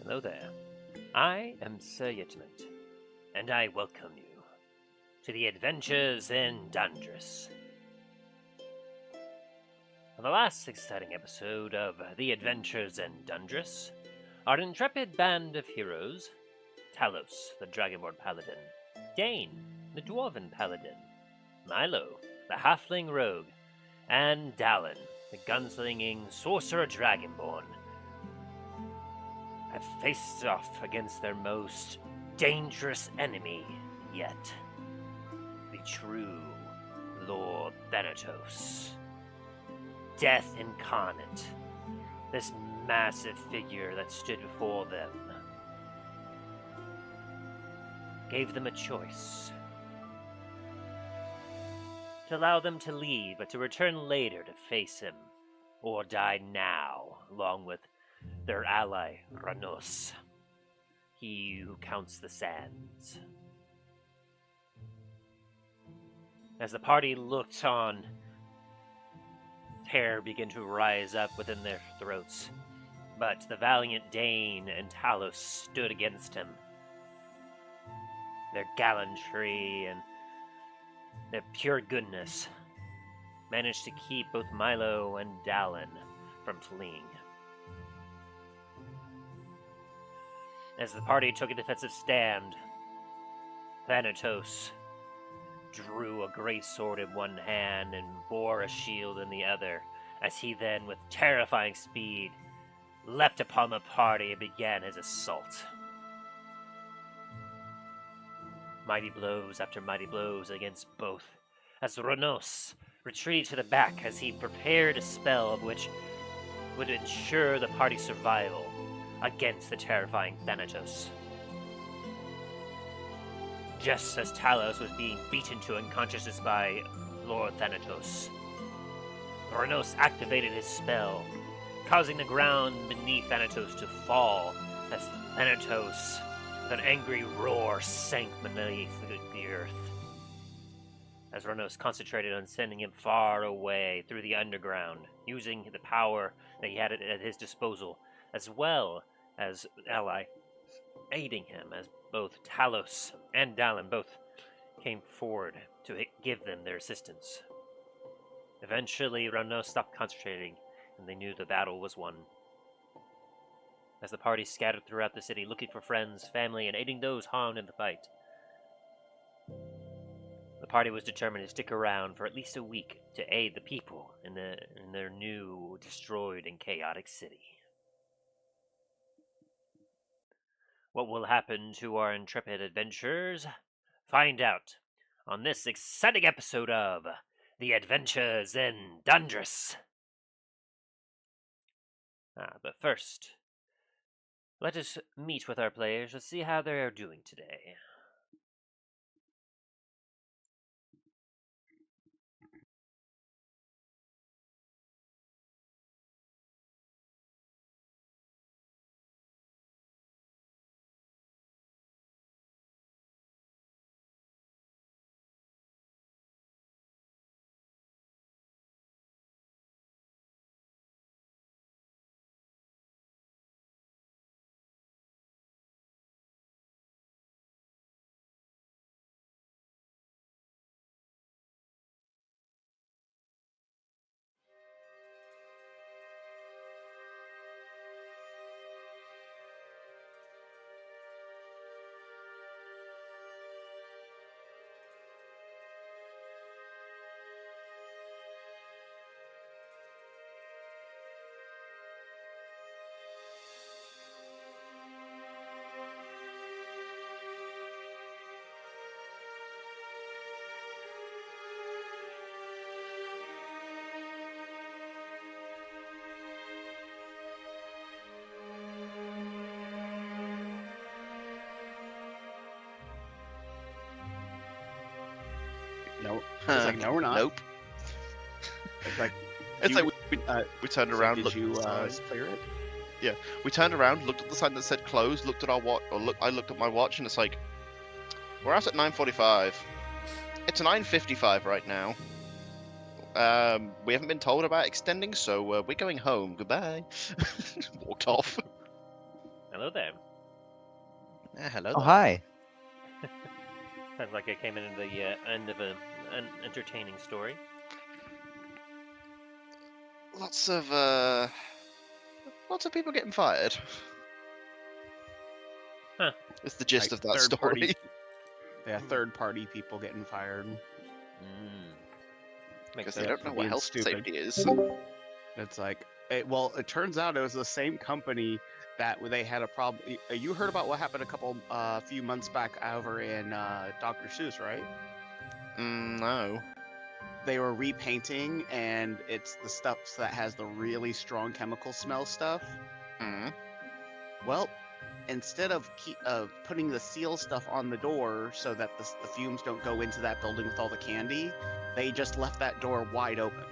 Hello there. I am Sir Yitmut, and I welcome you to the adventures in Dundras. On the last exciting episode of The Adventures in Dundras, our intrepid band of heroes, Talos, the Dragonborn Paladin, Dain, the Dwarven Paladin, Milo, the Halfling Rogue, and Dain, the gunslinging Sorcerer Dragonborn, have faced off against their most dangerous enemy yet, the true Lord Thanatos. Death Incarnate, this massive figure that stood before them, gave them a choice. To allow them to leave, but to return later to face him, or die now, along with their ally, Rahnos, he who counts the sands. As the party looked on, hair began to rise up within their throats, but the valiant Dain and Talos stood against him. Their gallantry and their pure goodness managed to keep both Milo and Dain from fleeing. As the party took a defensive stand, Thanatos drew a greatsword in one hand and bore a shield in the other, as he then, with terrifying speed, leapt upon the party and began his assault. Mighty blows after mighty blows against both, as Rahnos retreated to the back as he prepared a spell of which would ensure the party's survival against the terrifying Thanatos. Just as Talos was being beaten to unconsciousness by Lord Thanatos, Rahnos activated his spell, causing the ground beneath Thanatos to fall, as Thanatos, with an angry roar, sank beneath the earth. As Rahnos concentrated on sending him far away through the underground, using the power that he had at his disposal, as well as ally aiding him, as both Talos and Dain both came forward to give them their assistance. Eventually, Rahnos stopped concentrating, and they knew the battle was won. As the party scattered throughout the city looking for friends, family, and aiding those harmed in the fight, the party was determined to stick around for at least a week to aid the people in their new, destroyed, and chaotic city. What will happen to our intrepid adventurers? Find out on this exciting episode of The Adventures in Dundras. But first, let us meet with our players to see how they are doing today. No, it's like no, we're not. Nope. It's like we turned around, did looked you at the sign. clear it? Yeah, we turned around, looked at the sign that said closed, looked at our watch, I looked at my watch, and it's like, we're out at 9:45. It's 9:55 right now. We haven't been told about extending, so we're going home. Goodbye. Walked off. Hello there. Hello Oh, there. hi. Sounds like I came in at the end of an entertaining story. Lots of people getting fired. Huh. It's the gist Like of that story. Third-party people getting fired. Because they don't know for what being health and stupid. safety is. It's like, it turns out it was the same company that they had a problem. You heard about what happened a few months back over in Dr. Seuss, right? No. They were repainting, and it's the stuff that has the really strong chemical smell stuff. Mm. Well, instead of putting the seal stuff on the door so that the fumes don't go into that building with all the candy, they just left that door wide open.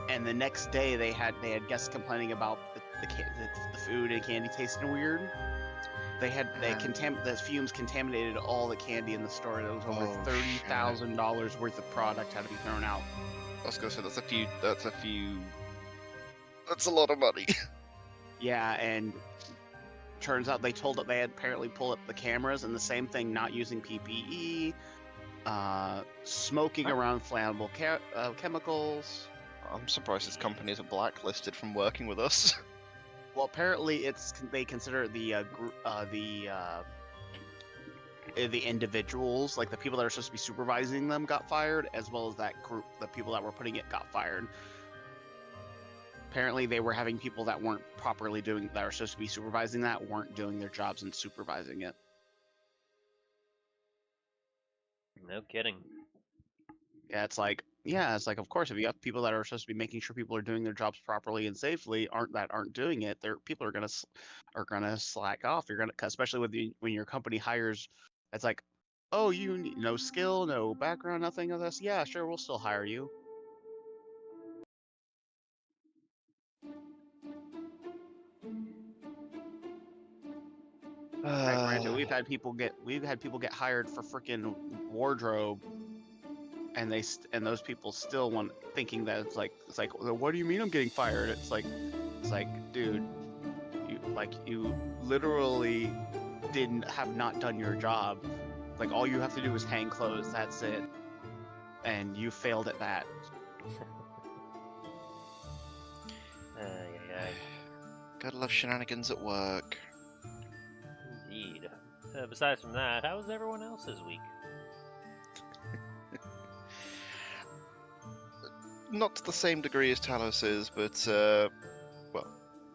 And the next day, they had guests complaining about the food and candy tasting weird. The fumes contaminated all the candy in the store. It was over $30,000 worth of product had to be thrown out. I was gonna say that's a lot of money. Yeah, and turns out they told that they had apparently pulled up the cameras, and the same thing, not using PPE, smoking around flammable chemicals. I'm surprised this company isn't blacklisted from working with us. Well, apparently they consider the individuals, like the people that are supposed to be supervising them, got fired, as well as that group, the people that were putting it got fired. Apparently, they were having people that weren't properly that were supposed to be supervising that, weren't doing their jobs and supervising it. No kidding. Yeah, it's like, of course, if you have people that are supposed to be making sure people are doing their jobs properly and safely aren't doing it, people are gonna slack off. You're gonna, especially when your company hires, it's like, oh, you need no skill, no background, nothing of this. Yeah, sure, we'll still hire you. Granted, we've had people get hired for freaking wardrobe, and those people still thinking that it's like, well, what do you mean I'm getting fired? It's like, dude, you literally have not done your job. Like, all you have to do is hang clothes. That's it, and you failed at that. Gotta love shenanigans at work. Indeed. Besides from that, how was everyone else's week? Not to the same degree as Talos's, but well,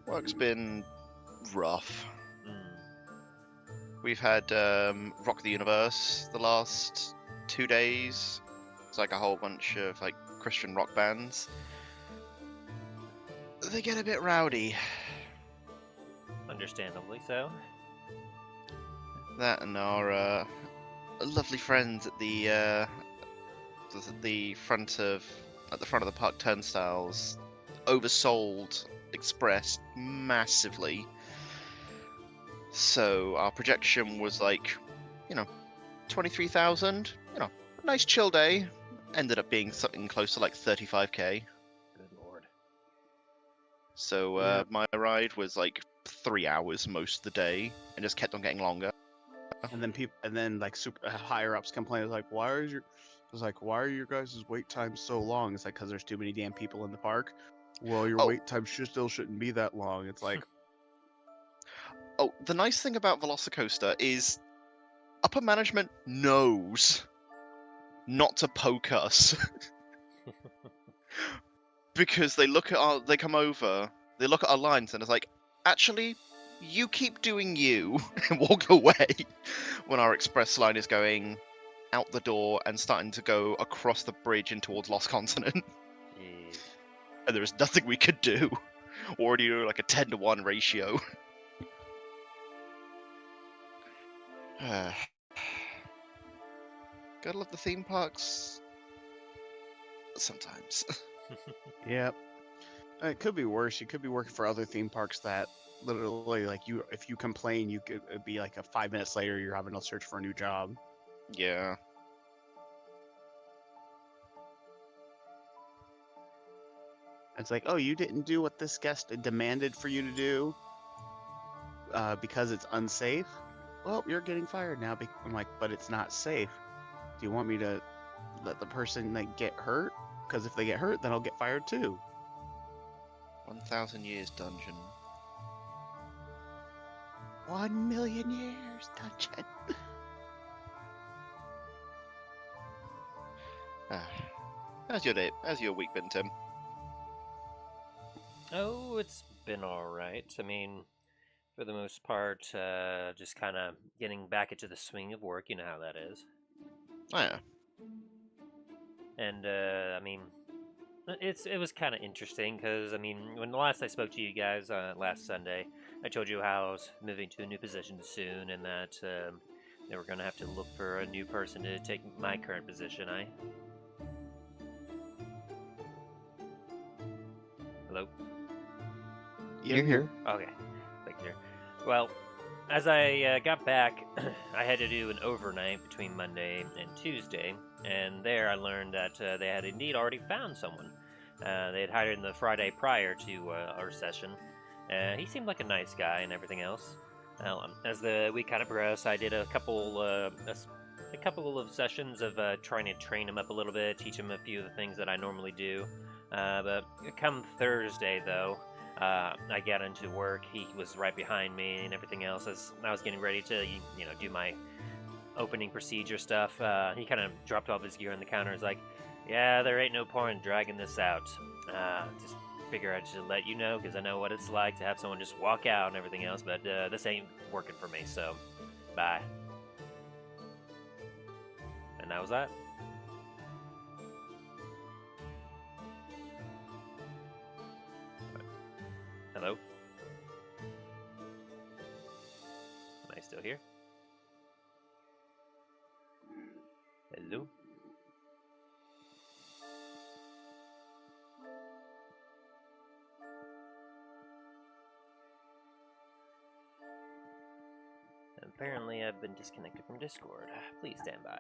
work's been rough. We've had Rock the Universe the last 2 days. It's like a whole bunch of like Christian rock bands. They get a bit rowdy. Understandably so. That and our lovely friends at the front of the park turnstiles oversold Express massively. So our projection was like, 23,000. A nice chill day. Ended up being something close to like 35k. Good lord. So my ride was like 3 hours most of the day, and just kept on getting longer. And then like super higher ups complain, like, why are your guys' wait times so long? It's like, because there's too many damn people in the park. Well, your wait time still shouldn't be that long. It's like, oh, the nice thing about Velocicoaster is upper management knows not to poke us. Because they come over, they look at our lines, and it's like, actually, you keep doing you and walk away when our express line is going out the door and starting to go across the bridge and towards Lost Continent. Jeez. And there is nothing we could do. Already like a 10-to-1 ratio. Gotta love the theme parks. Sometimes. yep. It could be worse. You could be working for other theme parks that literally, like, if you complain, it'd be like 5 minutes later you're having to search for a new job. Yeah. It's like, oh, you didn't do what this guest demanded for you to do because it's unsafe. Well, you're getting fired now. I'm like, but it's not safe. Do you want me to let the person like get hurt? Because if they get hurt, then I'll get fired too. 1,000 years dungeon. 1,000,000 years dungeon. How's your day? How's your week been, Tim? Oh, it's been alright. I mean, for the most part, just kind of getting back into the swing of work. You know how that is. Oh, yeah. And, I mean, it was kind of interesting because, I mean, when last I spoke to you guys last Sunday, I told you how I was moving to a new position soon and that they were going to have to look for a new person to take my current position. Hello? You're here. Okay. Thank you. Well, as I got back, I had to do an overnight between Monday and Tuesday, and there I learned that they had indeed already found someone. They had hired him the Friday prior to our session. He seemed like a nice guy and everything else. Well, as the week kind of progressed, I did a couple of sessions of trying to train him up a little bit, teach him a few of the things that I normally do. But come Thursday, though, I got into work. He was right behind me and everything else. As I was getting ready to, do my opening procedure stuff, he kind of dropped off his gear on the counter. He's like, "Yeah, there ain't no point in dragging this out. Just figure I should let you know because I know what it's like to have someone just walk out and everything else. But this ain't working for me. So, bye." And that was that. Hello? Am I still here? Hello? Apparently I've been disconnected from Discord. Please stand by.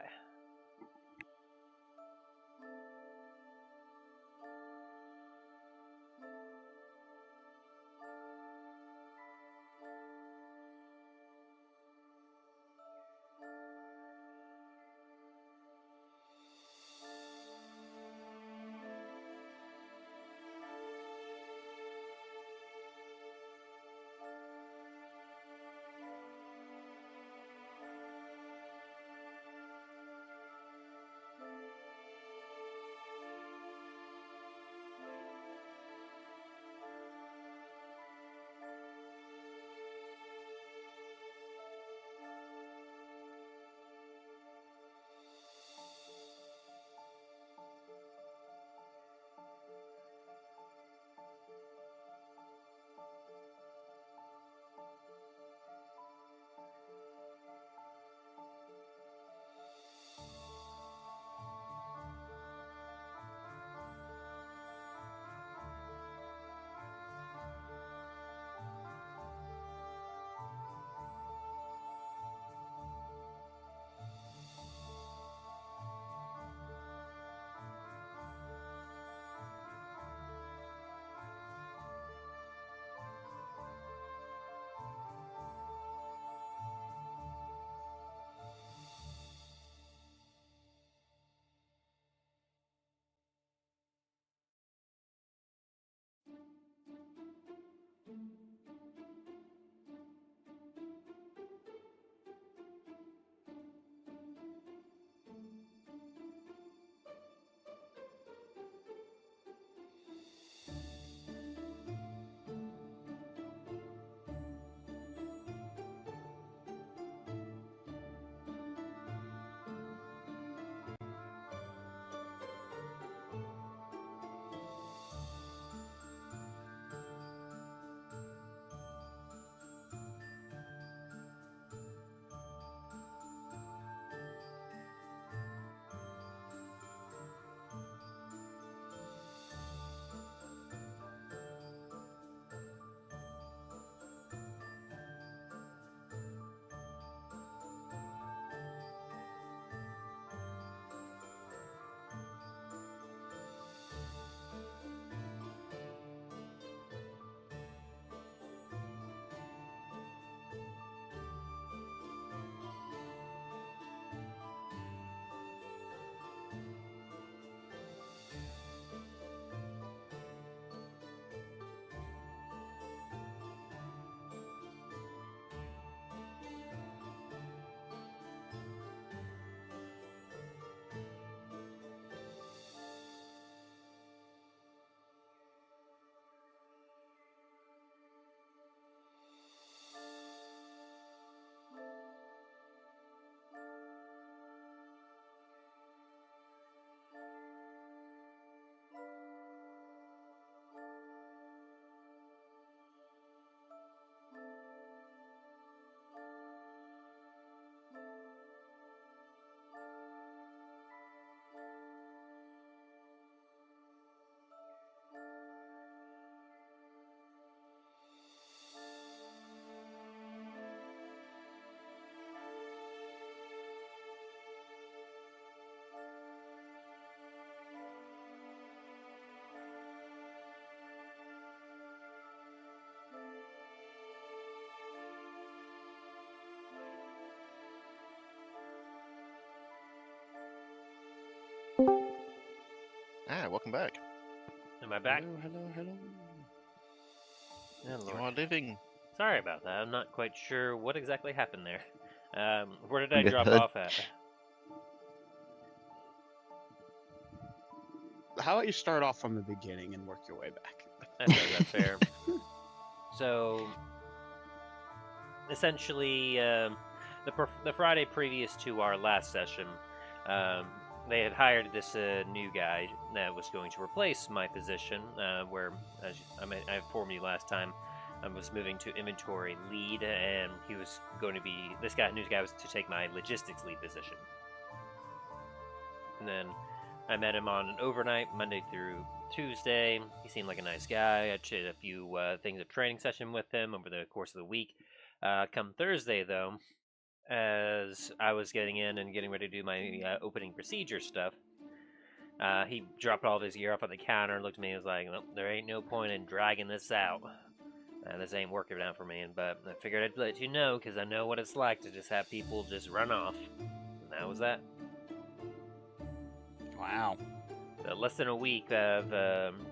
Hi, welcome back. Am I back? Hello. Oh, You Lord. are living. Sorry about that. I'm not quite sure what exactly happened there. Where did I Good. drop off at? How about you start off from the beginning and work your way back? That's fair. So, essentially, the Friday previous to our last session, they had hired this new guy that was going to replace my position, where, as I informed you last time, I was moving to inventory lead, and he was going to be, new guy was to take my logistics lead position. And then I met him on an overnight, Monday through Tuesday. He seemed like a nice guy. I did a few things of training session with him over the course of the week. Come Thursday, though, as I was getting in and getting ready to do my opening procedure stuff, he dropped all of his gear off on the counter and looked at me and was like, "Well, there ain't no point in dragging this out. This ain't working out for me." But I figured I'd let you know because I know what it's like to just have people just run off. And that was that. Wow. So less than a week of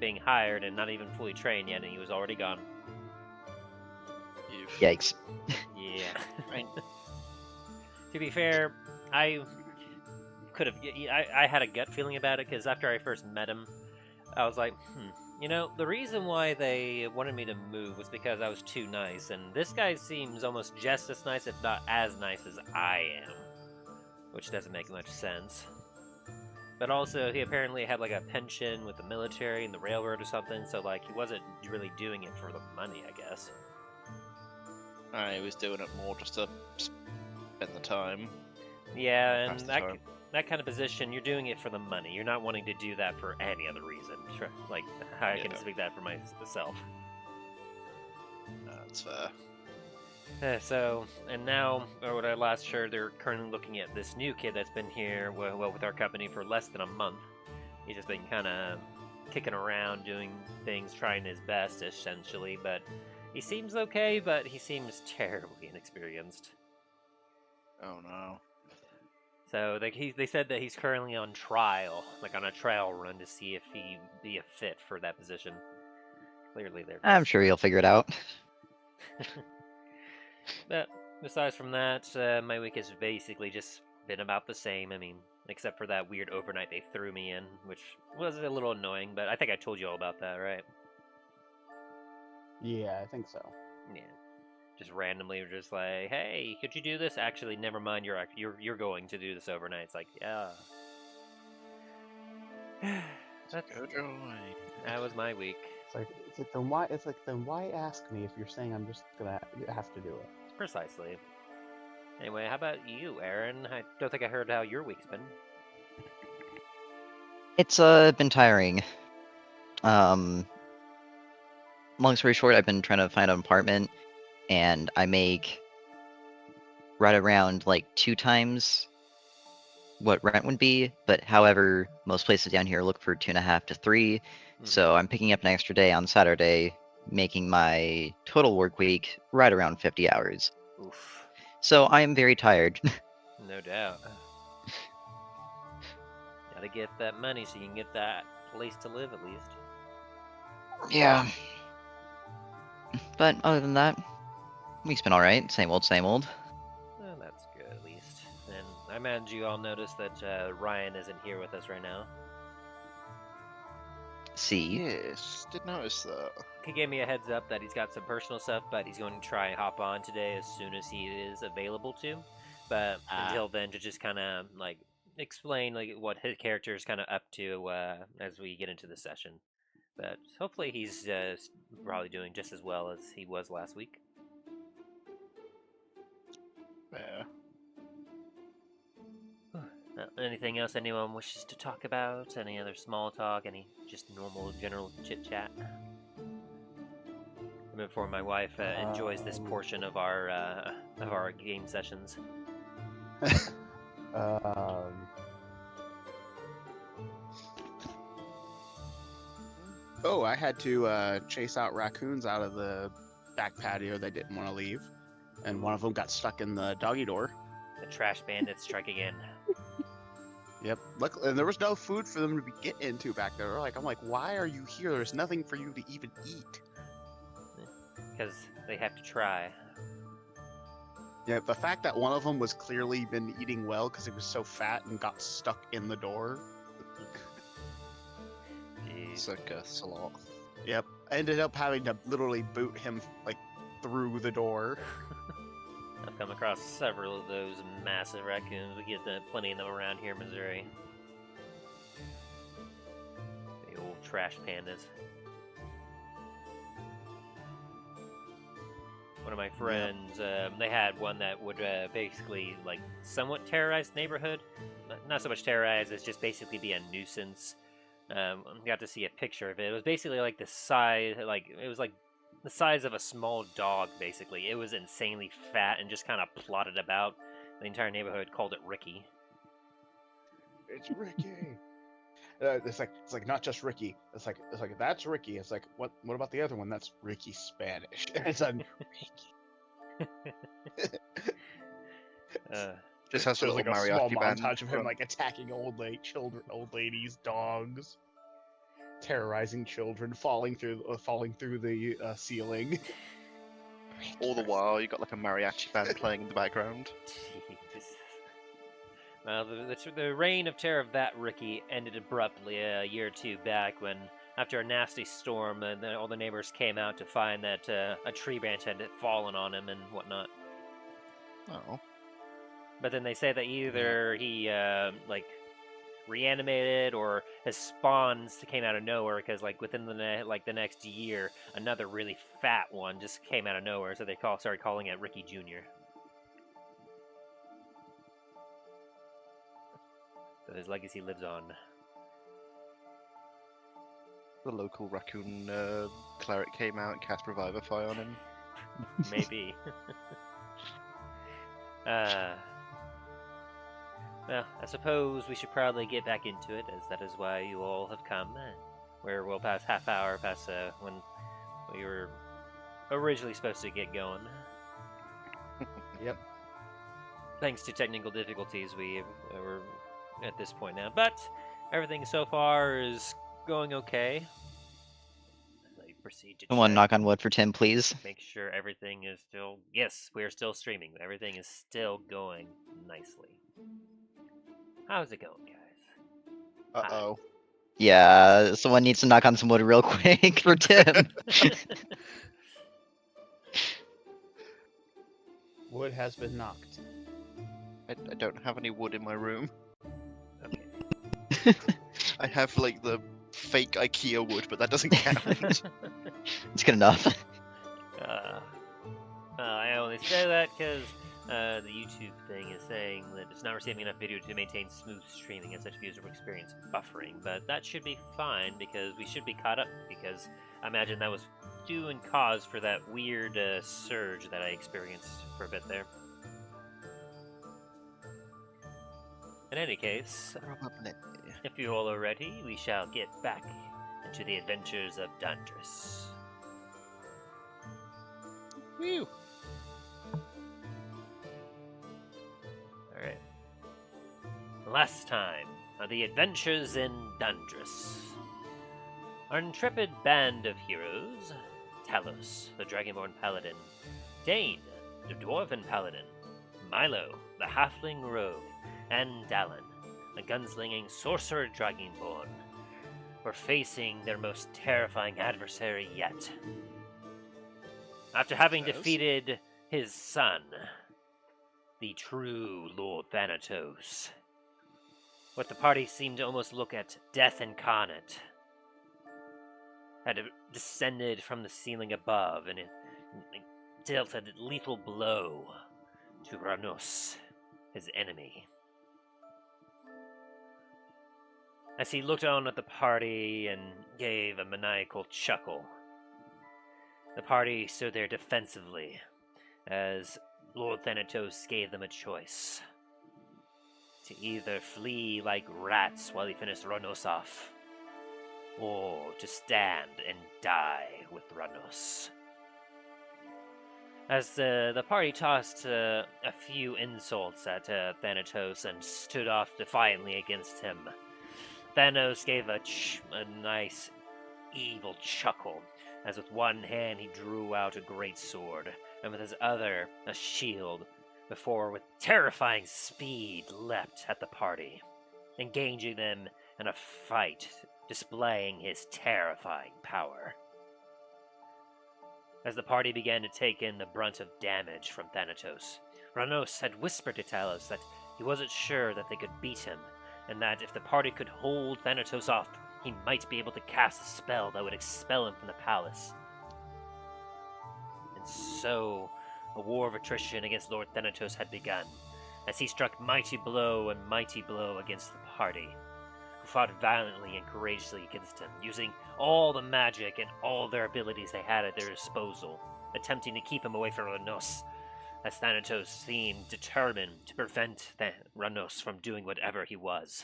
being hired and not even fully trained yet, and he was already gone. Yikes. Yeah. Right. To be fair, I could have. I had a gut feeling about it because after I first met him, I was like, the reason why they wanted me to move was because I was too nice, and this guy seems almost just as nice, if not as nice as I am, which doesn't make much sense. But also, he apparently had like a pension with the military and the railroad or something, so like he wasn't really doing it for the money, I guess. I was doing it more just to spend the time. Yeah, and Pass the time. that kind of position, you're doing it for the money. You're not wanting to do that for any other reason. Like, I can Yeah. speak that for myself. That's fair. And now, or what I last heard, they're currently looking at this new kid that's been here, well, with our company for less than a month. He's just been kind of kicking around, doing things, trying his best, essentially, but he seems okay, but he seems terribly inexperienced. Oh no. So they said that he's currently on trial, like on a trial run to see if he'd be a fit for that position. Clearly, they're. I'm sure you'll figure it out. But besides from that, my week has basically just been about the same. I mean, except for that weird overnight they threw me in, which was a little annoying, but I think I told you all about that, right? Yeah, I think so. Yeah. Just randomly were just like, "Hey, could you do this?" Actually, never mind. You're going to do this overnight. It's like, yeah. That was my week. It's like then why ask me if you're saying I'm just gonna have to do it? Precisely. Anyway, how about you, Aaron? I don't think I heard how your week's been. It's been tiring. Long story short, I've been trying to find an apartment, and I make right around like 2 times what rent would be. But however, most places down here look for 2.5 to 3. So I'm picking up an extra day on Saturday, making my total work week right around 50 hours. Oof. So I am very tired. No doubt. Gotta get that money so you can get that place to live at least. Yeah. But other than that, week's been alright. Same old, same old. Well, that's good at least. And I imagine you all noticed that Ryan isn't here with us right now. See? Yes, did notice that. He gave me a heads up that he's got some personal stuff, but he's going to try and hop on today as soon as he is available to. But until then, to just kind of like explain like what his character is kind of up to as we get into the session. But hopefully he's probably doing just as well as he was last week. Yeah. Anything else anyone wishes to talk about? Any other small talk? Any just normal general chit chat? Before my wife enjoys this portion of our game sessions. Oh, I had to chase out raccoons out of the back patio that didn't want to leave, and one of them got stuck in the doggy door. The trash bandits strike again. Yep. Luckily, and there was no food for them to be get into back there. I'm like, why are you here? There's nothing for you to even eat. Because they have to try. Yeah, the fact that one of them was clearly been eating well because he was so fat and got stuck in the door. It's like a sloth. Yep. I ended up having to literally boot him like through the door. I've come across several of those massive raccoons. We get plenty of them around here in Missouri. The old trash pandas. One of my friends, they had one that would basically, like, somewhat terrorize the neighborhood. Not so much terrorize, it's just basically be a nuisance. Got to see a picture of it. It was basically like the size, the size of a small dog, basically. It was insanely fat and just kind of plodded about. The entire neighborhood called it Ricky. It's Ricky. It's like not just Ricky. It's like that's Ricky. It's like what about the other one? That's Ricky Spanish. It's a Ricky. Just has a little like a mariachi small band. montage of him like attacking old ladies, dogs, terrorizing children, falling through the ceiling. All the while, you got like a mariachi band playing in the background. Jesus. Well, the reign of terror of that Ricky ended abruptly a year or two back when, after a nasty storm, all the neighbors came out to find that a tree branch had fallen on him and whatnot. Oh. But then they say that either he reanimated or his spawns came out of nowhere because within the next year, another really fat one just came out of nowhere. So they started calling it Ricky Jr. So his legacy lives on. The local raccoon cleric came out and cast Revivify on him. Maybe. Well, I suppose we should probably get back into it, as that is why you all have come. We're well past half hour past when we were originally supposed to get going. Yep. Thanks to technical difficulties, we were at this point now. But everything so far is going okay. As I proceed to Someone check, knock on wood for Tim, please. make sure everything is still... Yes, we are still streaming. Everything is still going nicely. How's it going, guys? Uh-oh. Yeah, someone needs to knock on some wood real quick for Tim. Wood has been knocked. I don't have any wood in my room. Okay. I have like the fake IKEA wood, but that doesn't count. It's good enough. I only say that because the YouTube thing is saying that it's not receiving enough video to maintain smooth streaming and such views will experience buffering, but that should be fine because we should be caught up, because I imagine that was due and cause for that weird surge that I experienced for a bit there. In any case, if you all are ready, we shall get back into the adventures of Dundras. Whew. Alright. Last time on the adventures in Dundras. Our intrepid band of heroes, Talos, the Dragonborn Paladin, Dain, the Dwarven Paladin, Milo, the Halfling Rogue, and Dallin, the gunslinging Sorcerer Dragonborn, were facing their most terrifying adversary yet. After having defeated his son, the true Lord Thanatos, what the party seemed to almost look at Death Incarnate, had descended from the ceiling above and it dealt a lethal blow to Rahnos, his enemy. As he looked on at the party and gave a maniacal chuckle, the party stood there defensively as Lord Thanatos gave them a choice: to either flee like rats while he finished Rahnos off, or to stand and die with Rahnos. As the party tossed a few insults at Thanatos and stood off defiantly against him, Thanos gave a nice, evil chuckle as with one hand he drew out a greatsword, and with his other a shield, before with terrifying speed leapt at the party, engaging them in a fight, displaying his terrifying power. As the party began to take in the brunt of damage from Thanatos, Rahnos had whispered to Talos that he wasn't sure that they could beat him, and that if the party could hold Thanatos off, he might be able to cast a spell that would expel him from the palace. And so, a war of attrition against Lord Thanatos had begun, as he struck mighty blow and mighty blow against the party, who fought valiantly and courageously against him, using all the magic and all their abilities they had at their disposal, attempting to keep him away from Rahnos, as Thanatos seemed determined to prevent Rahnos from doing whatever he was.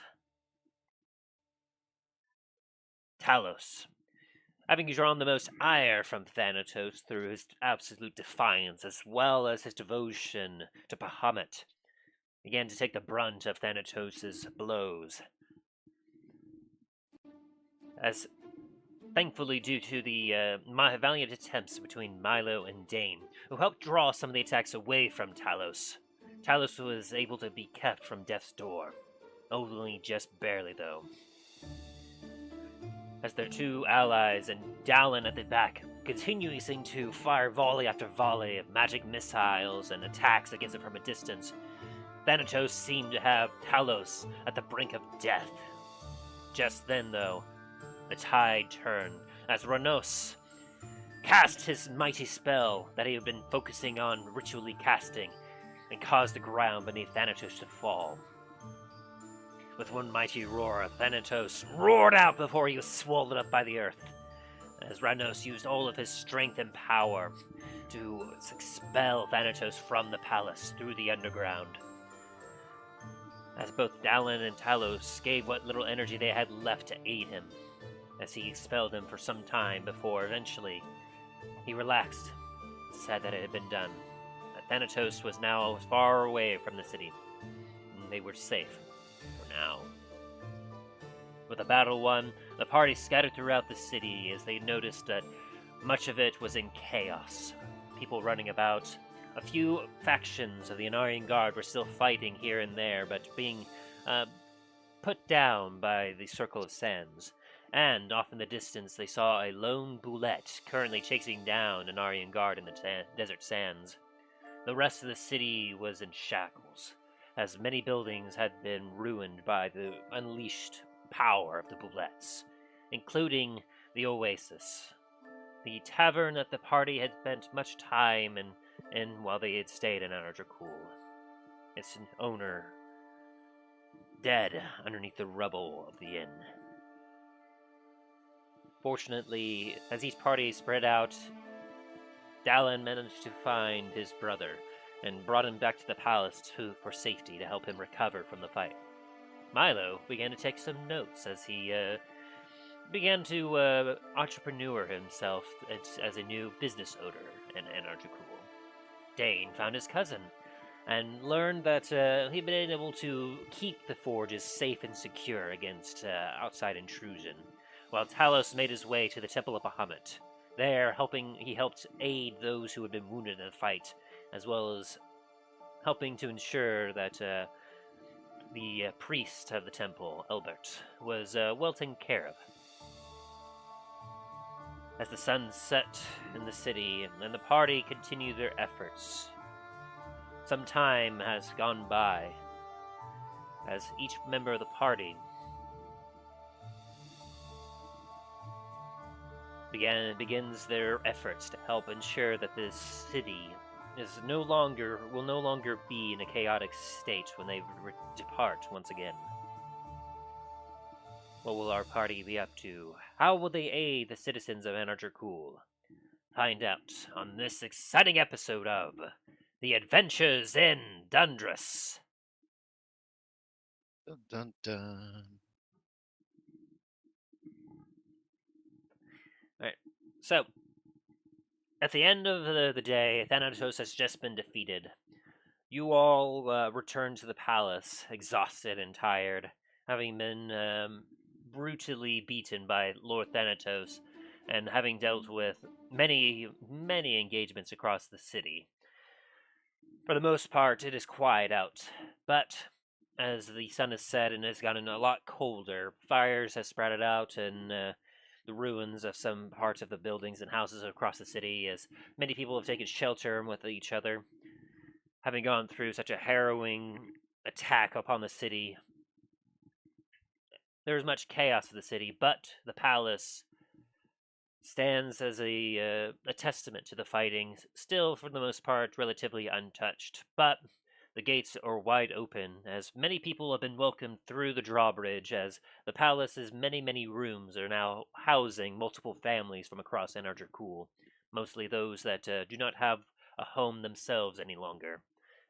Talos, having drawn the most ire from Thanatos through his absolute defiance as well as his devotion to Bahamut, began to take the brunt of Thanatos' blows. As thankfully due to the valiant attempts between Milo and Dain, who helped draw some of the attacks away from Talos, Talos was able to be kept from death's door, only just barely though. As their two allies and Dain at the back continuing to fire volley after volley of magic missiles and attacks against it from a distance, Thanatos seemed to have Talos at the brink of death. Just then, though, the tide turned as Rahnos cast his mighty spell that he had been focusing on ritually casting and caused the ground beneath Thanatos to fall. With one mighty roar, Thanatos roared out before he was swallowed up by the earth, as Rahnos used all of his strength and power to expel Thanatos from the palace through the underground. As both Dain and Talos gave what little energy they had left to aid him, as he expelled him for some time before eventually he relaxed and said that it had been done. That Thanatos was now far away from the city, and they were safe. Now. With the battle won, the party scattered throughout the city as they noticed that much of it was in chaos. People running about. A few factions of the Anarian Guard were still fighting here and there, but being put down by the Circle of Sands. And off in the distance they saw a lone boulette currently chasing down an Anarian Guard in the desert sands. The rest of the city was in shackles, as many buildings had been ruined by the unleashed power of the Boulettes, including the Oasis, the tavern that the party had spent much time in while they had stayed in Anardracool. Its owner dead underneath the rubble of the inn. Fortunately, as each party spread out, Dain managed to find his brother and brought him back to the palace for safety to help him recover from the fight. Milo began to take some notes as he began to entrepreneur himself as a new business owner in Anardracool. Dain found his cousin and learned that he'd been able to keep the forges safe and secure against outside intrusion, while Talos made his way to the Temple of Bahamut. There, he helped aid those who had been wounded in the fight, as well as helping to ensure that the priest of the temple, Elbert, was well taken care of. As the sun set in the city and the party continued their efforts, some time has gone by as each member of the party begins their efforts to help ensure that this city will no longer be in a chaotic state when they depart once again. What will our party be up to? How will they aid the citizens of Anardracool? Find out on this exciting episode of The Adventures in Dundras. Dun, dun, dun. Alright, so at the end of the day, Thanatos has just been defeated. You all return to the palace, exhausted and tired, having been brutally beaten by Lord Thanatos, and having dealt with many engagements across the city. For the most part, it is quiet out, but as the sun has set and has gotten a lot colder, fires have sprouted out in the ruins of some parts of the buildings and houses across the city, as many people have taken shelter with each other, having gone through such a harrowing attack upon the city. There is much chaos in the city, but the palace stands as a testament to the fighting, still for the most part relatively untouched. But the gates are wide open, as many people have been welcomed through the drawbridge, as the palace's many rooms are now housing multiple families from across Energercool, mostly those that do not have a home themselves any longer,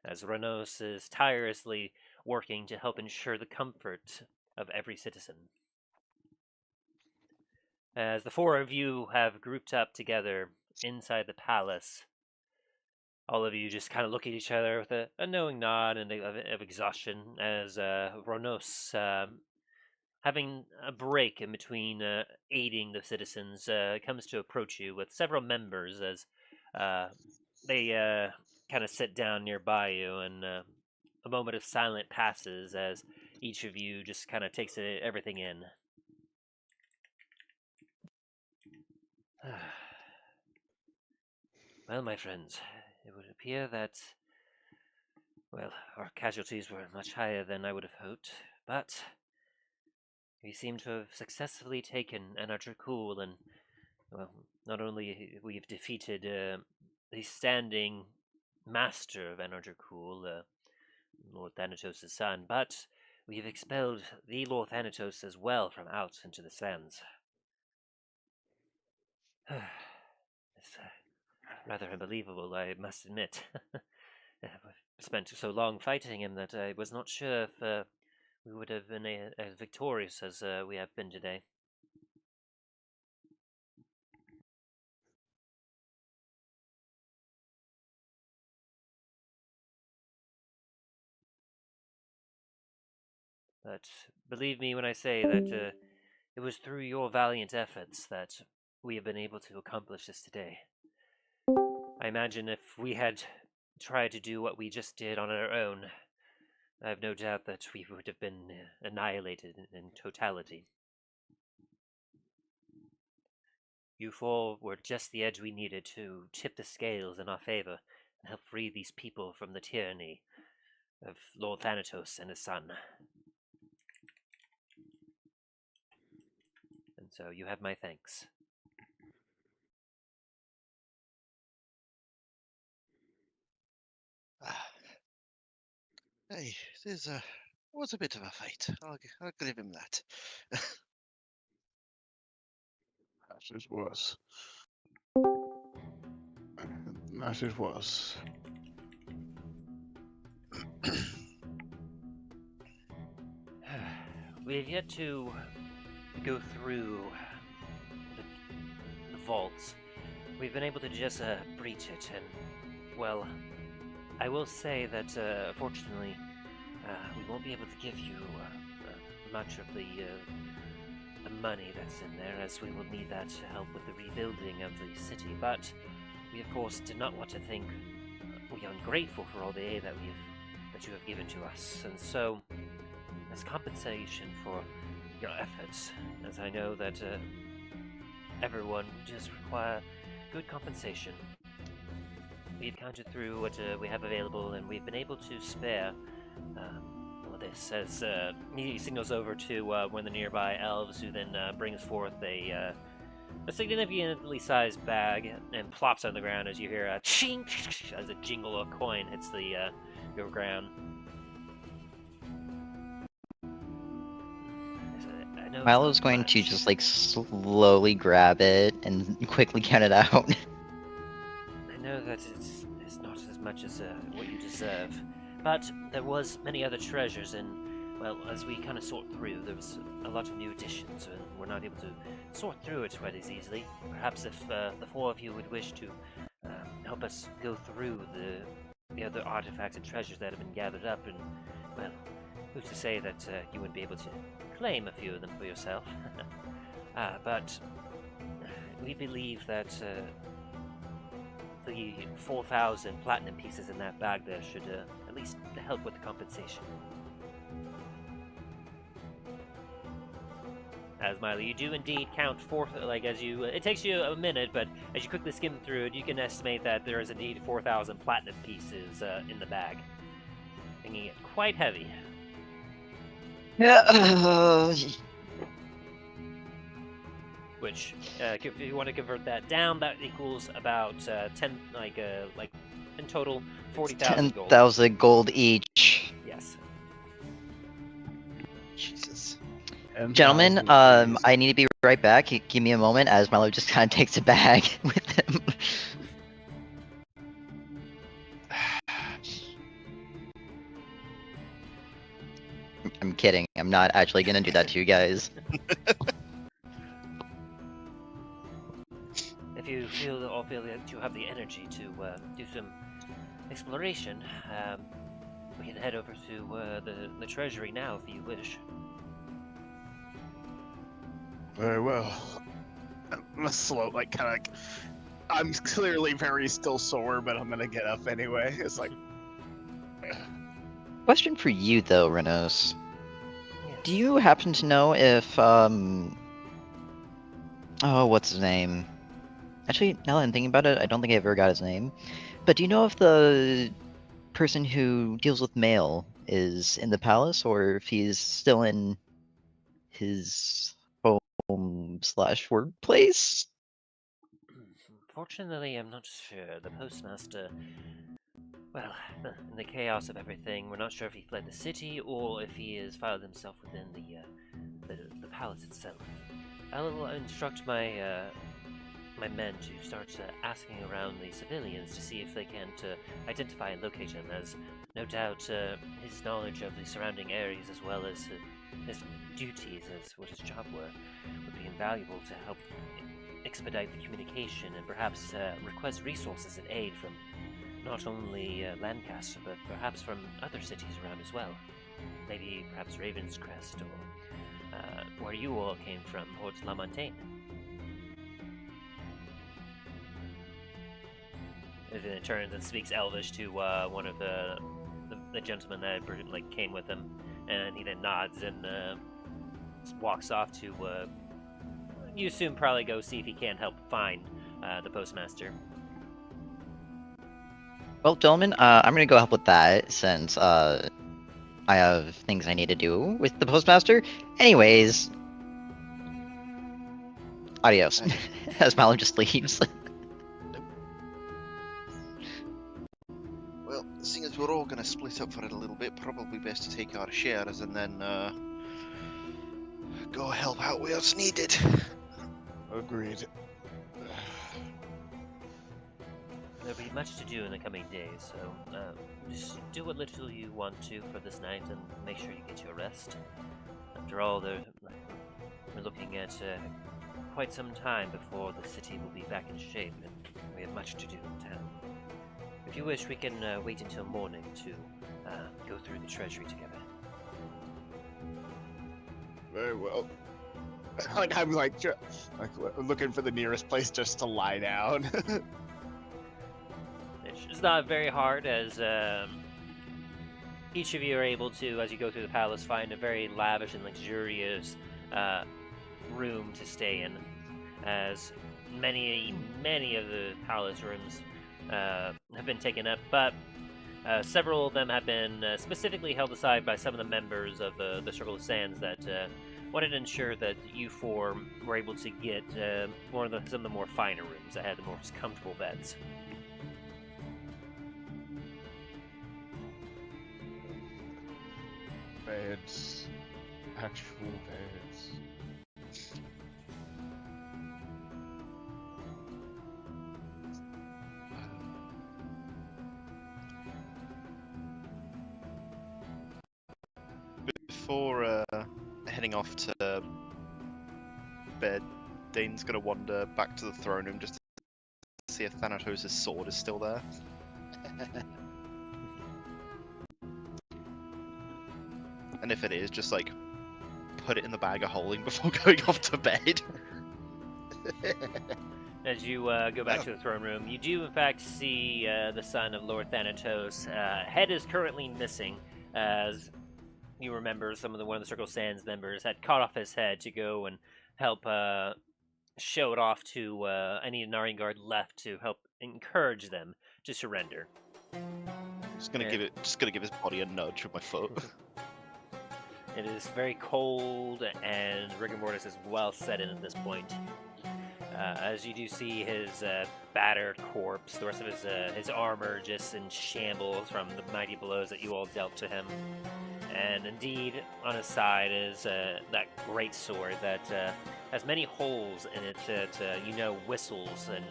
as Rahnos is tirelessly working to help ensure the comfort of every citizen. As the four of you have grouped up together inside the palace, all of you just kind of look at each other with a knowing nod and of exhaustion, as Rahnos, having a break in between aiding the citizens, comes to approach you with several members as they kind of sit down nearby you, and a moment of silence passes as each of you just kind of takes everything in. Well, my friends, it would appear that, well, our casualties were much higher than I would have hoped, but we seem to have successfully taken Energercool, and, well, not only we've defeated the standing master of Energercool, Lord Thanatos' son, but we've expelled the Lord Thanatos as well from out into the sands. It's rather unbelievable, I must admit. I've spent so long fighting him that I was not sure if we would have been as victorious as we have been today. But believe me when I say that it was through your valiant efforts that we have been able to accomplish this today. I imagine if we had tried to do what we just did on our own, I have no doubt that we would have been annihilated in totality. You four were just the edge we needed to tip the scales in our favor and help free these people from the tyranny of Lord Thanatos and his son. And so you have my thanks. Hey, was a bit of a fight. I'll give him that. That is worse. That is worse. We have yet to go through the vaults. We've been able to just breach it, and, well, I will say that, fortunately, we won't be able to give you much of the money that's in there, as we will need that to help with the rebuilding of the city. But we, of course, did not want to think we are ungrateful for all the aid that you have given to us, and so, as compensation for your efforts, as I know that everyone does require good compensation, we've counted through what we have available, and we've been able to spare this, as he signals over to one of the nearby elves, who then brings forth a significantly sized bag and plops on the ground as you hear a ching as a jingle of coin hits the ground. Milo's going to just like slowly grab it and quickly count it out. I know that it's not as much as what you deserve, but there was many other treasures, and, well, as we kind of sort through, there was a lot of new additions, and we're not able to sort through it quite as easily. Perhaps if the four of you would wish to help us go through the other artifacts and treasures that have been gathered up, and, well, who's to say that you wouldn't be able to claim a few of them for yourself? But we believe that the 4,000 platinum pieces in that bag there should at least help with the compensation. As Miley, you do indeed count it takes you a minute, but as you quickly skim through it, you can estimate that there is indeed 4,000 platinum pieces in the bag, making it quite heavy. Yeah. Which, if you want to convert that down, that equals about 10, in total, 40,000 gold. 10,000 gold each. Yes. Jesus. Gentlemen, I need to be right back. Give me a moment as Milo just kind of takes a bag with him. I'm kidding. I'm not actually gonna do that to you guys. If you feel that you have the energy to do some exploration, we can head over to the treasury now if you wish. Very well. I'm slow, I'm clearly very still sore, but I'm gonna get up anyway. It's like. Question for you though, Rahnos. Yes. Do you happen to know if oh, what's his name? Actually, now that I'm thinking about it, I don't think I ever got his name. But do you know if the person who deals with mail is in the palace, or if he's still in his home/workplace? Fortunately, I'm not sure. The postmaster, well, in the chaos of everything, we're not sure if he fled the city or if he has filed himself within the palace itself. I'll instruct my my men to start asking around the civilians to see if they can identify and locate him, as no doubt his knowledge of the surrounding areas as well as his duties as what his job were would be invaluable to help expedite the communication and perhaps request resources and aid from not only Lancaster but perhaps from other cities around as well. Maybe perhaps Raven's Crest or where you all came from, towards La Montagne. And then it turns and speaks Elvish to one of the gentlemen that came with him, and he then nods and walks off to you assume probably go see if he can help find the postmaster. Well, gentlemen, I'm gonna go help with that since I have things I need to do with the postmaster. Anyways, adios. As Milo just leaves. Well, seeing as we're all going to split up for it a little bit, probably best to take our shares and then go help out where it's needed. Agreed. There'll be much to do in the coming days, so just do what little you want to for this night and make sure you get your rest. After all, we're looking at quite some time before the city will be back in shape, and we have much to do in town. If you wish, we can wait until morning to go through the treasury together. Very well. I'm looking for the nearest place just to lie down. It's not very hard, as each of you are able to, as you go through the palace, find a very lavish and luxurious room to stay in, as many of the palace rooms have been taken up, but several of them have been specifically held aside by some of the members of the Circle of Sands that wanted to ensure that you four were able to get some of the more finer rooms that had the most comfortable beds. Beds. Actual beds. before heading off to bed, Dane's gonna wander back to the throne room just to see if Thanatos' sword is still there. And if it is, just like put it in the bag of holding before going off to bed. As you go back to the throne room, you do in fact see the son of Lord Thanatos. Head is currently missing, as you remember one of the Circle Sands members had cut off his head to go and help show it off to any Nari guard left to help encourage them to surrender. Just gonna give his body a nudge with my foot. It is very cold, and rigor mortis is well set in at this point. As you do see his battered corpse, the rest of his armor just in shambles from the mighty blows that you all dealt to him. And indeed, on his side is that Greatsword that has many holes in it that, whistles and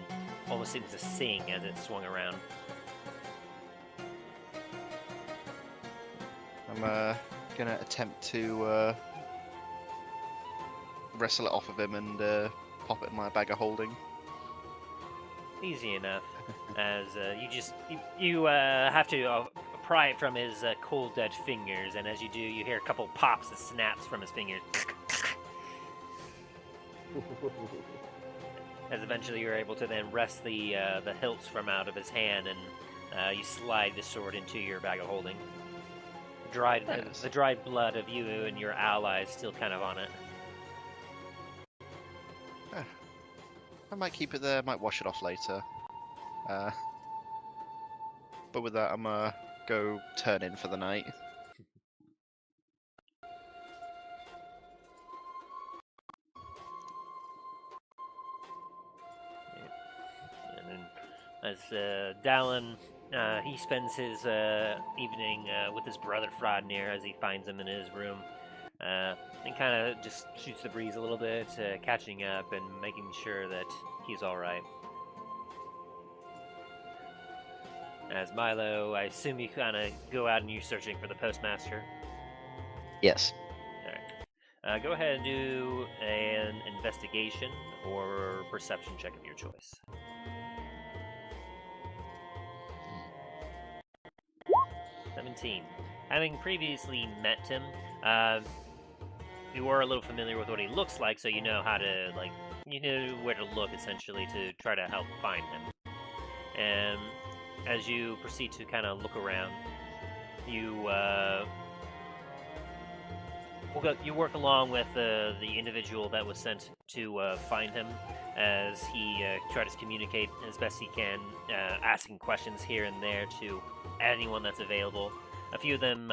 almost seems to sing as it's swung around. I'm gonna attempt to wrestle it off of him and pop it in my bag of holding. Easy enough, as you have to pry it from his cold dead fingers, and as you do, you hear a couple pops and snaps from his fingers. As eventually you're able to then wrest the hilts from out of his hand, and you slide the sword into your bag of holding. The dried blood of you and your allies still kind of on it. I might keep it there, might wash it off later. But with that, I'm gonna go turn in for the night. And then, as Dallin, he spends his evening with his brother Frodnir as he finds him in his room. And kind of just shoots the breeze a little bit, catching up and making sure that he's alright. As Milo, I assume you kind of go out and you're searching for the postmaster. Yes. Alright. Go ahead and do an investigation or perception check of your choice. 17. Having previously met him, you are a little familiar with what he looks like, so you know how to, you know where to look, essentially, to try to help find him. And as you proceed to kind of look around, you work along with the individual that was sent to find him, as he tries to communicate as best he can, asking questions here and there to anyone that's available. A few of them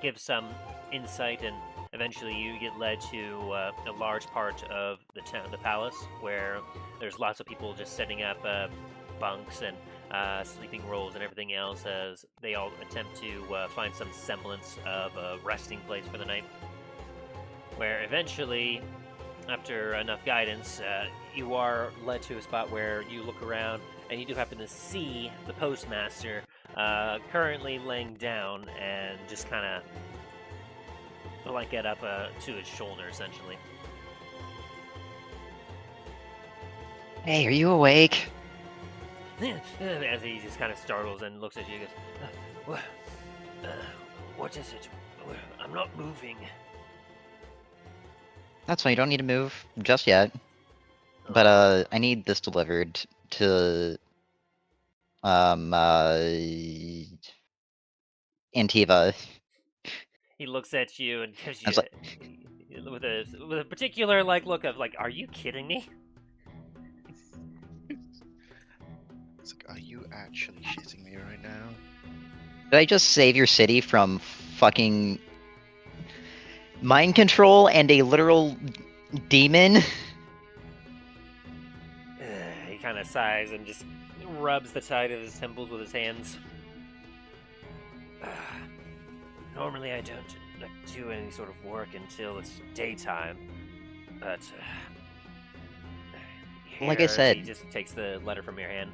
give some insight, and eventually you get led to a large part of the palace, where there's lots of people just setting up bunks and sleeping rolls and everything else, as they all attempt to find some semblance of a resting place for the night. Where eventually, after enough guidance, you are led to a spot where you look around and you do happen to see the postmaster currently laying down and just kind of get up to his shoulder, essentially. Hey, are you awake? As he just kind of startles and looks at you and goes, what is it? I'm not moving. That's fine, you don't need to move just yet. But I need this delivered to Antiva. He looks at you and gives you with a particular look of are you kidding me? It's like, are you actually shitting me right now? Did I just save your city from fucking mind control and a literal demon? He kind of sighs and just rubs the side of his temples with his hands. Normally I don't do any sort of work until it's daytime, but like I said, he just takes the letter from your hand.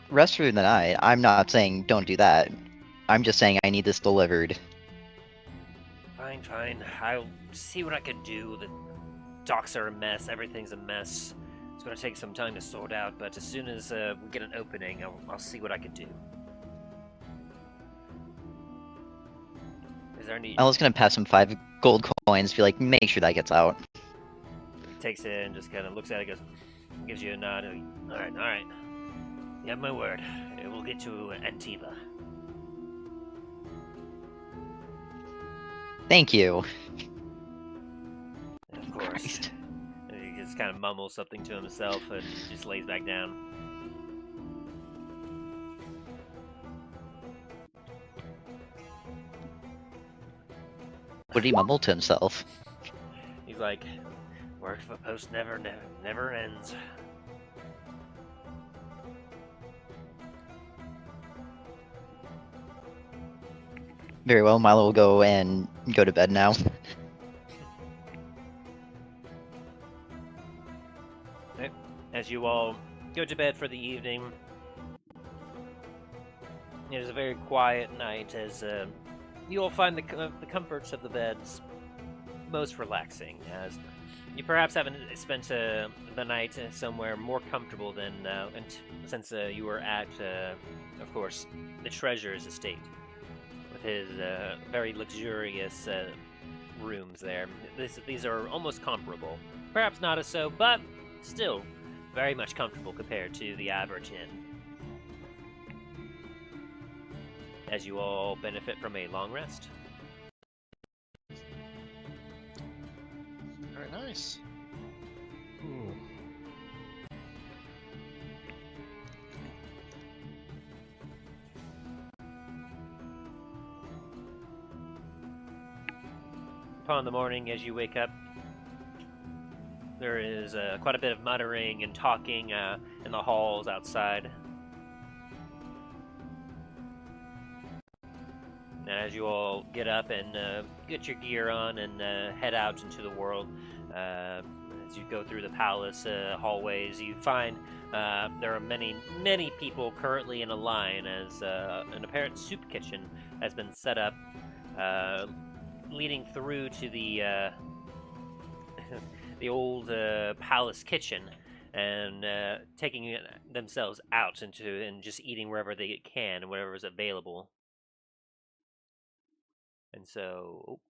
Rest through the night. I'm not saying don't do that. I'm just saying I need this delivered. Fine. I'll see what I can do. The docks are a mess. Everything's a mess. It's gonna take some time to sort out, but as soon as we get an opening, I'll see what I can do. Is there any... I was gonna pass him 5 gold coins, be like, make sure that gets out. He takes it and just kind of looks at it, goes, gives you a nod. And all right. You have my word. We'll get to Antiva. Thank you. And of course. Christ. And he just kind of mumbles something to himself and just lays back down. What did he mumble to himself? He's like, work for post never ends. Very well, Milo will go and go to bed now. As you all go to bed for the evening, it is a very quiet night as you all find the comforts of the beds most relaxing, as you perhaps haven't spent the night somewhere more comfortable than since you were at, of course, the Treasurer's estate, with his very luxurious rooms there. These are almost comparable. Perhaps not as so, but still very much comfortable compared to the average inn. As you all benefit from a long rest. Very nice. Upon the morning, as you wake up, there is quite a bit of muttering and talking in the halls outside. And as you all get up and get your gear on and head out into the world, as you go through the palace hallways, you find there are many people currently in a line as an apparent soup kitchen has been set up, leading through to the the old palace kitchen, and taking themselves out and just eating wherever they can and whatever is available. And so,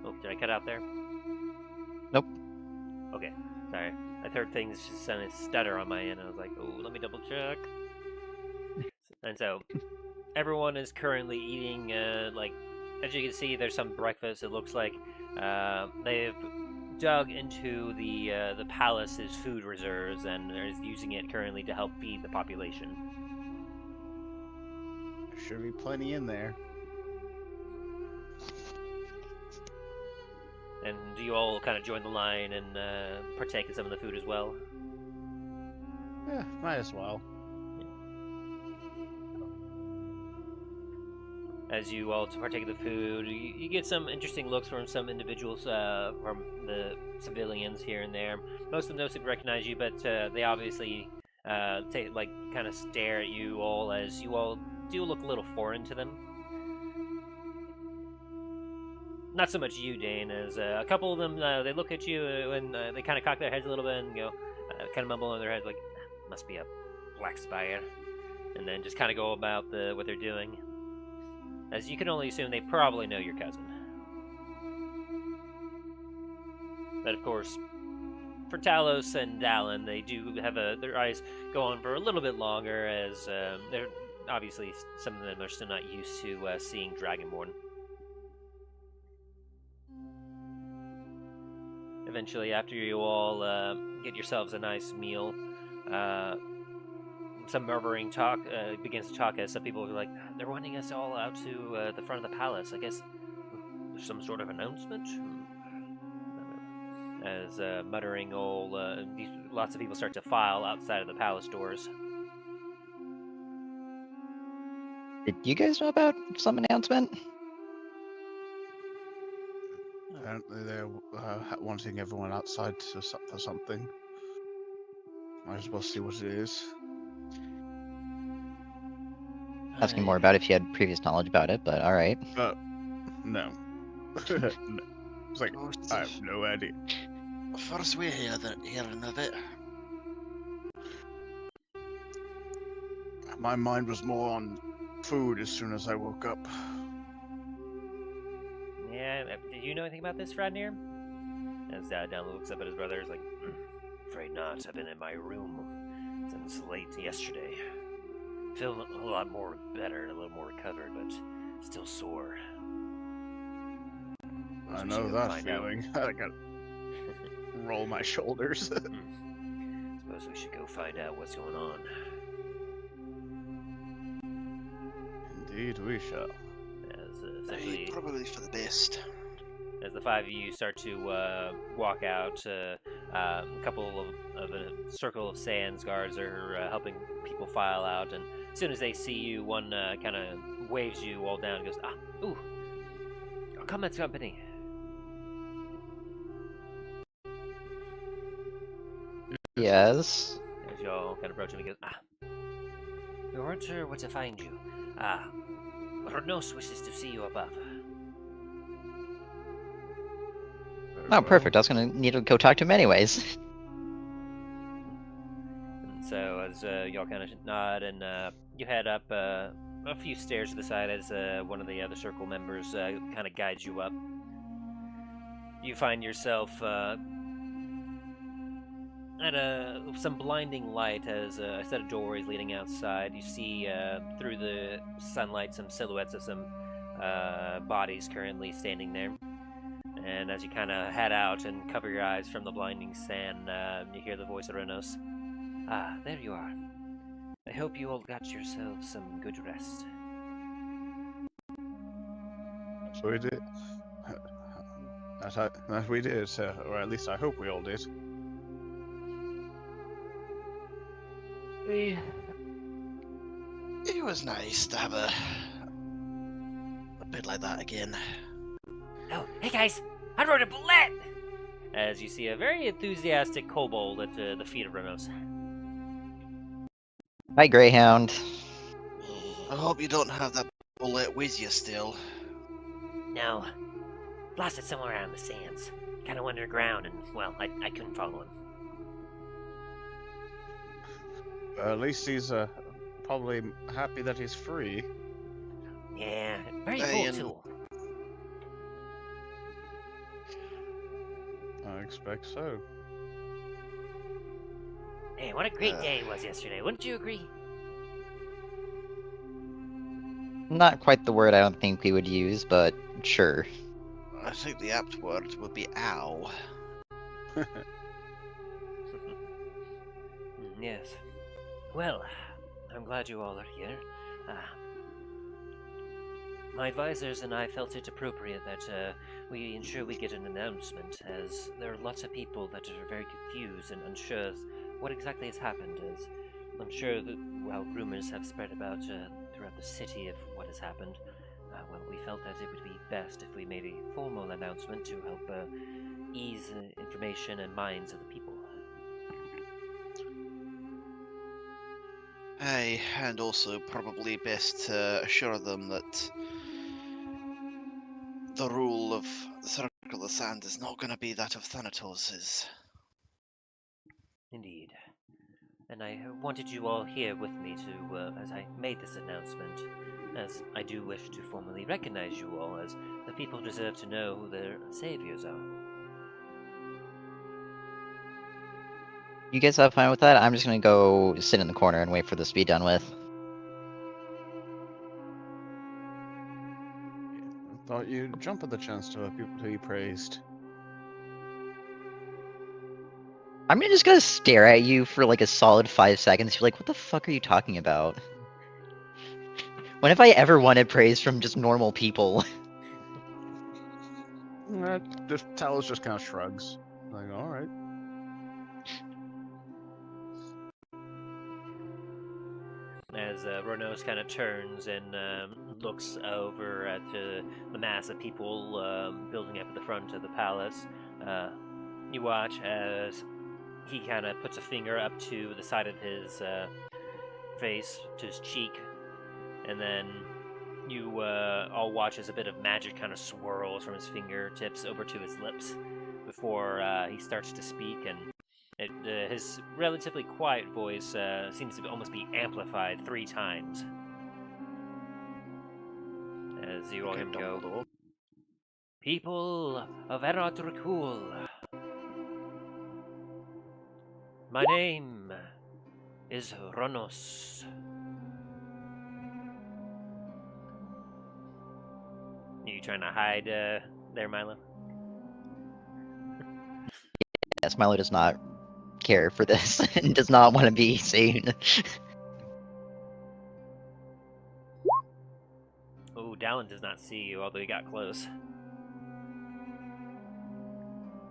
oh, did I cut out there? Nope. Okay, sorry. I heard things just kind of stutter on my end. I was like, oh, let me double check. And so, everyone is currently eating, like, as you can see, there's some breakfast. It looks like they've dug into the palace's food reserves and are using it currently to help feed the population. There should be plenty in there. And do you all kind of join the line and partake in some of the food as well? Yeah, might as well. As you all partake of the food, you get some interesting looks from some individuals, from the civilians here and there. Most of them don't seem to recognize you, but they obviously kind of stare at you all, as you all do look a little foreign to them. Not so much you, Dain, as a couple of them, they look at you and they kind of cock their heads a little bit and go, kind of mumble in their heads like, must be a black spire, and then just kind of go about what they're doing. As you can only assume they probably know your cousin. But of course, for Talos and Dallin, they do have their eyes go on for a little bit longer, as they're obviously, some of them are still not used to seeing Dragonborn. Eventually, after you all get yourselves a nice meal, some murmuring talk begins to talk, as some people are like, they're wanting us all out to the front of the palace. I guess there's some sort of announcement? As muttering lots of people start to file outside of the palace doors. Did you guys know about some announcement? Apparently they're wanting everyone outside for something. Might as well see what it is. Asking more about if you had previous knowledge about it, but alright. But No. No. It's like, Oh, I have no idea. First we hearing of it. My mind was more on food as soon as I woke up. Yeah, did you know anything about this, Radnir? As Down looks up at his brother, he's like, afraid not. I've been in my room since late yesterday. Feel a lot more better, a little more recovered, but still sore. I know that feeling. I gotta roll my shoulders. Suppose we should go find out what's going on. Indeed, we shall. As essentially, Probably for the best. as the five of you start to walk out, a couple of a circle of sands guards are helping people file out, and as soon as they see you, one kind of waves you all down and goes, ooh, Comets Company. Yes. As y'all kind of approach him, he goes, we weren't sure where to find you. Rahnos wishes to see you above. Oh, perfect. I was gonna need to go talk to him anyways. And so as y'all kind of nod and you head up a few stairs to the side as one of the other circle members kind of guides you up. You find yourself at some blinding light as a set of doorways leading outside. You see through the sunlight some silhouettes of some bodies currently standing there. And as you kind of head out and cover your eyes from the blinding sand, you hear the voice of Rahnos. There you are. I hope you all got yourselves some good rest. So we did. That we did, or at least I hope we all did. It was nice to have a bit like that again. Oh, hey guys! I wrote a bullet! As you see a very enthusiastic kobold at the feet of Rahnos. Hi, Greyhound. I hope you don't have that bullet with you still. No. Lost it somewhere out in the sands. Kind of underground, and, well, I couldn't follow him. At least he's probably happy that he's free. Yeah, very Dain. cool tool. I expect so. Hey, what a great day it was yesterday, wouldn't you agree? Not quite the word I don't think we would use, but sure. I think the apt word would be ow. Yes. Well, I'm glad you all are here. My advisors and I felt it appropriate that we ensure we get an announcement, as there are lots of people that are very confused and unsure what exactly has happened, as I'm sure that, well, rumors have spread about throughout the city of what has happened. Well, we felt that it would be best if we made a formal announcement to help ease information and minds of the people. Aye, and also probably best to assure them that the rule of the Circle of Sand is not going to be that of Thanatos'. Indeed. And I wanted you all here with me to, as I made this announcement, as I do wish to formally recognize you all, as the people deserve to know who their saviors are. You guys have fun with that? I'm just gonna go sit in the corner and wait for this to be done with. I thought you'd jump at the chance to have people to be praised. I'm just gonna stare at you for like a solid 5 seconds. You're like, what the fuck are you talking about? When have I ever wanted praise from just normal people? Talos just kind of shrugs. Like, all right. As Rahnos kind of turns and looks over at the mass of people building up at the front of the palace, you watch as he kind of puts a finger up to the side of his face, to his cheek, and then You all watch as a bit of magic kind of swirls from his fingertips over to his lips before he starts to speak, and his relatively quiet voice seems to almost be amplified 3 times. As you all hear him go, "People of Eradrakul, my name is Rahnos. Are you trying to hide there, Milo? Yes, Milo does not care for this and does not want to be seen. Oh, Dallin does not see you, although he got close.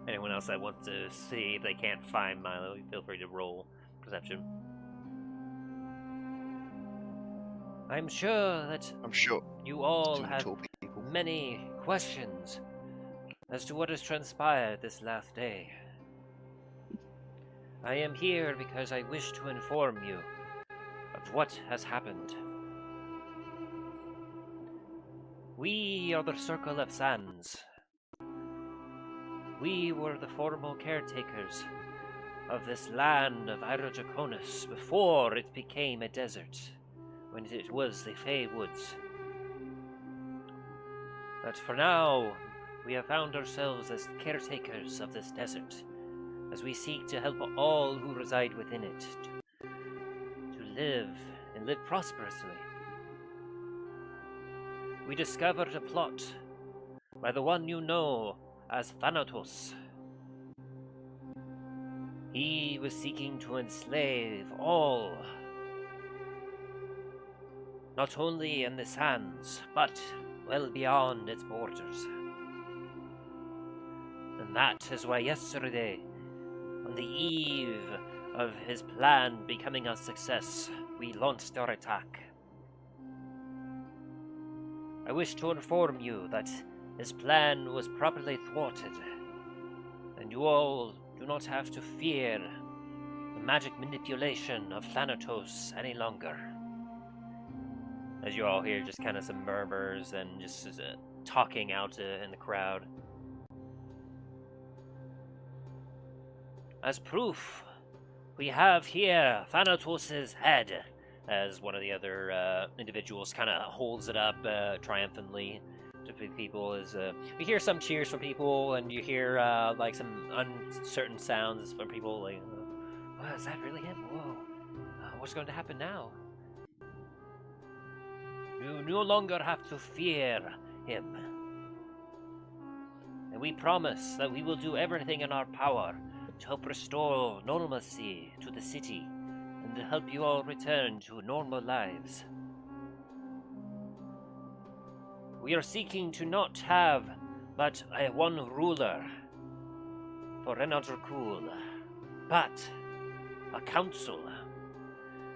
Anyone else that wants to see if they can't find Milo, feel free to roll perception. I'm sure that you all have many questions as to what has transpired this last day. I am here because I wish to inform you of what has happened. We are the Circle of Sands. We were the formal caretakers of this land of Irojaconus before it became a desert, when it was the Fey Woods. But for now, we have found ourselves as caretakers of this desert, as we seek to help all who reside within it to live and live prosperously. We discovered a plot by the one you know as Thanatos. He was seeking to enslave all, not only in the sands, but well beyond its borders. And that is why yesterday, on the eve of his plan becoming a success, we launched our attack. I wish to inform you that his plan was properly thwarted, and you all do not have to fear the magic manipulation of Thanatos any longer. As you all hear just kind of some murmurs and just talking out in the crowd. As proof, we have here Thanatos' head, as one of the other individuals kind of holds it up triumphantly to people. As you hear some cheers from people, and you hear like some uncertain sounds from people, like, "Oh, is that really him? Whoa, what's going to happen now?" You no longer have to fear him. And we promise that we will do everything in our power to help restore normalcy to the city and to help you all return to normal lives. We are seeking to not have but one ruler for Eradrakul, but a council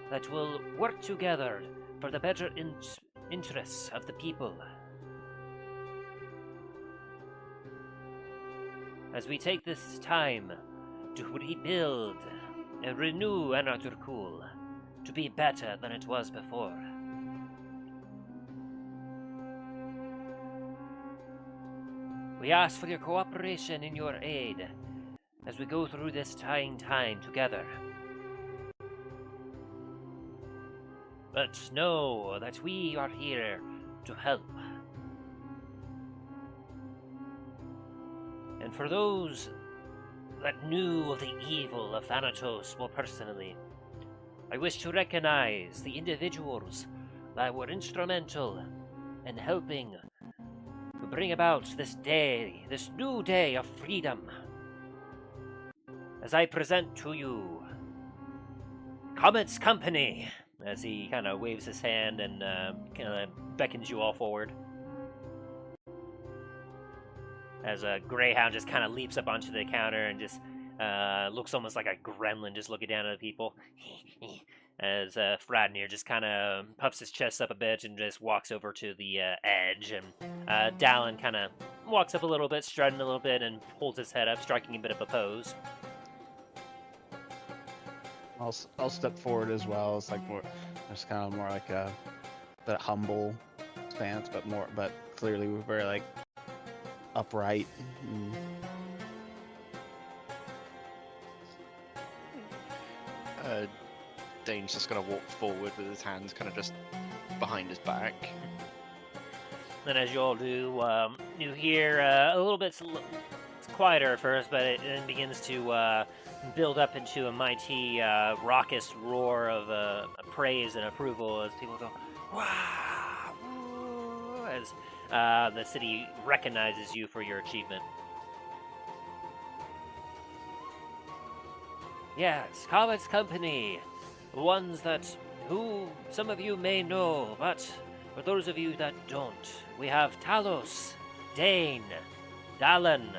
that will work together for the better interests of the people. As we take this time to rebuild and renew Eradrakul to be better than it was before. We ask for your cooperation and your aid as we go through this trying time together. But know that we are here to help. And for those that knew of the evil of Thanatos more personally, I wish to recognize the individuals that were instrumental in helping to bring about this day, this new day of freedom. As I present to you Comet's Company, as he kind of waves his hand and kind of beckons you all forward. As a Greyhound just kind of leaps up onto the counter and just looks almost like a gremlin, just looking down at the people. As Fradnir just kind of puffs his chest up a bit and just walks over to the edge. And Dallin kind of walks up a little bit, strutting a little bit, and holds his head up, striking a bit of a pose. I'll step forward as well. It's like more, just kind of more like a bit humble, stance, but clearly we're very like upright. Dane's just gonna walk forward with his hands kind of just behind his back. Then, as you all do, you hear a little bit. It's quieter at first, but it then begins to build up into a mighty, raucous roar of praise and approval as people go, "Wow!" Woo," as the city recognizes you for your achievement. Yes, Comet's Company, ones that some of you may know, but for those of you that don't, we have Talos, Dain, Dallin,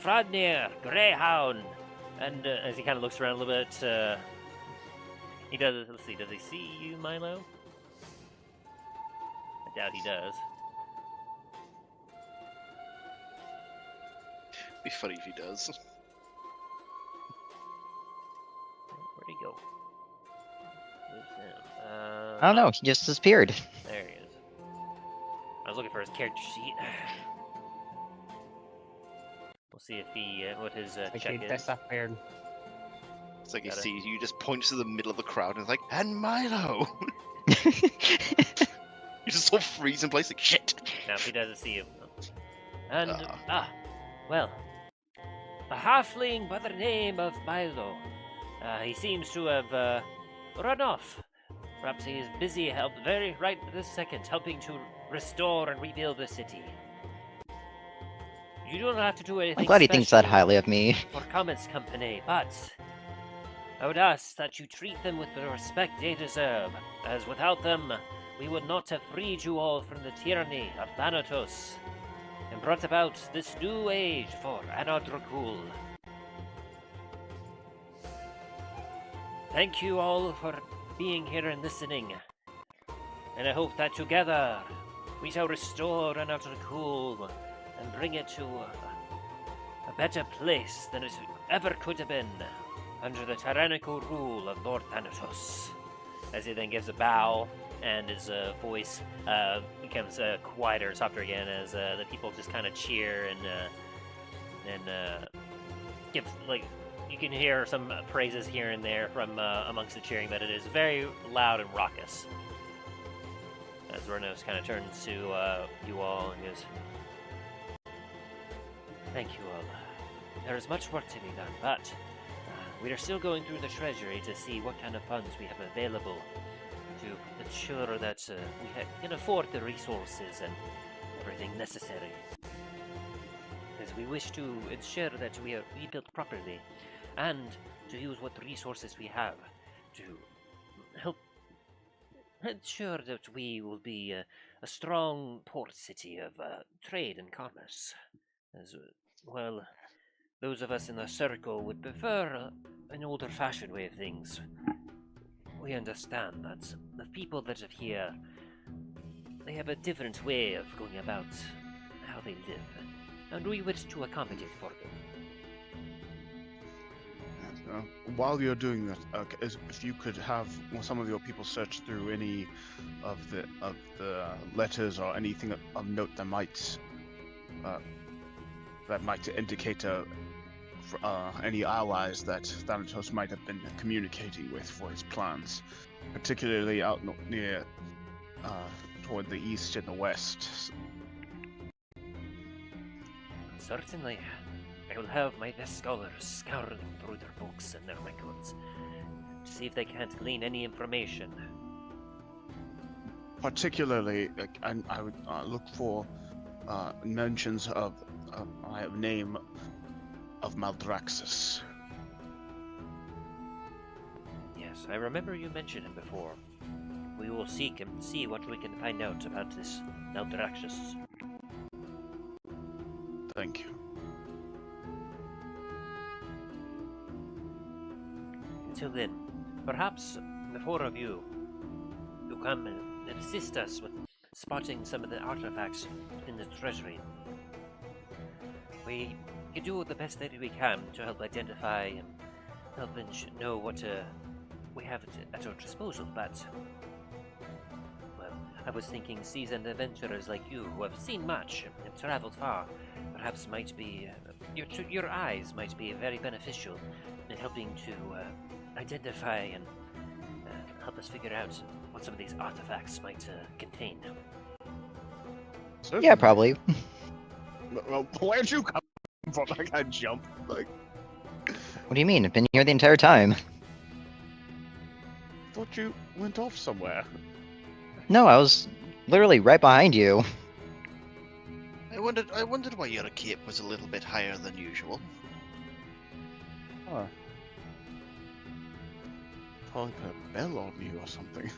Fradnir, Greyhound, and as he kind of looks around a little bit, he does. Let's see, does he see you, Milo? I doubt he does. Be funny if he does. Where'd he go? Where's him? I don't know. He just disappeared. There he is. I was looking for his character sheet. We'll see if he what his check is. Disappeared. It's like he Got it. sees you, just points to the middle of the crowd and is like, "And Milo!" You just sort of freeze in place like, shit! Now he doesn't see you. And well, a halfling by the name of Milo. He seems to have run off. Perhaps he is busy, very right this second, helping to restore and rebuild the city. You don't have to do anything I'm glad he thinks that special highly of me. for Comet's Company, but I would ask that you treat them with the respect they deserve, as without them, we would not have freed you all from the tyranny of Thanatos and brought about this new age for Anadrakul. Thank you all for being here and listening, and I hope that together we shall restore Anadrakul and bring it to a better place than it ever could have been under the tyrannical rule of Lord Thanatos. As he then gives a bow, and his voice becomes quieter and softer again as the people just kind of cheer and give, like, you can hear some praises here and there from amongst the cheering, but it is very loud and raucous. As Rahnos kind of turns to you all and goes, "Thank you all. There is much work to be done, but we are still going through the treasury to see what kind of funds we have available to ensure that we can afford the resources and everything necessary. As we wish to ensure that we are rebuilt properly and to use what resources we have to help ensure that we will be a strong port city of trade and commerce. As well, those of us in the circle would prefer an older-fashioned way of things. We understand that the people that are here, they have a different way of going about how they live, and we wish to accommodate for them." While you're doing that, if you could have some of your people search through any of the letters or anything of note that might indicate any allies that Thanatos might have been communicating with for his plans, particularly out near toward the east and the west. Certainly. I will have my best scholars scouring through their books and their records to see if they can't glean any information. Particularly, I would look for mentions of a name of Maldraxxus. Yes, I remember you mentioned him before. We will seek and see what we can find out about this Maldraxxus. Thank you. Until then, perhaps the four of you come and assist us with spotting some of the artifacts in the treasury. We can do the best that we can to help identify and help know what we have at our disposal, but, well, I was thinking seasoned adventurers like you, who have seen much and traveled far, perhaps might be your eyes might be very beneficial in helping to identify and help us figure out what some of these artifacts might contain. Yeah, probably. Well, where'd you come from? I gotta jump. Like, What do you mean? I've been here the entire time. thought you went off somewhere. No, I was literally right behind you. I wondered why your cape was a little bit higher than usual. Huh. Probably put a bell on you or something.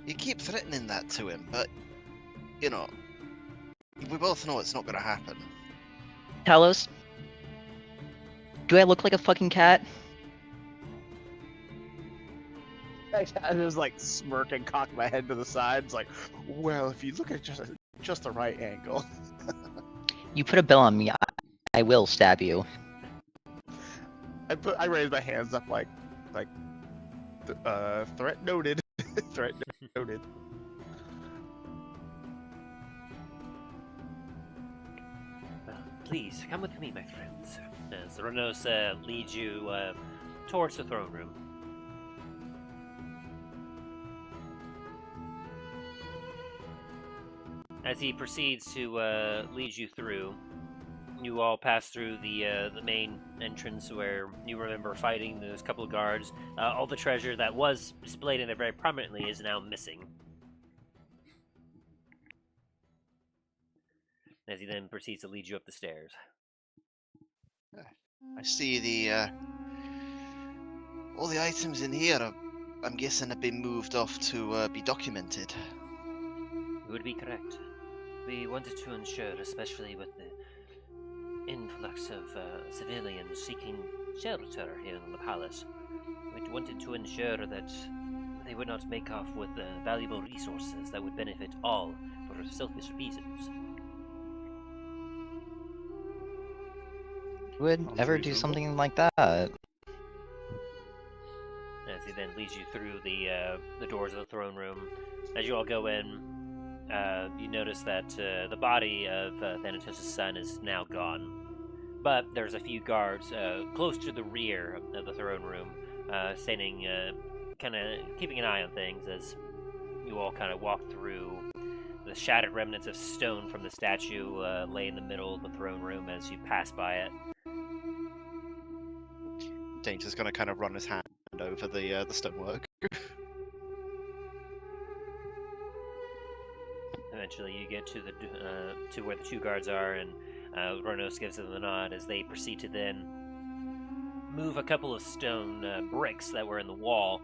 You keep threatening that to him, but you know, we both know it's not going to happen. Talos, do I look like a fucking cat? I just like smirk and cock my head to the side. It's like, well, if you look at just the right angle. You put a bell on me, I will stab you. I raise my hands up like threat noted. Threat noted. Well, please, come with me, my friends. As Rahnos leads you towards the throne room. As he proceeds to lead you through, you all pass through the main entrance where you remember fighting those couple of guards. All the treasure that was displayed in there very prominently is now missing. As he then proceeds to lead you up the stairs. I see the all the items in here are, I'm guessing, have been moved off to be documented. You would be correct. We wanted to ensure, especially with the influx of civilians seeking shelter here in the palace, we wanted to ensure that they would not make off with valuable resources that would benefit all for selfish reasons. Who would ever do something like that? As he then leads you through the doors of the throne room, as you all go in, you notice that the body of Thanatos' son is now gone. But there's a few guards close to the rear of the throne room, standing, kind of keeping an eye on things as you all kind of walk through. The shattered remnants of stone from the statue lay in the middle of the throne room as you pass by it. Dain's just going to kind of run his hand over the stonework. Eventually, you get to the to where the two guards are, and Rahnos gives them a nod as they proceed to then move a couple of stone bricks that were in the wall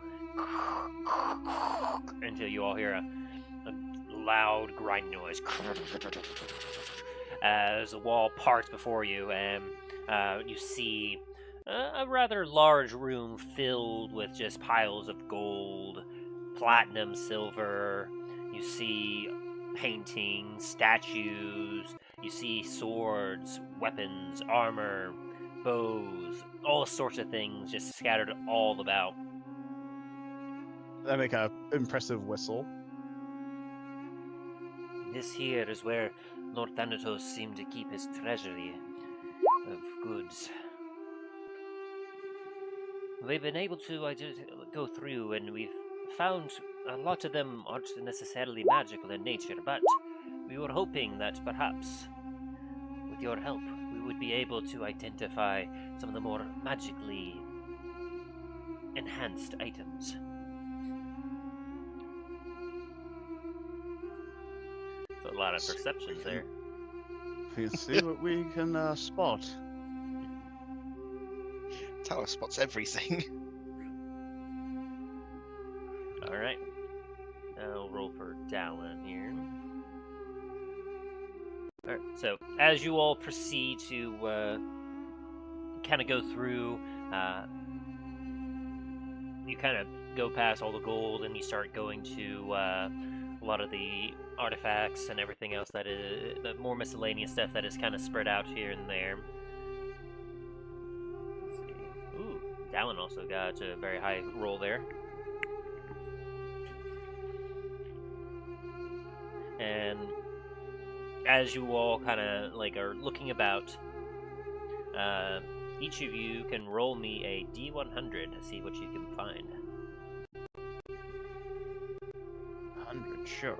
until you all hear a loud grinding noise as the wall parts before you, and you see a rather large room filled with just piles of gold, platinum, silver. You see paintings, statues, you see swords, weapons, armor, bows, all sorts of things just scattered all about. I make a impressive whistle. This here is where Lord Thanatos seemed to keep his treasury of goods. We've been able to go through, and we've found a lot of them aren't necessarily magical in nature, but we were hoping that perhaps, with your help, we would be able to identify some of the more magically enhanced items. So a lot of perceptions there. We'll see what we can spot. Talos spots everything. Alright. I'll roll for Dallin here. Alright, so as you all proceed to kind of go through, you kind of go past all the gold and you start going to a lot of the artifacts and everything else that is the more miscellaneous stuff that is kind of spread out here and there. Let's see. Ooh, Dallin also got a very high roll there. as you all kind of like are looking about, each of you can roll me a D100 to see what you can find. 100, sure.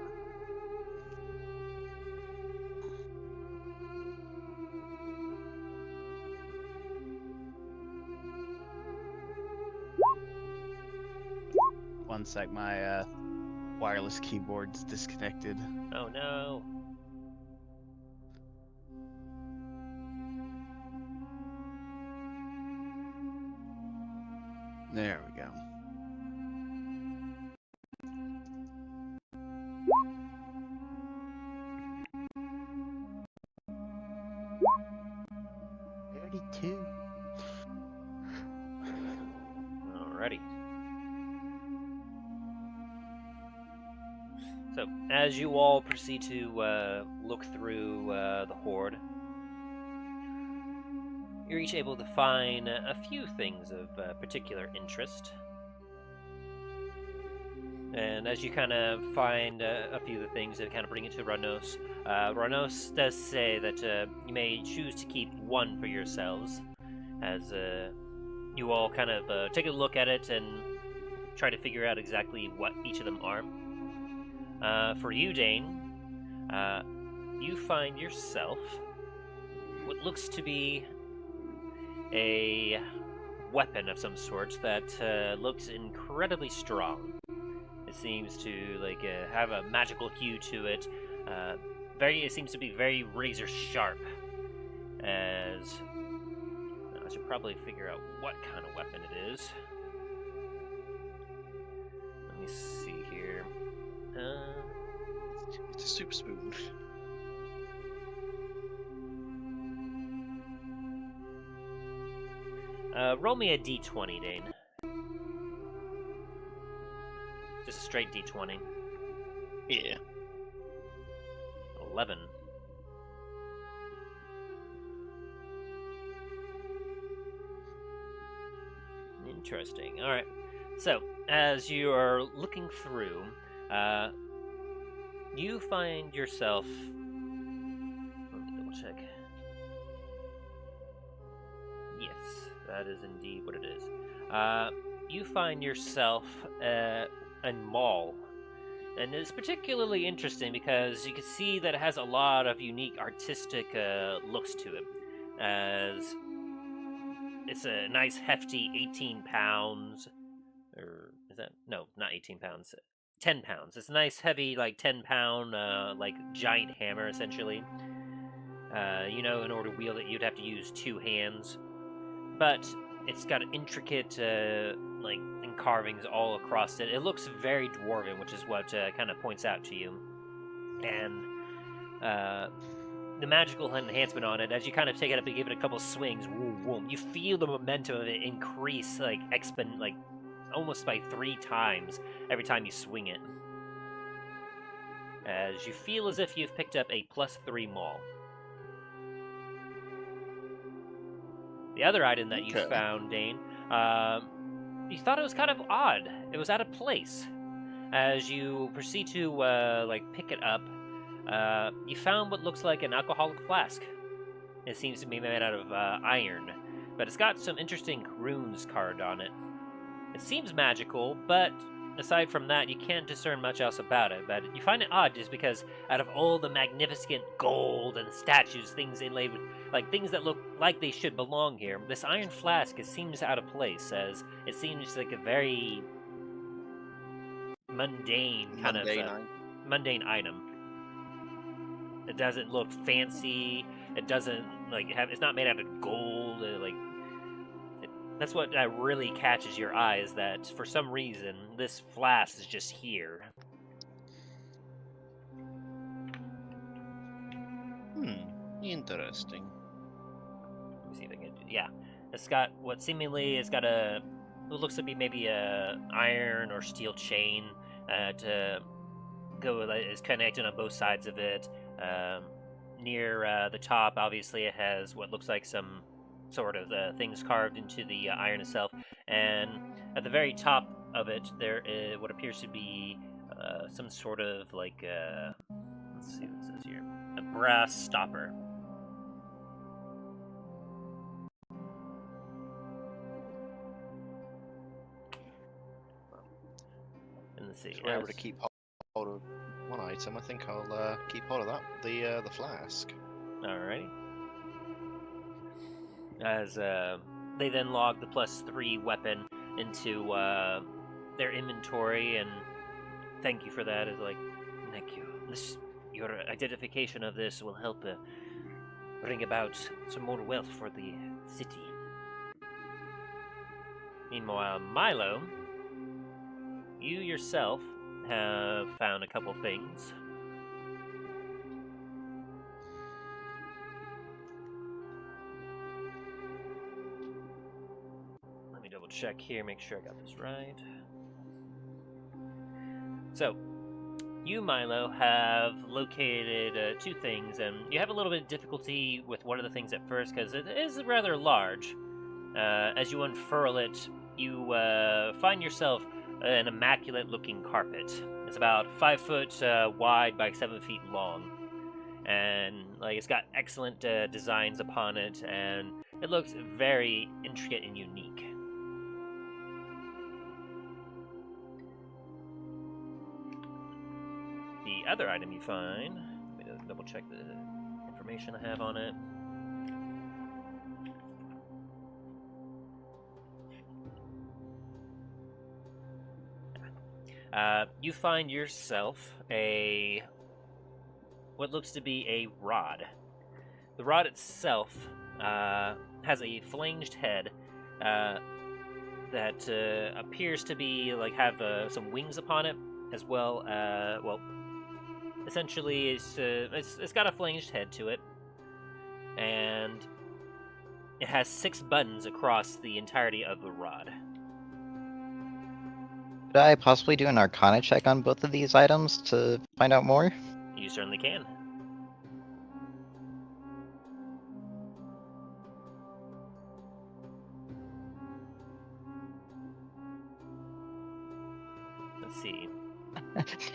One sec, my wireless keyboard's disconnected. Oh no. There we go. Alrighty. So, as you all proceed to look through the horde, you're each able to find a few things of particular interest. And as you kind of find a few of the things that kind of bring it to Rahnos, Rahnos does say that you may choose to keep one for yourselves, as you all kind of take a look at it and try to figure out exactly what each of them are. For you, Dain, you find yourself what looks to be a weapon of some sort that looks incredibly strong. It seems to have a magical hue to it. It seems to be very razor sharp. As I should probably figure out what kind of weapon it is. Let me see here. It's a super spoon. Roll me a d20, Dain. Just a straight d20. Yeah. 11. Interesting. Alright. So, as you are looking through, you find yourself... Let me double check. Yes, that is indeed what it is. You find yourself a mall. And it's particularly interesting because you can see that it has a lot of unique artistic looks to it. As it's a nice hefty 18 pounds. Or is that? No, not 18 pounds. 10 pounds. It's a nice heavy, 10-pound, giant hammer, essentially. In order to wield it, you'd have to use two hands. But it's got intricate, carvings all across it. It looks very dwarven, which is what kind of points out to you. And the magical enhancement on it, as you kind of take it up and give it a couple swings, whoom, whoom, you feel the momentum of it increase, almost by 3 times every time you swing it. As you feel as if you've picked up a +3 maul. The other item that you found, Dain, you thought it was kind of odd. It was out of place. As you proceed to pick it up, you found what looks like an alcoholic flask. It seems to be made out of iron, but it's got some interesting runes carved on it. It seems magical, but aside from that, you can't discern much else about it. But you find it odd just because out of all the magnificent gold and statues, things inlaid with, things that look like they should belong here, this iron flask, it seems out of place, as it seems like a very mundane mundane item. It doesn't look fancy. It doesn't it's not made out of gold. That's what really catches your eye, is that for some reason this flask is just here. Interesting. Let me see if I can do. Yeah, it's got what seemingly it's got it looks to be maybe a iron or steel chain to go. Is connected on both sides of it. Near the top, obviously, it has what looks like some sort of things carved into the iron itself, and at the very top of it there is what appears to be some sort of let's see what it says here. A brass stopper. And let's see. If we're able to keep hold of one item, I think I'll keep hold of that. The flask. Alrighty. As they then log the +3 weapon into their inventory, and thank you for that. Is like, thank you. Your identification of this will help bring about some more wealth for the city. Meanwhile, Milo, you yourself have found a couple things. Let me double check here, make sure I got this right. So, you, Milo, have located 2 things, and you have a little bit of difficulty with one of the things at first because it is rather large. As you unfurl it, you find yourself an immaculate-looking carpet. It's about 5 foot wide by 7 feet long, and it's got excellent designs upon it, and it looks very intricate and unique. The other item you find, let me double check the information I have on it. You find yourself what looks to be a rod. The rod itself has a flanged head that appears to be have some wings upon it, as well. Essentially, it's got a flanged head to it, and it has 6 buttons across the entirety of the rod. Could I possibly do an Arcana check on both of these items to find out more? You certainly can. Let's see.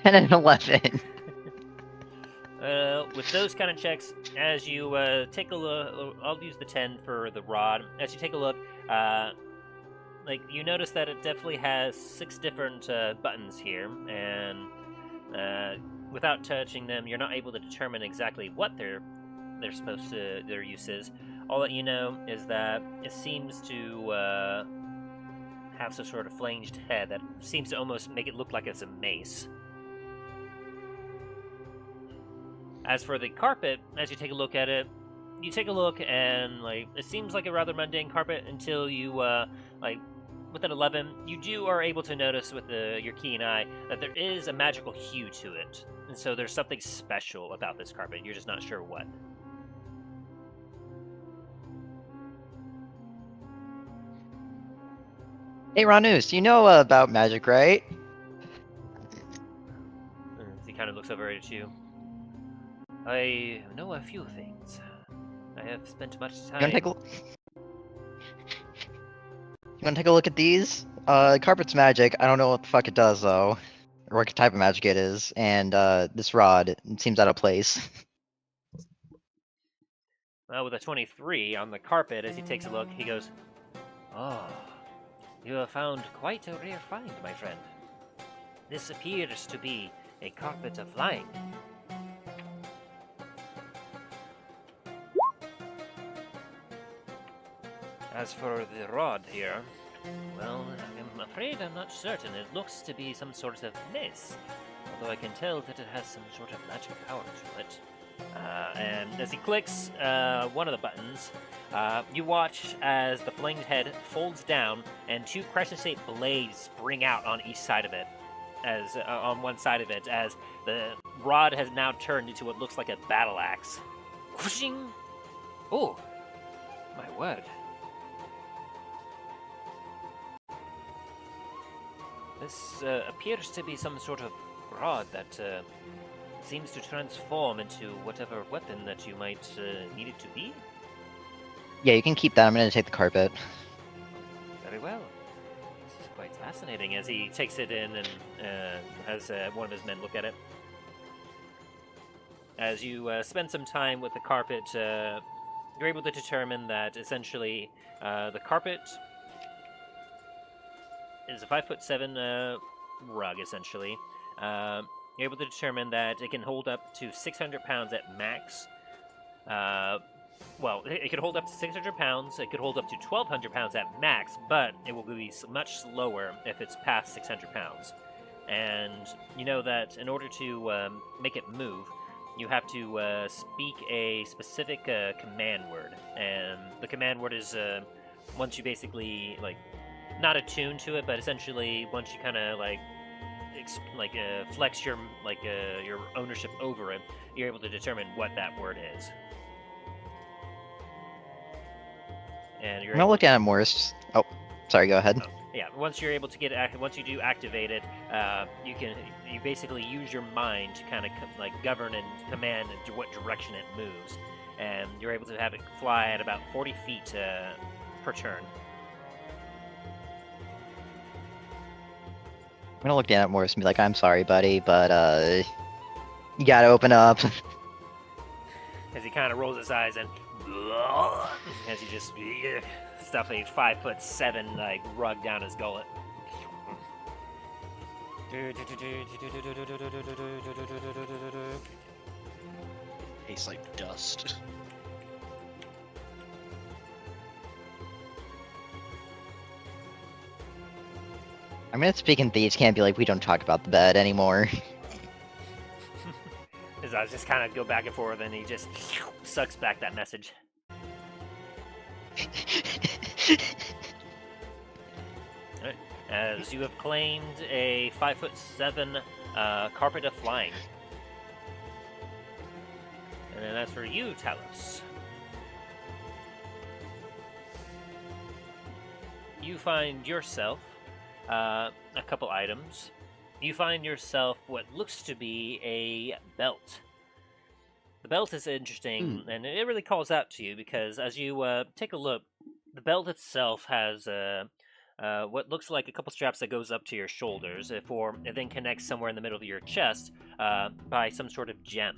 10 and 11. With those kind of checks, as you take a look, I'll use the 10 for the rod. As you take a look, you notice that it definitely has 6 different buttons here, and without touching them, you're not able to determine exactly what they're supposed to, their use is. All that you know is that it seems to have some sort of flanged head that seems to almost make it look like it's a mace. As for the carpet, as you take a look at it, you take a look and it seems like a rather mundane carpet until you with an 11, you are able to notice with your keen eye that there is a magical hue to it, and so there's something special about this carpet. You're just not sure what. Hey Rahnos, you know about magic, right? He kind of looks over at you. I know a few things. I have spent much time. You wanna take a look at these? Carpet's magic. I don't know what the fuck it does though, or what type of magic it is. And this rod, it seems out of place. Well, with a 23 on the carpet, as he takes a look, he goes, "Oh, you have found quite a rare find, my friend. This appears to be a carpet of flying." As for the rod here, well, I'm afraid I'm not certain. It looks to be some sort of mace, although I can tell that it has some sort of magic power to it. And as he clicks one of the buttons, you watch as the flinged head folds down and 2 crescent-shaped blades spring out on each side of it, as on one side of it, as the rod has now turned into what looks like a battle axe. Whooshing! Oh, my word. This appears to be some sort of rod that seems to transform into whatever weapon that you might need it to be. Yeah, you can keep that. I'm gonna take the carpet. Very well. This is quite fascinating as he takes it in and has one of his men look at it. As you spend some time with the carpet, you're able to determine that essentially the carpet is a 5'7" rug, essentially. You're able to determine that it can hold up to 600 pounds at max. Well, it could hold up to 600 pounds, it could hold up to 1,200 pounds at max, but it will be much slower if it's past 600 pounds. And you know that in order to make it move, you have to speak a specific command word. And the command word is once you basically, like, not attuned to it, but essentially once you kind of, flex your ownership over it, you're able to determine what that word is. And you're I'm gonna look at it more. Oh, sorry. Go ahead. Yeah, once you're able to once you do activate it, you basically use your mind to kind of govern and command into what direction it moves, and you're able to have it fly at about 40 feet per turn. I'm gonna look at it more and be like, I'm sorry, buddy, but you gotta open up. As he kind of rolls his eyes and as he just stuff a 5'7" rug down his gullet. Tastes like dust. I mean, speaking thieves can't be like, we don't talk about the bed anymore. His eyes just kind of go back and forth, and he just sucks back that message. Alright. As you have claimed a 5'7" carpet of flying. And then as for you, Talos, you find yourself a couple items. You find yourself what looks to be a belt. The belt is interesting, and it really calls out to you because as you take a look, the belt itself has what looks like a couple straps that goes up to your shoulders, before it then connects somewhere in the middle of your chest by some sort of gem,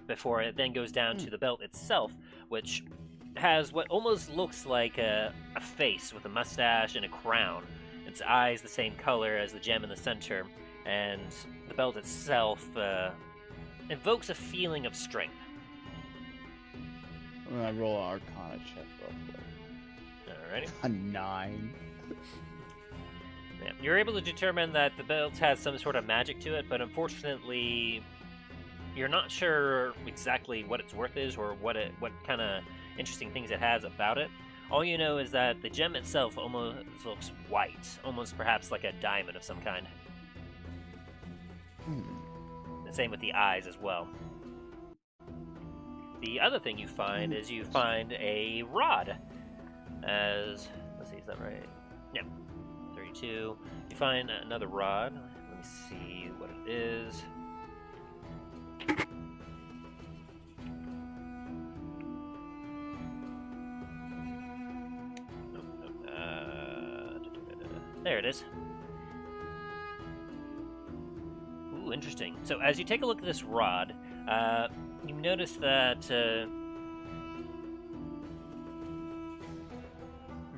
before it then goes down to the belt itself, which has what almost looks like a face with a mustache and a crown. Its eyes the same color as the gem in the center, and the belt itself invokes a feeling of strength. I'm gonna roll an Arcana check real quick. Alrighty. A 9. Yeah. You're able to determine that the belt has some sort of magic to it, but unfortunately, you're not sure exactly what its worth is or what kind of interesting things it has about it. All you know is that the gem itself almost looks white, almost perhaps like a diamond of some kind. The same with the eyes as well. The other thing you find is you find a rod. Let's see, is that right? Yep. 32. You find another rod. Let me see what it is. There it is. Ooh, interesting. So as you take a look at this rod, you notice that...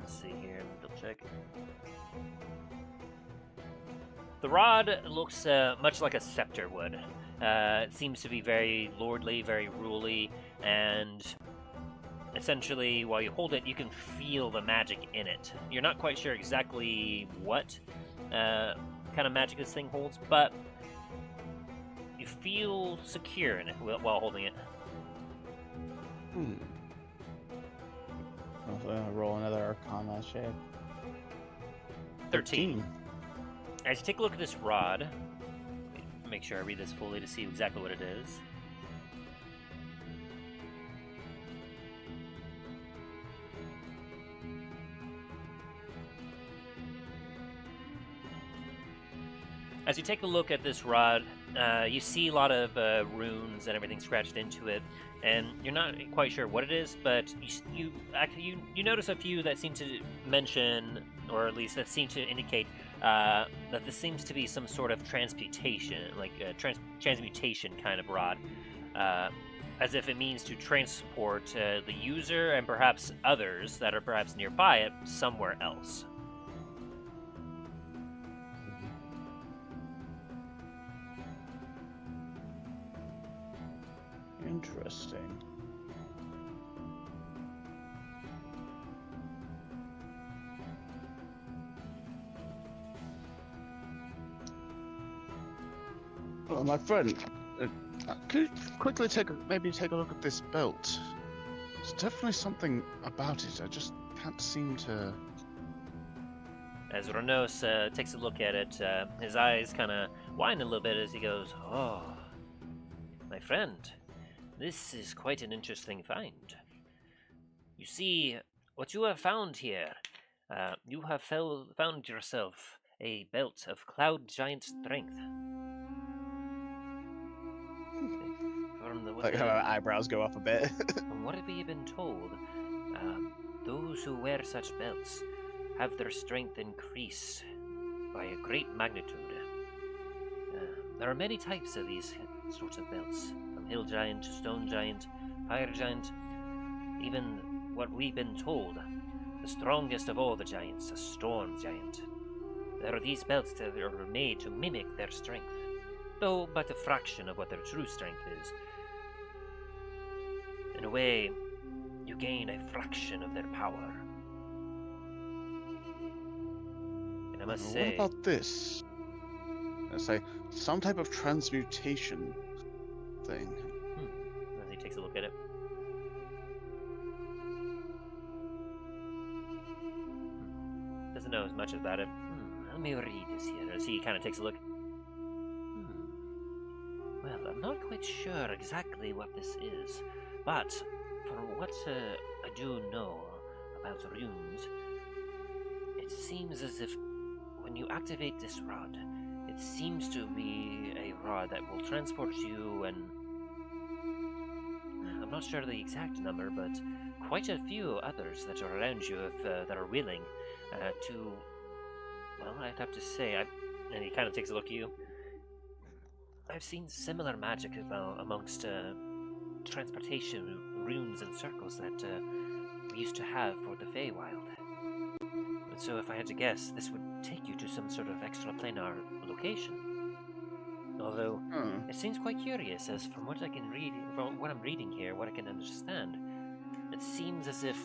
let's see here, double check. The rod looks much like a scepter would. It seems to be very lordly, very ruly, and essentially, while you hold it, you can feel the magic in it. You're not quite sure exactly what kind of magic this thing holds, but you feel secure in it while holding it. I'm gonna roll another Arcana check. 13. As you take a look at this rod, make sure I read this fully to see exactly what it is. As you take a look at this rod, you see a lot of runes and everything scratched into it, and you're not quite sure what it is, but you notice a few that seem to mention, or at least that seem to indicate that this seems to be some sort of transmutation, like a transmutation kind of rod. as if it means to transport the user and perhaps others that are perhaps nearby it somewhere else. Interesting. Well, my friend, could you quickly maybe take a look at this belt? There's definitely something about it. I just can't seem to. As Rahnos takes a look at it, his eyes kind of widen a little bit as he goes, "Oh, my friend, this is quite an interesting find. You see, what you have found here, you have found yourself a belt of cloud giant strength." Like how our eyebrows go up a bit. From what we have been told, those who wear such belts have their strength increase by a great magnitude. There are many types of these sorts of belts, from hill giant to stone giant, fire giant, even what we've been told, the strongest of all the giants, a storm giant. There are these belts that are made to mimic their strength, though but a fraction of what their true strength is. In a way, you gain a fraction of their power. And I must say... What about this? I say, some type of transmutation thing. As he takes a look at it. Doesn't know as much about it. Let me read this here, as he kind of takes a look. Well, I'm not quite sure exactly what this is, but from what I do know about runes, it seems as if when you activate this rod, it seems to be a rod that will transport you, and I'm not sure the exact number, but quite a few others that are around you if, that are willing to, well, I'd have to say, and he kind of takes a look at you. I've seen similar magic amongst transportation runes and circles that we used to have for the Feywild. And so if I had to guess, this would take you to some sort of extraplanar location. Although, it seems quite curious, as from what I can read, from what I'm reading here, what I can understand, it seems as if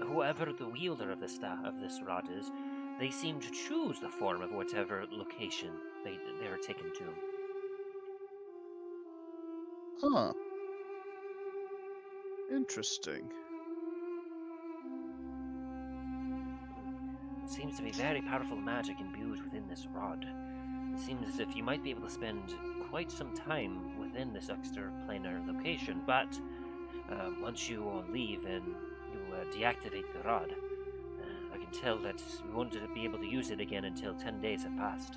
whoever the wielder of this rod is, they seem to choose the form of whatever location they are taken to. Huh. Interesting. It seems to be very powerful magic imbued within this rod. It seems as if you might be able to spend quite some time within this extraplanar location, but once you leave and you deactivate the rod, I can tell that you won't be able to use it again until 10 days have passed.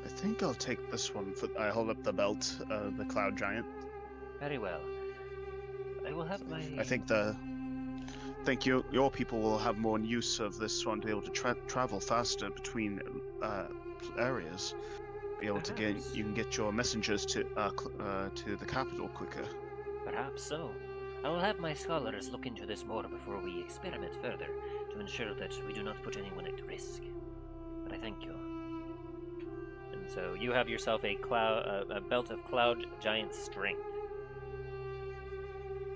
I think I'll take this one. I hold up the belt, the Cloud Giant. Very well. I will have my... I think your people will have more use of this one to be able to travel faster between areas. Be able to you can get your messengers to the capital quicker. Perhaps so. I will have my scholars look into this more before we experiment further, to ensure that we do not put anyone at risk. But I thank you. And so you have yourself a belt of cloud giant strength.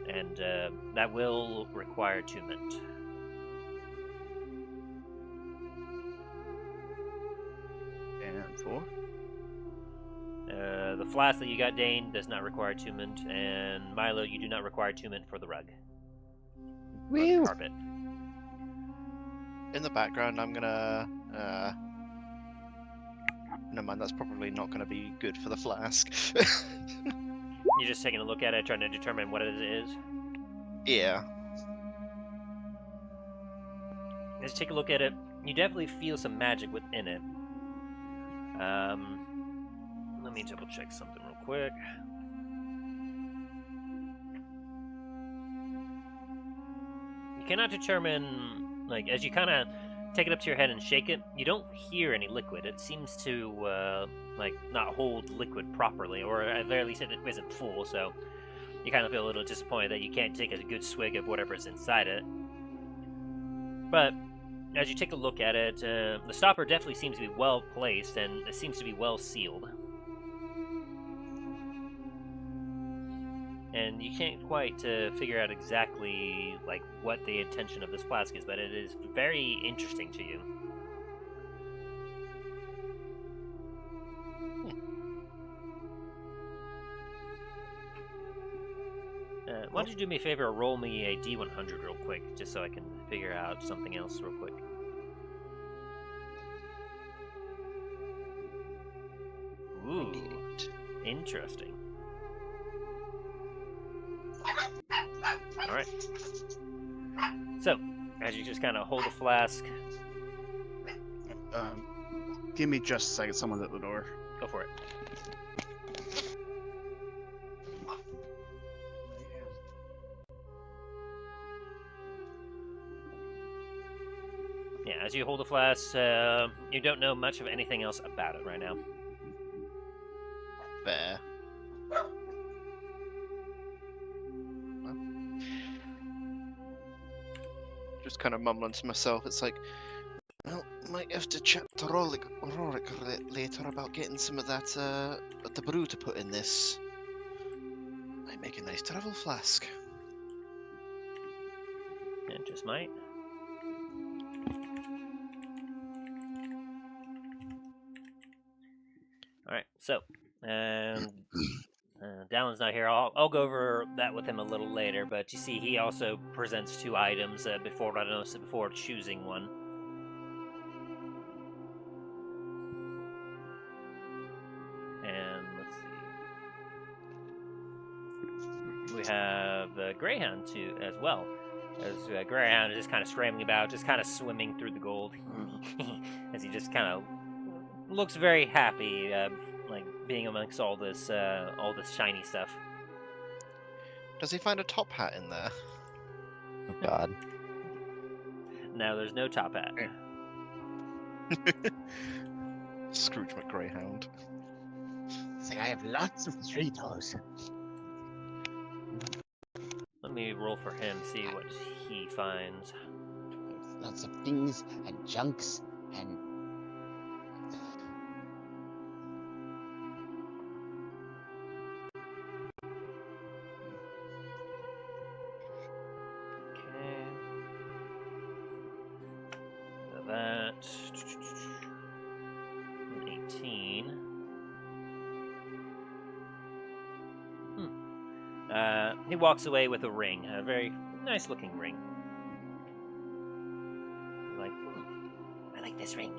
And that will require attunement. And 4? The flask that you got, Dain, does not require attunement, and Milo, you do not require attunement for the rug. Woo! Or the carpet. In the background, I'm gonna. Never mind, that's probably not gonna be good for the flask. You're just taking a look at it, trying to determine what it is. Yeah. As you take a look at it, you definitely feel some magic within it. Let me double check something real quick. You cannot determine, like, as you kind of take it up to your head and shake it, you don't hear any liquid. It seems to, like, not hold liquid properly, or at the very least it isn't full, so you kind of feel a little disappointed that you can't take a good swig of whatever's inside it. But as you take a look at it, the stopper definitely seems to be well placed, and it seems to be well sealed. And you can't quite figure out exactly like what the intention of this flask is, but it is very interesting to you. Why don't you do me a favor and roll me a D100 real quick, just so I can figure out something else real quick. Ooh, interesting. Alright. So, as you just kind of hold the flask. Give me just a second. Someone's at the door. Go for it. Yeah, as you hold the flask, you don't know much of anything else about it right now. Fair. Just kind of mumbling to myself. It's like, well, might have to chat to Rorik later about getting some of that, the brew to put in this. Might make a nice travel flask. It just might. Alright, so, Dallin's not here. I'll go over that with him a little later, but you see he also presents two items before Rahnos, before choosing one. And let's see. We have Greyhound too, as well. As Greyhound is just kind of scrambling about, just kind of swimming through the gold. As he just kind of looks very happy, like being amongst all this shiny stuff. Does he find a top hat in there? Oh God. No, there's no top hat. Scrooge McGreyhound. It's like I have lots of Cheetos. Let me roll for him, see what he finds. There's lots of things and junks and Okay. So that 18. He walks away with a ring, a very nice looking ring. He's like, I like this ring.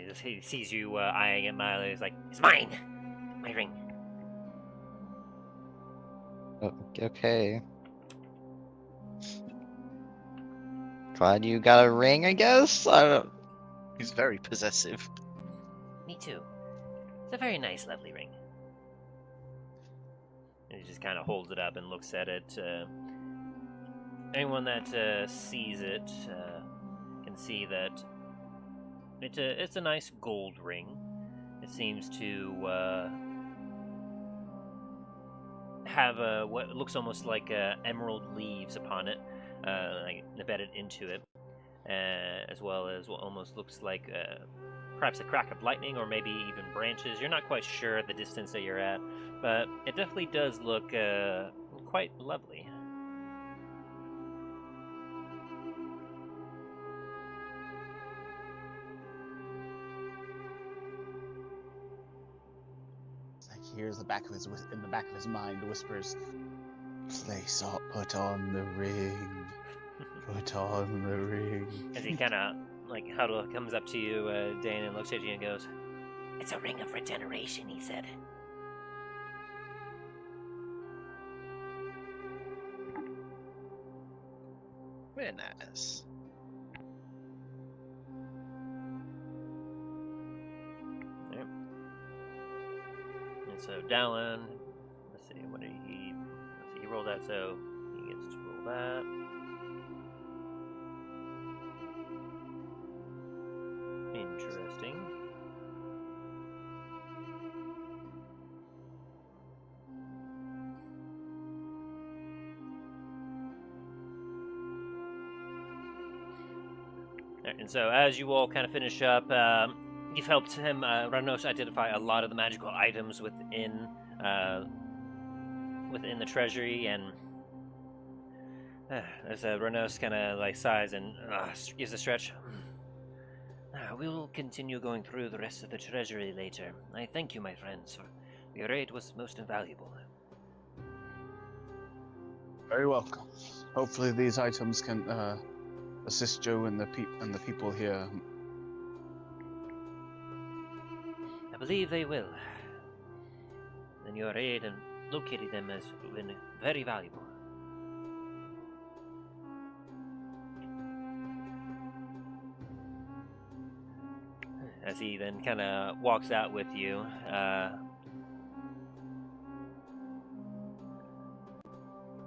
As he sees you eyeing it mildly, he's like, it's mine! My ring. Okay. Glad you got a ring, I guess? I don't... He's very possessive. Me too. It's a very nice, lovely ring. And he just kind of holds it up and looks at it. Anyone that sees it can see that it's a nice gold ring. It seems to have what looks almost like emerald leaves upon it, like embedded into it, as well as what almost looks like perhaps a crack of lightning or maybe even branches. You're not quite sure at the distance that you're at, but it definitely does look quite lovely. It's like he hears in the back of his mind whispers, "Place up, put on the ring, put on the ring." As he kind of like comes up to you, Dain, and looks at you and goes, "It's a ring of regeneration," he said. Very nice. So Dallin, let's see, what did he? Let's see, he rolled that, so he gets to roll that. Interesting. And so, as you all kind of finish up, you've helped him, Rahnos, identify a lot of the magical items within the treasury, and as Rahnos kind of like sighs and gives a stretch. We'll continue going through the rest of the treasury later. I thank you, my friends, for your aid was most invaluable. Very welcome. Hopefully these items can assist you and the people here. I believe they will. And your aid in locating them has been very valuable. As he then kind of walks out with you,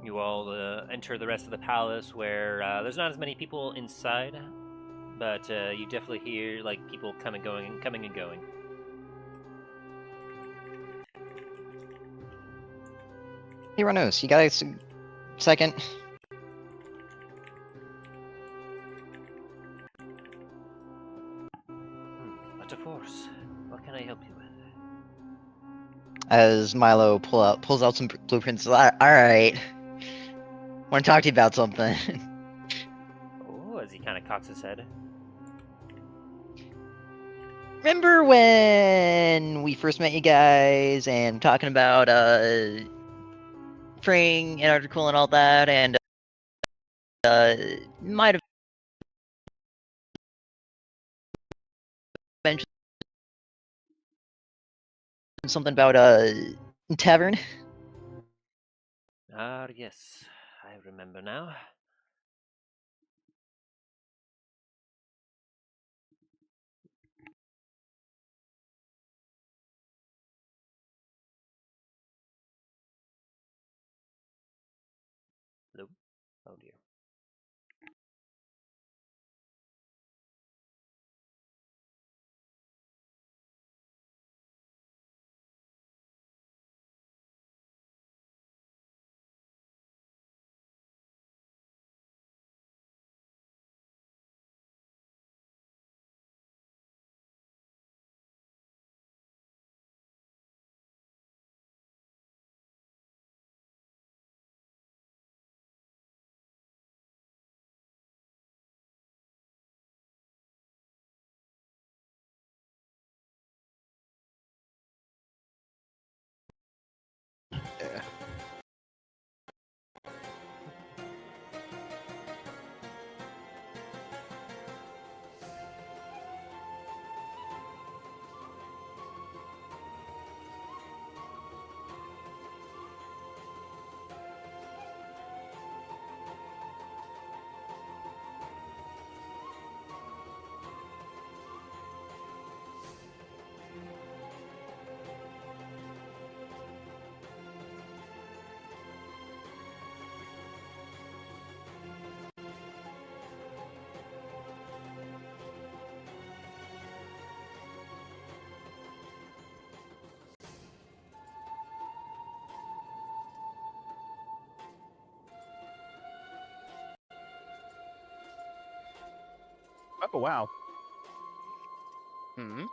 you all enter the rest of the palace, where there's not as many people inside, but you definitely hear like people coming and going. Hey, Rahnos, you got a second? But of course, what can I help you with? As Milo pulls out some blueprints. Alright. Want to talk to you about something. Oh, as he kind of cocks his head. Remember when we first met you guys and talking about praying and article and all that, and might have mentioned something about tavern? Yes, I remember now. Hello? Oh dear. Yeah. Oh wow! Hmm.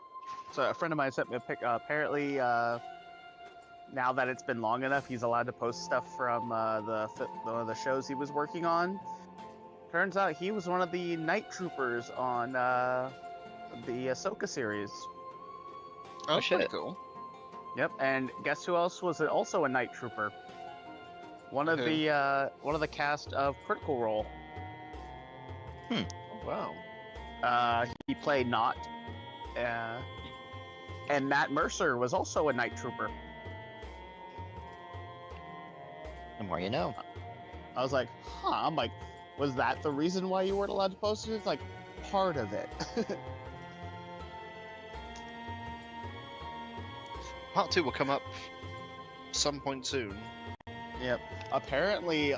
So a friend of mine sent me a pic. Apparently, now that it's been long enough, he's allowed to post stuff from one of the shows he was working on. Turns out he was one of the night troopers on the Ahsoka series. Oh, shit. pretty cool. Yep, and guess who else was also a night trooper? One of Who? the cast of Critical Role. Oh, wow. He played Not, and Matt Mercer was also a night trooper. The more you know. I was like, huh. I'm like, was that the reason why you weren't allowed to post it? It's like part of it. Part 2 will come up some point soon. Yep. Apparently,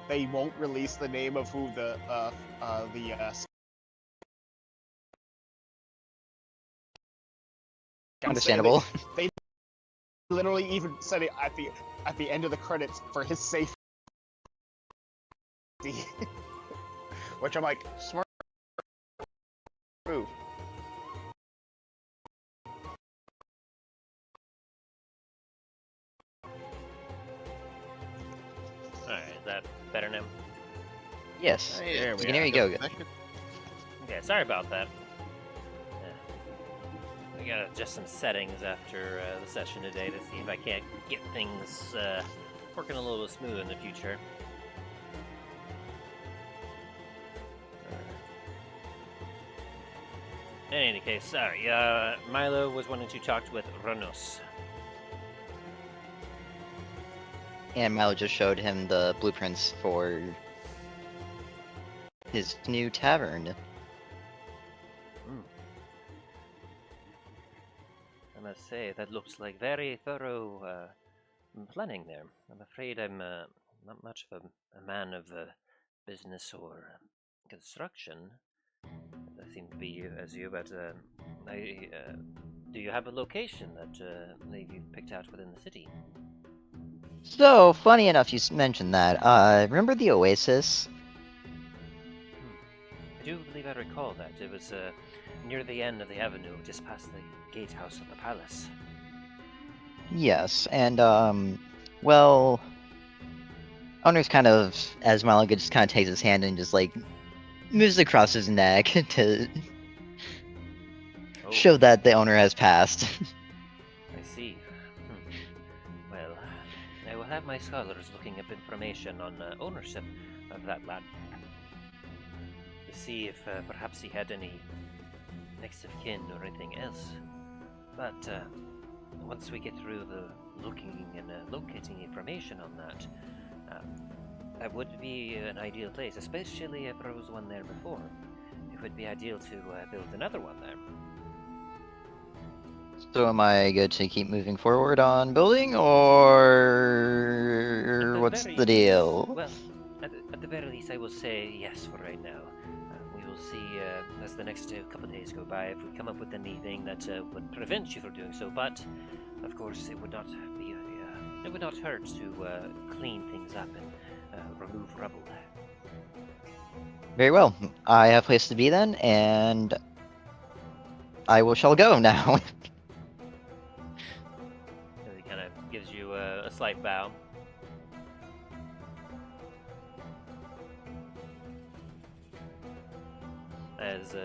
they won't release the name of who the Understandable. They literally even said it at the end of the credits for his safety. Which I'm like, smart move. Alright, is that better now? Yes. Hey, There You we can hear me go. Okay, sorry about that. I gotta adjust some settings after the session today to see if I can't get things working a little smooth in the future. In any case, sorry. Milo was wanting to talk with Rahnos. And Milo just showed him the blueprints for his new tavern. I must say, that looks like very thorough planning there. I'm afraid I'm not much of a man of business or construction. I seem to be as you, but do you have a location that maybe you've picked out within the city? So, funny enough you mentioned that. Remember the Oasis? I do believe I recall that. It was near the end of the avenue, just past the gatehouse of the palace. Yes, and, well... Owner's kind of, as Milo just kind of takes his hand and just, like, moves across his neck to show that the owner has passed. I see. Well, I will have my scholars looking up information on ownership of that lad to see if perhaps he had any next of kin or anything else. But once we get through the looking and locating information on that, that would be an ideal place, especially if there was one there before. It would be ideal to build another one there. So am I good to keep moving forward on building, or what's the deal? Well, at the very least, I will say yes for right now. We will see as the next couple of days go by if we come up with anything that would prevent you from doing so. But of course, it would not be it would not hurt to clean things up and remove rubble. Very well. I have a place to be then, and shall go now. He kind of gives you a slight bow. As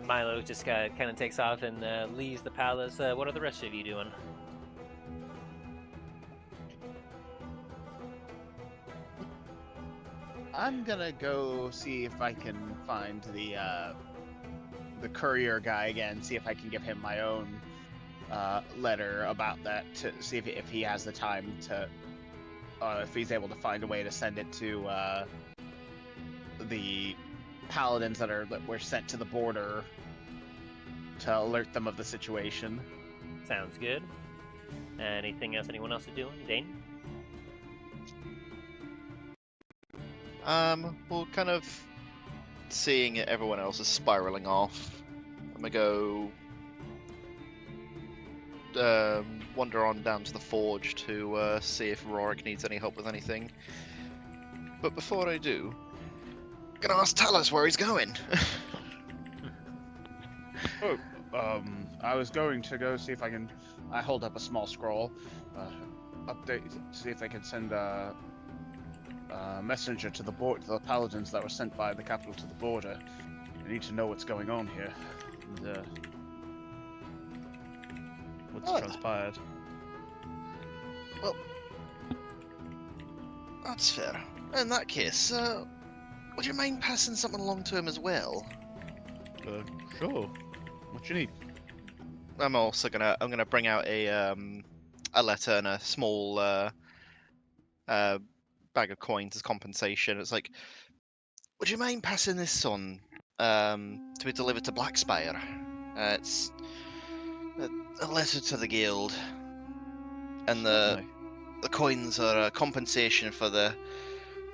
Milo just kind of takes off and leaves the palace. What are the rest of you doing? I'm gonna go see if I can find the courier guy again. See if I can give him my own letter about that to see if he has the time to, if he's able to find a way to send it to the paladins that were sent to the border to alert them of the situation. Sounds good. Anything else anyone else is doing? Dain? Well, kind of seeing everyone else is spiraling off. I'm gonna go wander on down to the forge to see if Rorik needs any help with anything. But before I do, I'm gonna ask Talos where he's going. I was going to go see if I can. I hold up a small scroll. Update. See if I can send a messenger to the paladins that were sent by the capital to the border. I need to know what's going on here. And, what's transpired. Well, that's fair. In that case, would you mind passing something along to him as well? Sure. What you need? I'm gonna bring out a letter and a small bag of coins as compensation. It's like, would you mind passing this on to be delivered to Blackspire? It's a letter to the guild. And the coins are a compensation for the,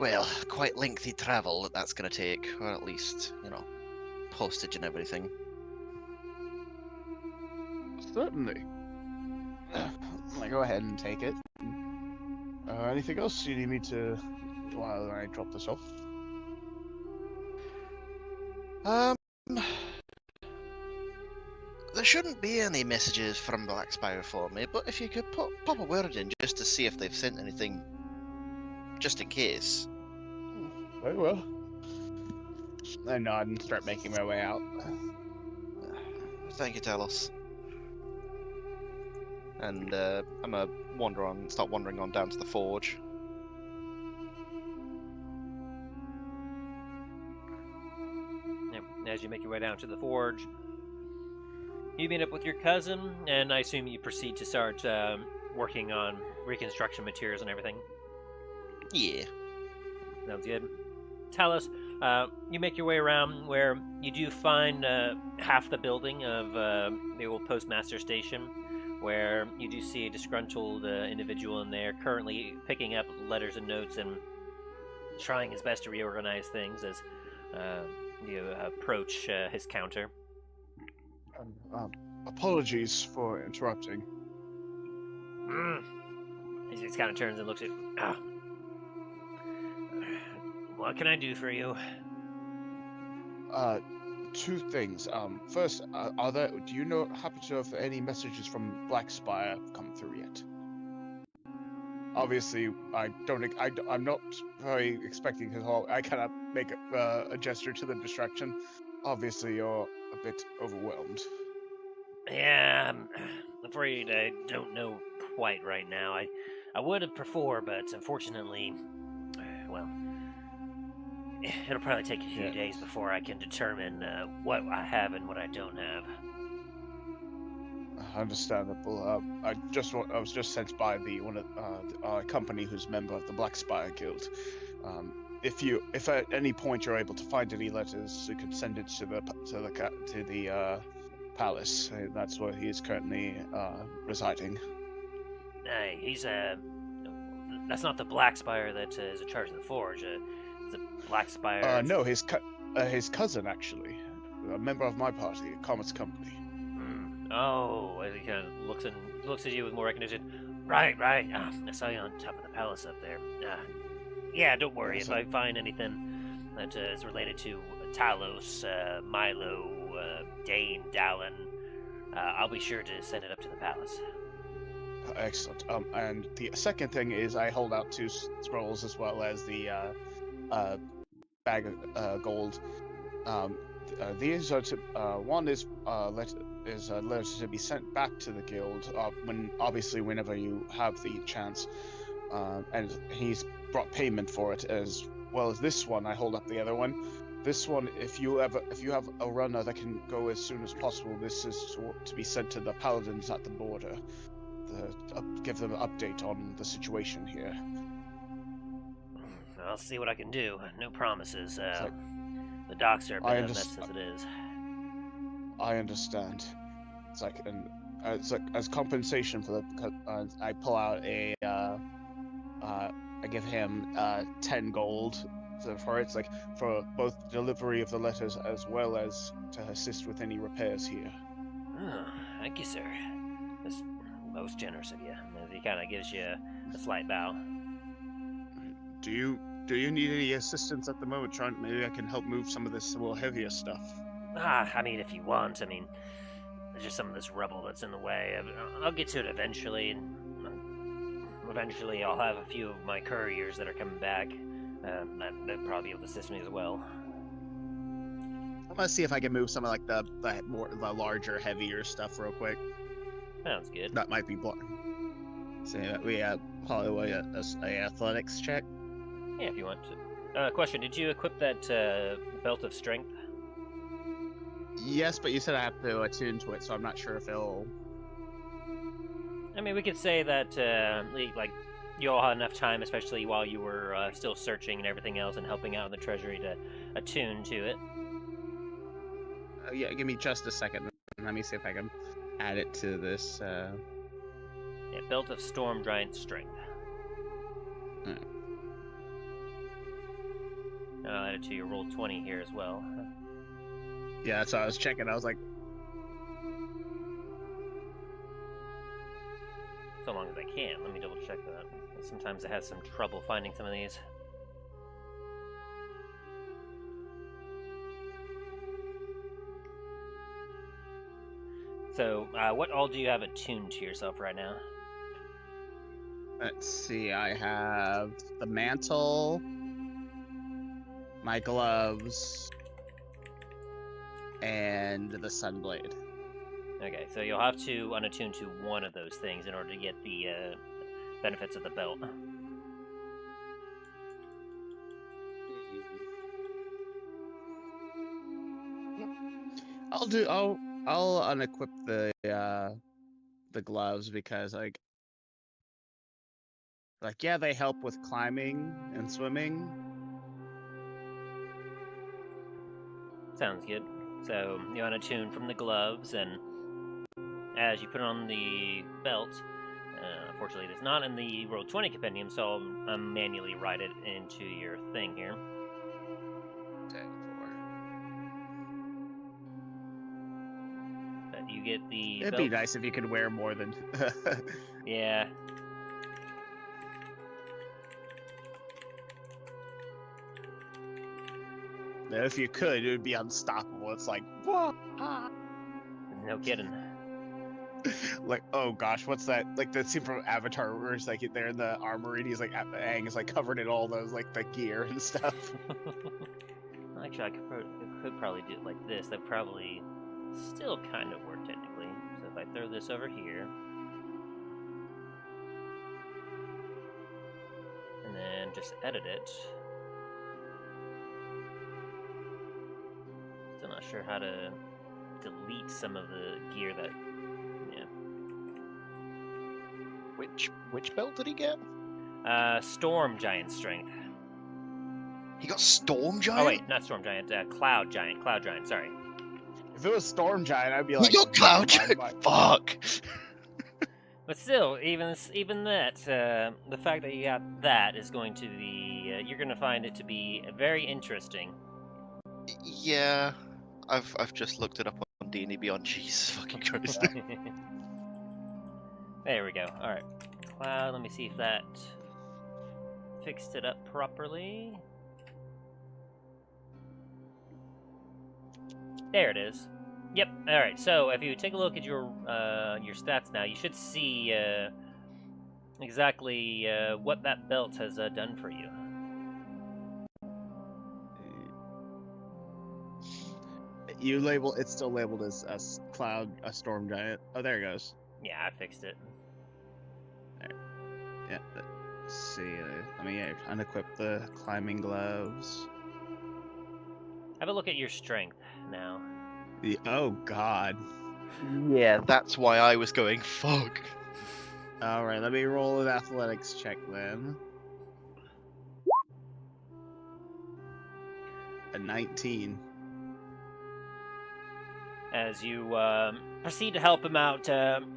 well, quite lengthy travel that's going to take, or at least, postage and everything. Certainly. I go ahead and take it. Anything else you need me to while I drop this off? There shouldn't be any messages from Black Spire for me, but if you could pop a word in just to see if they've sent anything, just in case. Very well. I nod and start making my way out. Thank you, Talos. And I'm gonna start wandering on down to the forge. As you make your way down to the forge, you meet up with your cousin, and I assume you proceed to start working on reconstruction materials and everything. Yeah. Sounds good. Talos, you make your way around where you do find half the building of the old postmaster station, where you do see a disgruntled individual in there, currently picking up letters and notes and trying his best to reorganize things as you approach his counter. Apologies for interrupting. He just kind of turns and looks at you. What can I do for you? Two things. First, do you happen to know if any messages from Black Spire have come through yet? Obviously, I'm not very expecting his whole. I kind of make a gesture to the distraction. Obviously, you're a bit overwhelmed. Yeah, I'm afraid I don't know quite right now. I would have before, but unfortunately, well, it'll probably take a few days before I can determine what I have and what I don't have. Understandable. I was just sent by our company who's member of the Black Spire Guild. If at any point you're able to find any letters, you could send it to the palace. That's where he is currently residing. Hey, he's that's not the Black Spire that is in charge of the forge. It's the Black Spire. No, his cousin actually, a member of my party, Comet's company. Oh, he kind of looks at you with more recognition. Right. I saw you on top of the palace up there. Yeah, don't worry. If I find anything that is related to Talos, Milo, Dain, Dallin, I'll be sure to send it up to the palace. Excellent. And the second thing is I hold out 2 scrolls as well as the bag of gold. These are to one is letters to be sent back to the guild whenever you have the chance, and he's brought payment for it, as well as this one. I hold up the other one. This one, if you have a runner that can go as soon as possible, this is to be sent to the paladins at the border. Give them an update on the situation here. I'll see what I can do. No promises. The docks are a bit of a mess as it is. I understand. It's like as compensation for the. I pull out I give him 10 gold for it. It's like for both delivery of the letters as well as to assist with any repairs here. Oh, thank you, sir. That's most generous of you. He kind of gives you a slight bow. Do you need any assistance at the moment? Maybe I can help move some of this a little heavier stuff. I mean, if you want. I mean, there's just some of this rubble that's in the way. I'll get to it eventually, and eventually I'll have a few of my couriers that are coming back. They'll probably be able to assist me as well. I'm gonna see if I can move some of like the larger, heavier stuff real quick. Sounds good. That might be blind. So we probably a athletics check. Yeah, if you want to. Question: did you equip that belt of strength? Yes, but you said I have to attune to it, so I'm not sure if it'll. I mean, we could say that you all had enough time, especially while you were still searching and everything else, and helping out in the treasury to attune to it. Yeah, give me just a second. Let me see if I can add it to this. Yeah, belt of storm giant strength. Hmm. And I'll add it to your roll 20 here as well. Yeah, that's what I was checking. I was like, So long as I can. Let me double check that. Sometimes I have some trouble finding some of these. So, what all do you have attuned to yourself right now? let's see. I have the mantle, my gloves, and the sunblade. Okay, so you'll have to unattune to one of those things in order to get the benefits of the belt. I'll unequip the gloves because like yeah, they help with climbing and swimming. Sounds good. So you unattune from the gloves, and as you put on the belt, unfortunately it is not in the roll 20 compendium, so I'll manually write it into your thing here. But you get the It'd belt. be nice if you could wear more than. Yeah. If you could, it would be unstoppable. It's like, whoa, ah. No kidding. Like, oh gosh, what's that? Like the scene from Avatar where it's like they're in the armory and he's like, Aang is like covered in all those like the gear and stuff. Actually, I could probably do it like this. That probably still kind of work technically. So if I throw this over here, and then just edit it. Still not sure how to delete some of the gear that. Yeah. Which belt did he get? Storm giant strength. He got Storm Giant? Oh wait, not storm giant. Cloud giant. Cloud giant. Sorry. If it was Storm Giant, I'd be like, He got Cloud Giant? Fuck! But still, even that, the fact that you got that is going to be, you're going to find it to be very interesting. Yeah, I've just looked it up on D&D Beyond. Jesus fucking Christ. There we go. All right, Cloud. Let me see if that fixed it up properly. There it is. Yep. All right. So if you take a look at your stats now, you should see exactly what that belt has done for you. You label it's still labeled as a Storm Giant. Oh, there it goes. Yeah, I fixed it. Yeah. Let's see. Let me unequip the climbing gloves. Have a look at your strength now. Oh God. Yeah, that's why I was going, fuck. All right, let me roll an athletics check then. A 19. As you proceed to help him out,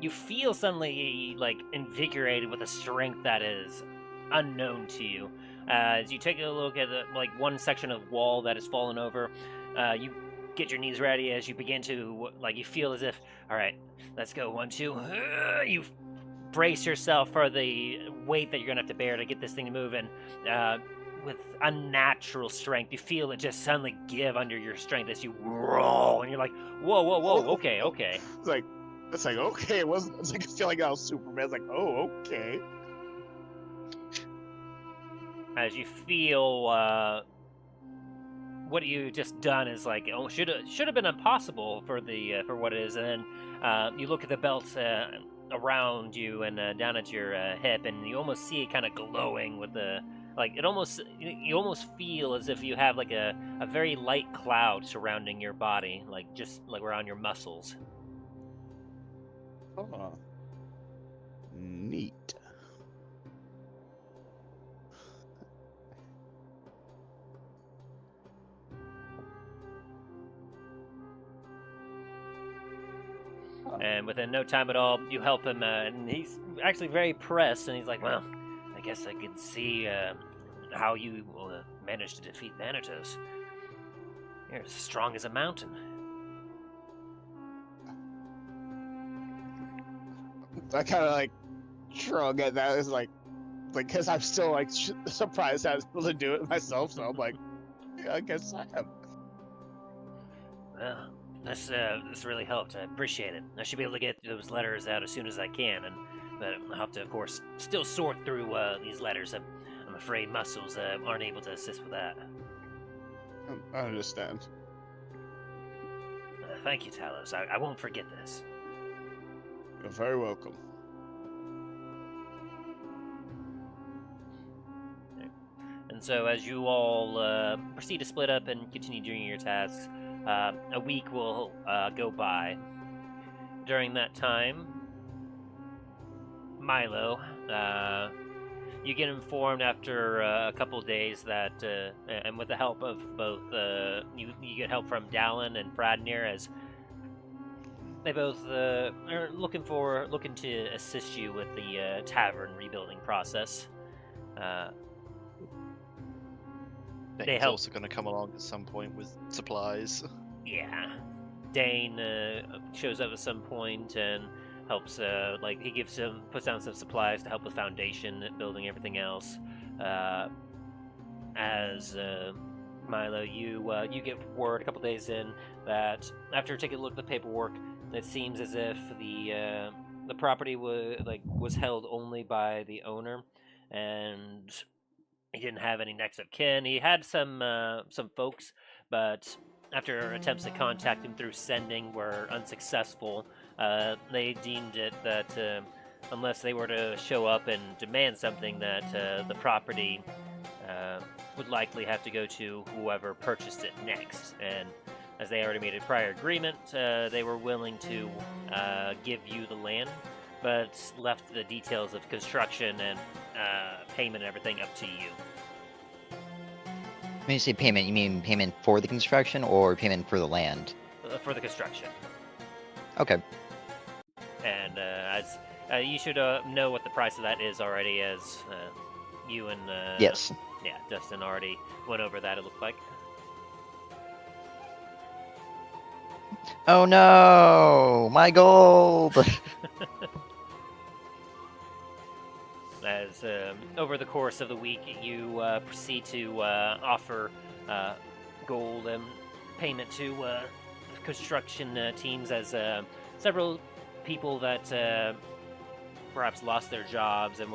you feel suddenly like invigorated with a strength that is unknown to you. As you take a look at like one section of wall that has fallen over, you get your knees ready as you begin to you feel as if, all right, let's go, 1, 2. You brace yourself for the weight that you're gonna have to bear to get this thing to move, and with unnatural strength, you feel it just suddenly give under your strength as you roll, and you're like, whoa, okay. It's like okay, it wasn't. It's like I feel like I was Superman. It's like, oh, okay. As you feel what you just done is like, oh, should have been impossible for what it is, and then you look at the belt around you and down at your hip, and you almost see it kind of glowing with the you almost feel as if you have like a very light cloud surrounding your body, like just like around your muscles. Oh, neat. And within no time at all, you help him, and he's actually very pressed, and he's like, well, I guess I can see how you managed to defeat Thanatos. You're as strong as a mountain. I kind of like shrug at that. It's like, because I'm still like surprised I was able to do it myself. So I'm like, yeah, I guess I am. Well, this really helped. I appreciate it. I should be able to get those letters out as soon as I can, but I'll have to, of course, still sort through these letters. I'm afraid muscles aren't able to assist with that. I understand. Thank you, Talos. I won't forget this. You're very welcome. And so, as you all proceed to split up and continue doing your tasks, a week will go by. During that time, Milo, you get informed after a couple days that, and with the help of both, you get help from Dain and Fradnir, as they both are looking to assist you with the tavern rebuilding process. Dain's also going to come along at some point with supplies. Yeah. Dain shows up at some point and helps, he puts down some supplies to help with foundation, building everything else. As Milo, you get word a couple days in that after taking a look at the paperwork, it seems as if the property was held only by the owner, and he didn't have any next of kin. He had some folks, but after attempts to contact him through sending were unsuccessful, they deemed it that unless they were to show up and demand something, that the property would likely have to go to whoever purchased it next. And as they already made a prior agreement, they were willing to give you the land, but left the details of construction and payment and everything up to you. When you say payment, you mean payment for the construction or payment for the land? For the construction. Okay. And as you should know what the price of that is already, as you and Yes. Yeah, Dustin already went over that, it looked like. Oh no! My gold! As over the course of the week, you proceed to offer gold payment to construction teams, as several people that perhaps lost their jobs and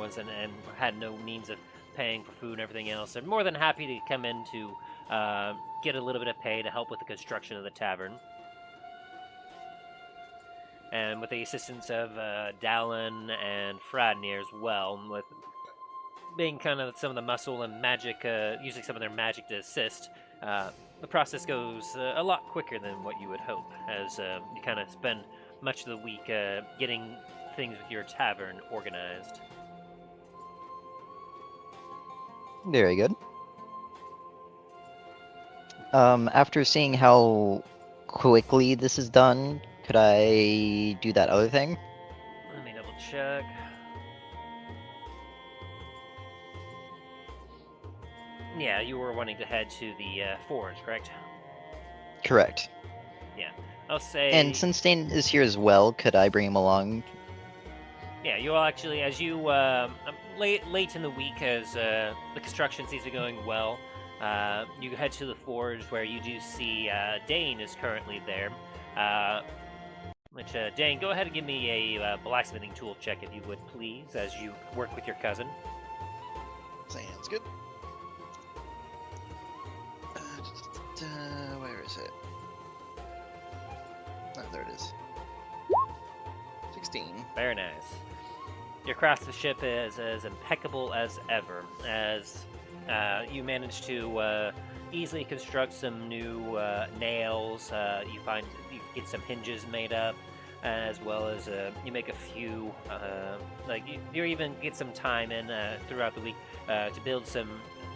had no means of paying for food and everything else are more than happy to come in to get a little bit of pay to help with the construction of the tavern. And with the assistance of Dain and Fradnir as well, with being kind of some of the muscle and magic, using some of their magic to assist, the process goes a lot quicker than what you would hope, as you kind of spend much of the week getting things with your tavern organized. Very good. After seeing how quickly this is done, could I do that other thing? Let me double check. Yeah, you were wanting to head to the forge, correct? Correct. Yeah, I'll say. And since Dain is here as well, could I bring him along? Yeah, you'll actually, as you late in the week, as the construction seems to be going well, you head to the forge, where you do see Dain is currently there. Dain, go ahead and give me a blacksmithing tool check, if you would, please, as you work with your cousin. Sounds good. Where is it? Oh, there it is. 16. Very nice. Your craftsmanship is as impeccable as ever, as you manage to easily construct some new nails. You get some hinges made up, as well as you make a few. You even get some time in throughout the week to build some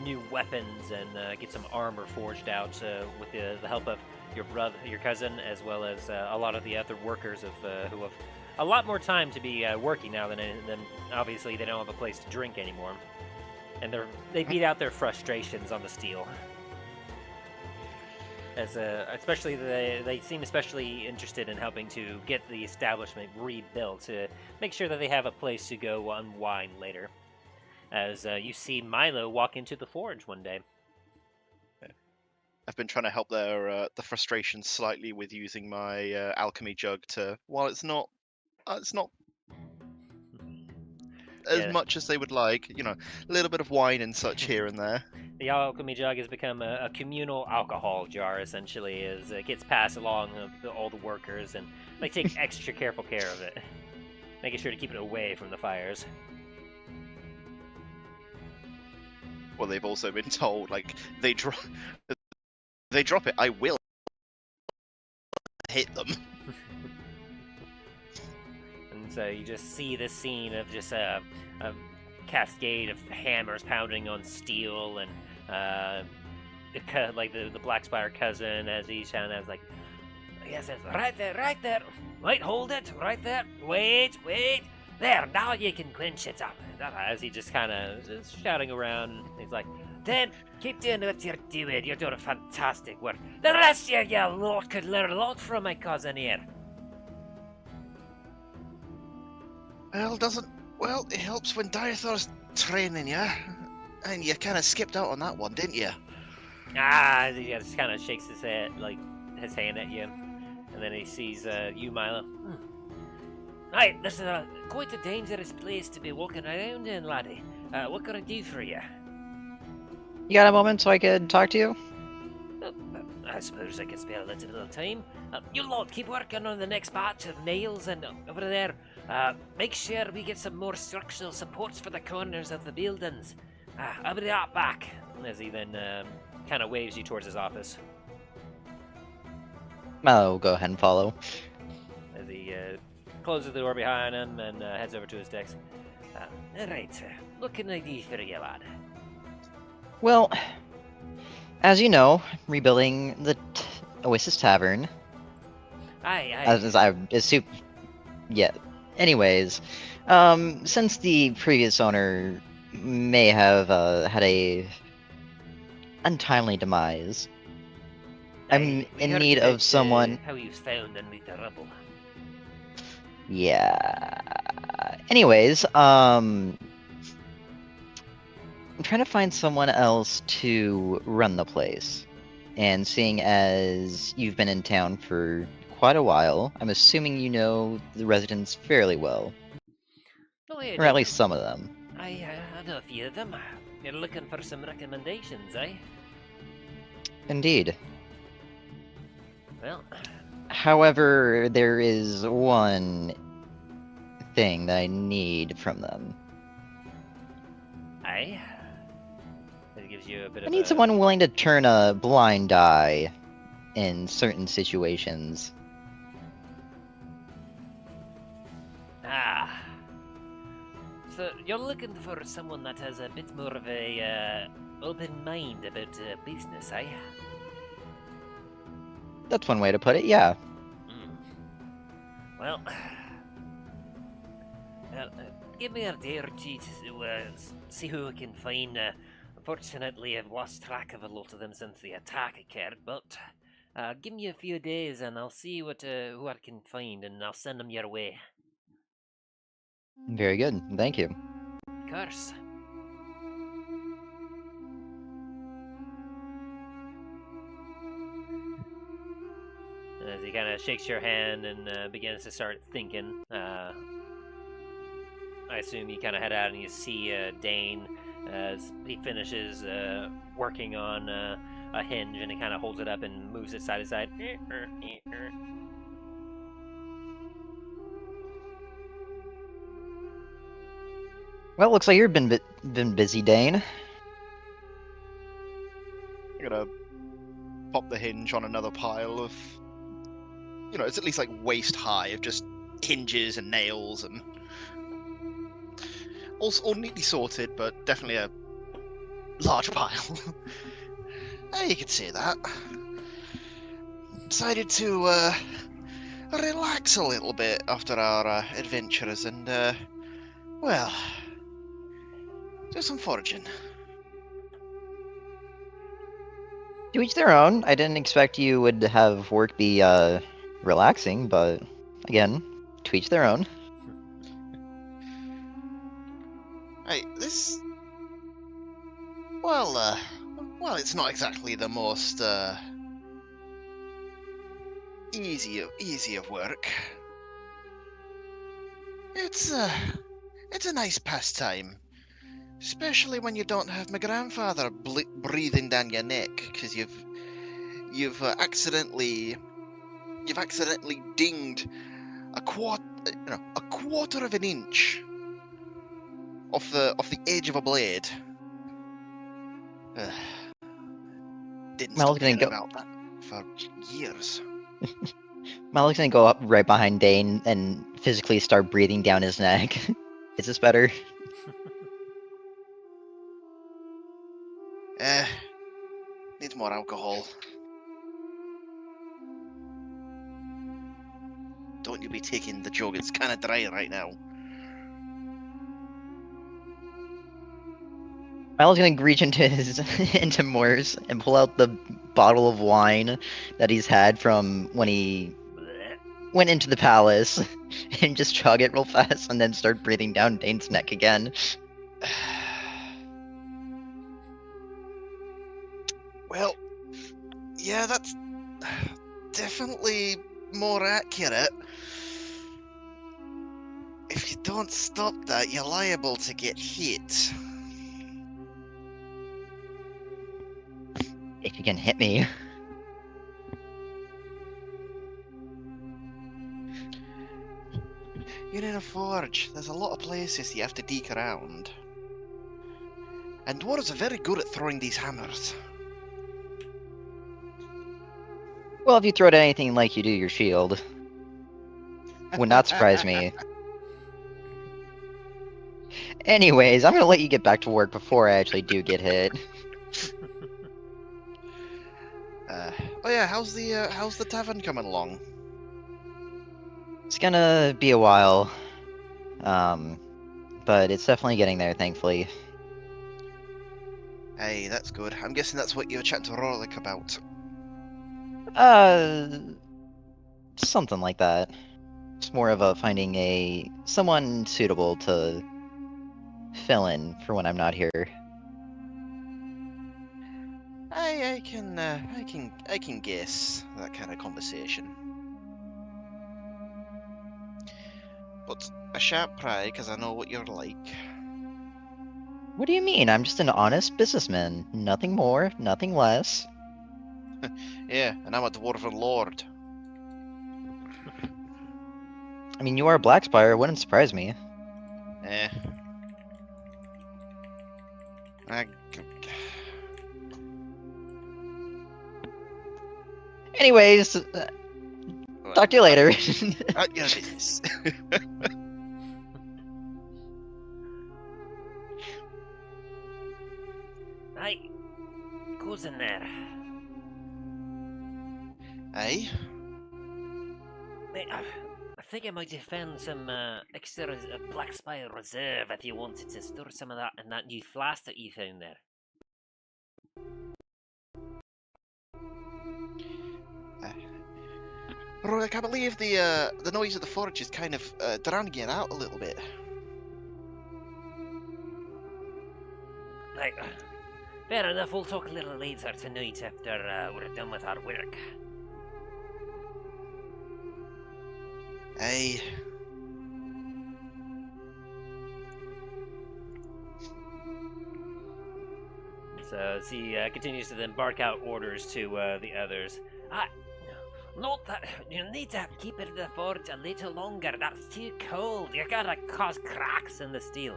new weapons and get some armor forged out with the help of your brother, your cousin, as well as a lot of the other workers who have a lot more time to be working now than obviously they don't have a place to drink anymore, and they beat out their frustrations on the steel. As especially they seem especially interested in helping to get the establishment rebuilt to make sure that they have a place to go unwind later. As you see Milo walk into the forge one day. I've been trying to help their the frustration slightly with using my alchemy jug to, while it's not as Yeah. much as they would like, a little bit of wine and such here and there. The alchemy jug has become a communal alcohol jar, essentially, as it gets passed along to all the workers, and they take extra careful care of it, making sure to keep it away from the fires. Well, they've also been told, like, they drop it, I will hit them. And so you just see this scene of just a cascade of hammers pounding on steel, and the Black Spire cousin, as he's kind of like, yes, right there, wait, hold it, right there, wait, there, now you can clinch it up. As he just kind of is shouting around, he's like, then keep doing what you're doing. You're doing fantastic work. The rest of you lot could learn a lot from my cousin here. Well, it helps when Diathor's training you, and you kind of skipped out on that one, didn't you? He just kind of shakes his head, like his hand at you, and then he sees you, Milo. Right, this is quite a dangerous place to be walking around in, laddie. What can I do for you? You got a moment so I could talk to you? I suppose I could spare a little bit of time. You lot keep working on the next batch of nails, and over there, make sure we get some more structural supports for the corners of the buildings. I'll be right back. As he then kind of waves you towards his office. I'll go ahead and follow. As he closes the door behind him and heads over to his desk. Alright, what can I do for you, lad? Well, as you know, rebuilding the Oasis Tavern. As I assume. Yeah. Anyways, since the previous owner may have had a untimely demise, I'm in need of someone. How you found underneath the rubble. Yeah. Anyways, I'm trying to find someone else to run the place. And seeing as you've been in town for quite a while, I'm assuming you know the residents fairly well. Oh, yeah, or at least some of them. I know a few of them. You're looking for some recommendations, eh? Indeed. Well... However, there is one thing that I need from them. Aye? It gives you a bit of I need someone willing to turn a blind eye in certain situations. So you're looking for someone that has a bit more of a open mind about business, eh? That's one way to put it, yeah. Well, give me a day or two to see who I can find. Unfortunately, I've lost track of a lot of them since the attack occurred, but give me a few days and I'll see who I can find, and I'll send them your way. Very good, thank you. Of course. And as he kind of shakes your hand and begins to start thinking, I assume you kind of head out and you see Dain as he finishes working on a hinge, and he kind of holds it up and moves it side to side. Well, looks like you've been busy, Dain. I'm gonna pop the hinge on another pile of, it's at least like waist high of just hinges and nails, and all neatly sorted, but definitely a large pile. You could see that. decided to relax a little bit after our adventures and, well, do some foraging. To each their own. I didn't expect you would have work be relaxing, but again, to each their own. Hey, this. Well, it's not exactly the most easy of work. It's a nice pastime, especially when you don't have my grandfather breathing down your neck because you've accidentally dinged a quarter of an inch off the edge of a blade. Didn't Mal's stop gonna hearing go. about that for years. Mal's gonna go up right behind Dain and physically start breathing down his neck. Is this better? Needs more alcohol. Don't you be taking the jug, it's kind of dry right now. Mal's gonna reach into his into Moore's and pull out the bottle of wine that he's had from when he went into the palace and just chug it real fast and then start breathing down Dane's neck again. Well, yeah, that's definitely more accurate. If you don't stop that, you're liable to get hit. If you can hit me. You're in a forge. There's a lot of places you have to deke around. And dwarves are very good at throwing these hammers. Well, if you throw it at anything like you do your shield, would not surprise me. Anyways, I'm gonna let you get back to work before I actually do get hit. Oh yeah, how's the tavern coming along? It's gonna be a while. But it's definitely getting there, thankfully. Hey, that's good. I'm guessing that's what you were chatting to Rorlick about. Uh, something like that. It's more of a finding someone suitable to fill in for when I'm not here. I can guess that kind of conversation. But I shan't pry because I know what you're like. What do you mean? I'm just an honest businessman. Nothing more, nothing less. Yeah, and I'm a dwarven lord. I mean, you are a Black Spire, it wouldn't surprise me. Eh. I... Anyways, talk to you later. At your business. Right, goes in there. Aye? Mate, I think I might have found some extra Black Spire reserve if you wanted to store some of that in that new flask that you found there. Bro, I can't believe the noise of the forge is kind of drowning it out a little bit. Right, fair enough, we'll talk a little later tonight after we're done with our work. Aye. So as he continues to then bark out orders to the others. Note that you need to keep it in the forge a little longer. That's too cold. You're gonna cause cracks in the steel.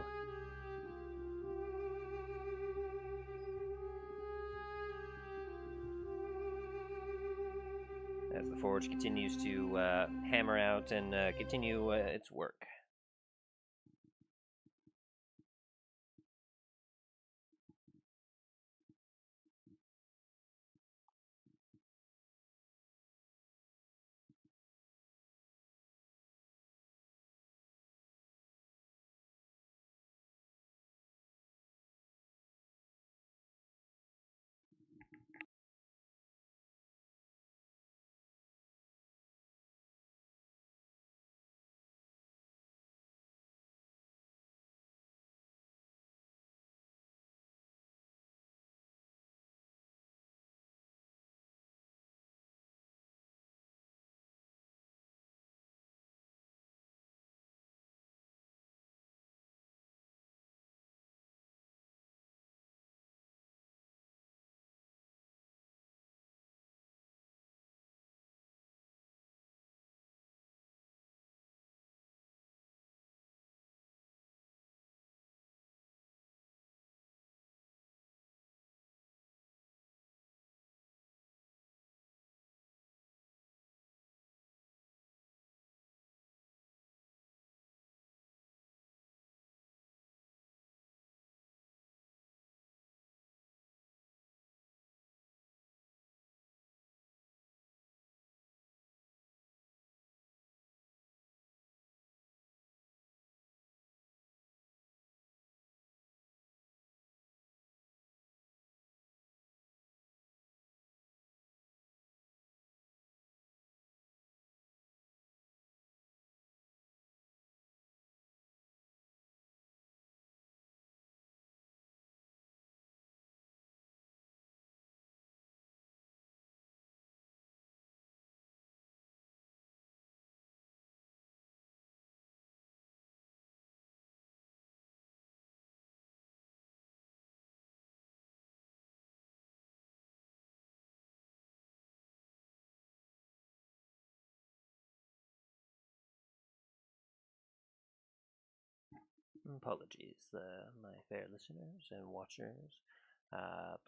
As the forge continues to hammer out and continue its work. Apologies, my fair listeners and watchers.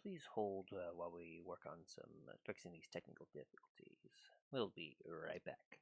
Please hold while we work on some fixing these technical difficulties. We'll be right back.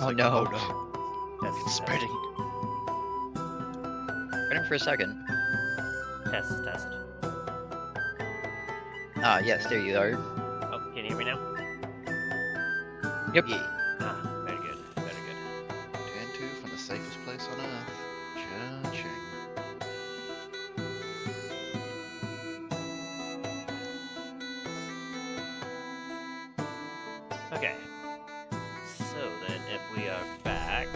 Oh like, no. oh no, Test, it's test, spreading. Waiting for a second. test, test. Ah, yes, there you are. Oh, can you hear me now? Yep. Yeah. Ah, very good, very good. Turn 2 from the safest place on Earth. Cha-ching. Okay. So then, if we are back,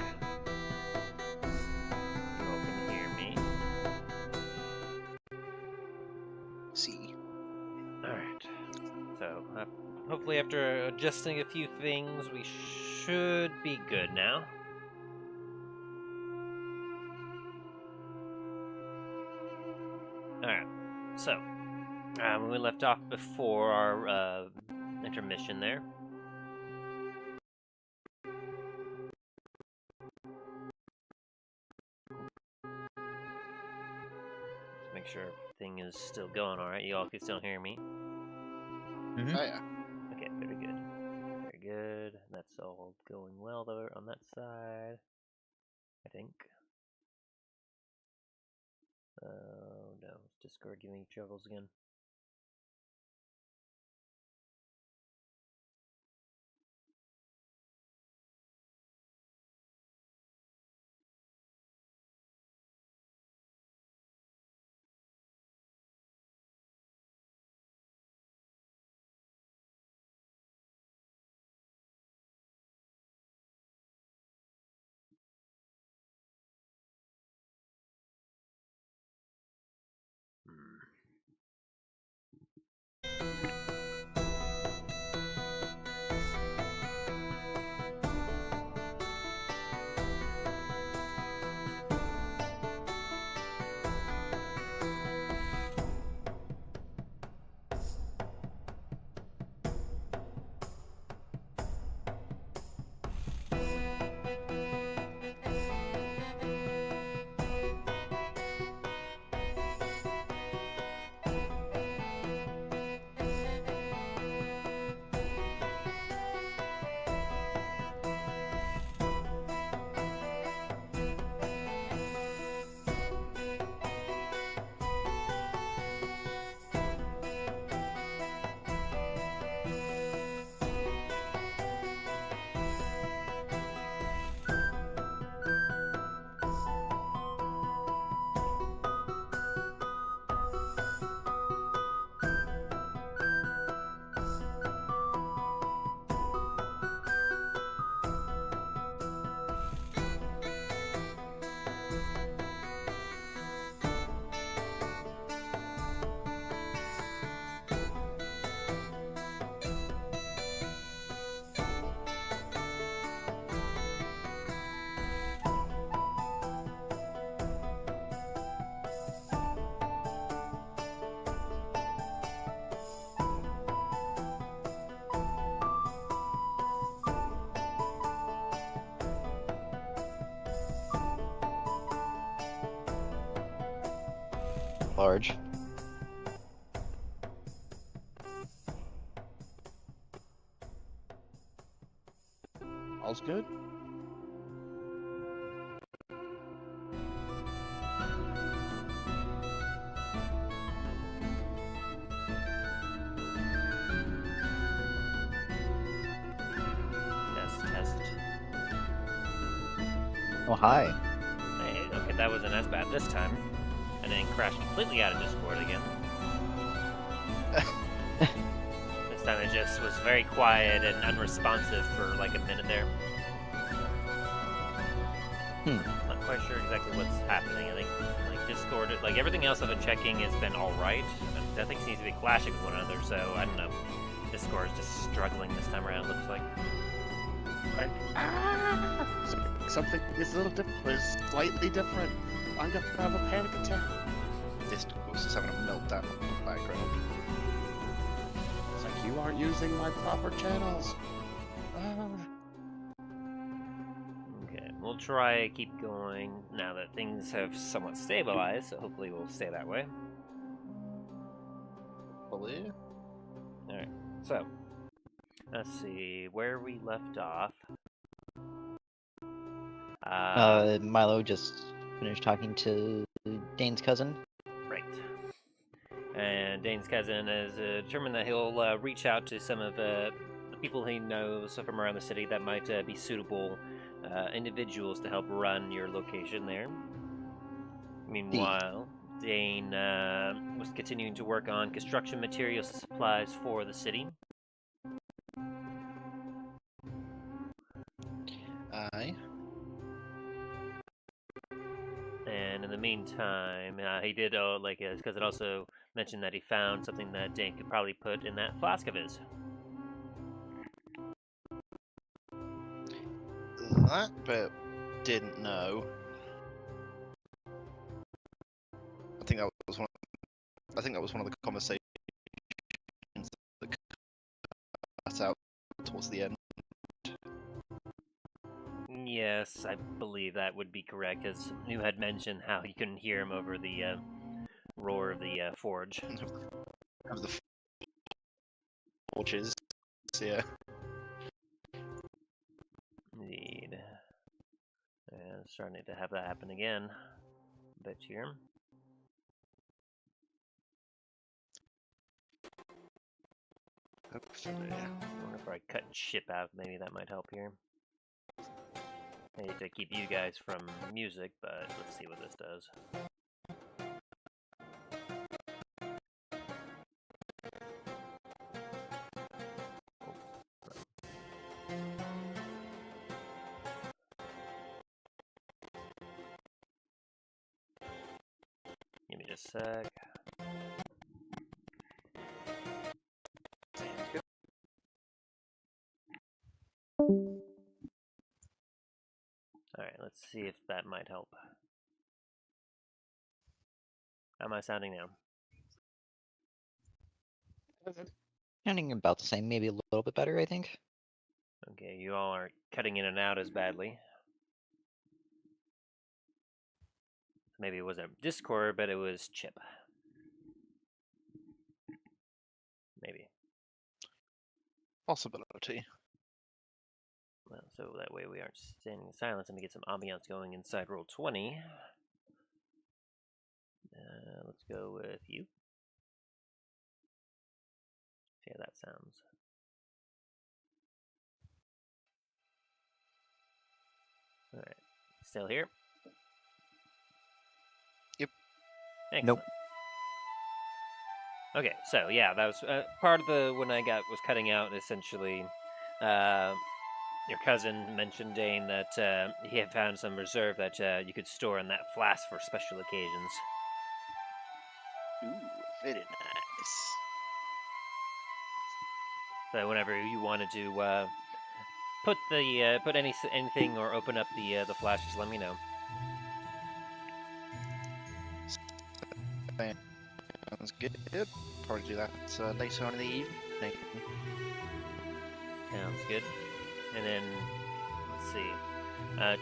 you all can hear me. See. Alright. So, hopefully after adjusting a few things, we should be good now. Alright. So, when we left off before our intermission there, let's make sure everything is still going alright. You all can still hear me. Mhm. Oh yeah. Okay, very good. Very good. That's all going well there on that side, I think. Oh no, Discord giving me troubles again. Hmm. Large. All's good? Test, test. Oh, hi. Hey, okay, that wasn't as bad this time. And then crashed completely out of Discord again. This time it just was very quiet and unresponsive for like a minute there. Not quite sure exactly what's happening. I think like Discord, like everything else I've been checking has been alright. Nothing seems to be clashing with one another, so I don't know. Discord is just struggling this time around, looks like. Like, something is a little different, is slightly different. I'm gonna have a panic attack. This was just having a meltdown in the background. It's like, you aren't using my proper channels. Okay, we'll try keep going now that things have somewhat stabilized, so hopefully we'll stay that way. Believe? Alright, so let's see where we left off. Milo just finished talking to Dane's cousin. Right. And Dane's cousin has determined that he'll reach out to some of the people he knows from around the city that might be suitable individuals to help run your location there. Meanwhile, Dain was continuing to work on construction materials and supplies for the city. Aye. And in the meantime, he did, his cousin also mentioned that he found something that Dain could probably put in that flask of his. That bit didn't know. I think that was one of the conversations that cut out towards the end. Yes, I believe that would be correct, because you had mentioned how you couldn't hear him over the roar of the forge. Of the forges, yeah. Indeed. And starting to have that happen again. Bet here. Hopefully. I wonder if I cut ship out, maybe that might help here. I hate to keep you guys from music, but let's see what this does. Give me just a sec. Alright, let's see if that might help. How am I sounding now? Sounding about the same, maybe a little bit better, I think. Okay, you all aren't cutting in and out as badly. Maybe it wasn't Discord, but it was Chip. Maybe. Possibility. Well, so that way we aren't standing in silence. Let me get some ambiance going inside roll 20. Let's go with you. See how that sounds. Alright. Still here? Yep. Excellent. Nope. Okay, so yeah, that was part of the when I was cutting out essentially. Your cousin mentioned, Dain, that he had found some reserve that you could store in that flask for special occasions. Ooh, very nice. So whenever you wanted to put anything or open up the flash, just let me know. Sounds good. Probably do that later on in the evening. Sounds good. And then, let's see.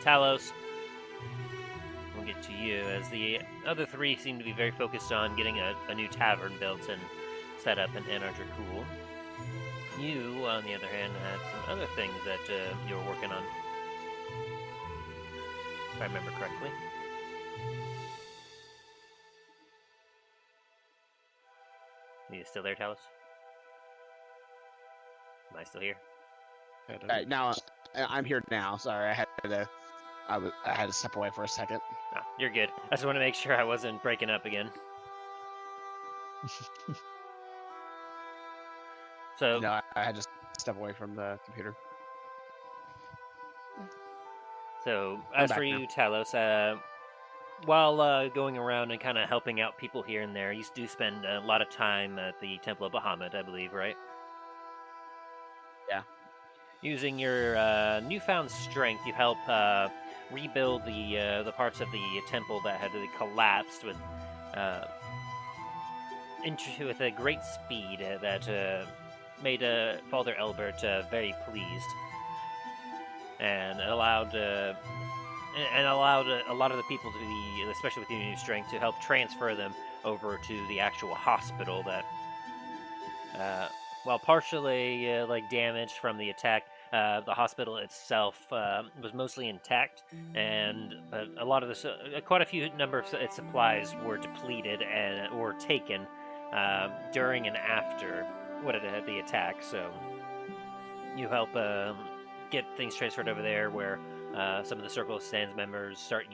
Talos, we'll get to you, as the other three seem to be very focused on getting a new tavern built and set up in Anarchy Cool. You, on the other hand, had some other things that you were working on. If I remember correctly. Are you still there, Talos? Am I still here? Now I'm here now. Sorry, I had to step away for a second. Ah, you're good. I just want to make sure I wasn't breaking up again. So No, I had to step away from the computer. So, I'm as back for you, Talos, while going around and kind of helping out people here and there, you do spend a lot of time at the Temple of Bahamut, I believe, right? Yeah. Using your newfound strength, you help rebuild the parts of the temple that had collapsed with a great speed that made Father Elbert very pleased, and allowed a lot of the people to be, especially with your new strength, to help transfer them over to the actual hospital that, while partially damaged from the attack, The hospital itself was mostly intact, and a lot of quite a few number of its supplies were depleted and or taken during and after the attack. So you help get things transferred over there, where some of the Circle of Sands members start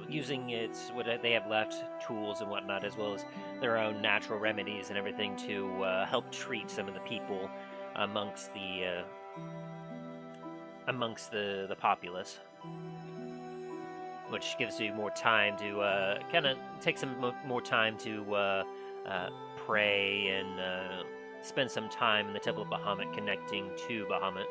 using what they have left, tools and whatnot, as well as their own natural remedies and everything to help treat some of the people amongst the populace, which gives you more time to kind of take some more time to pray and spend some time in the Temple of Bahamut, connecting to Bahamut.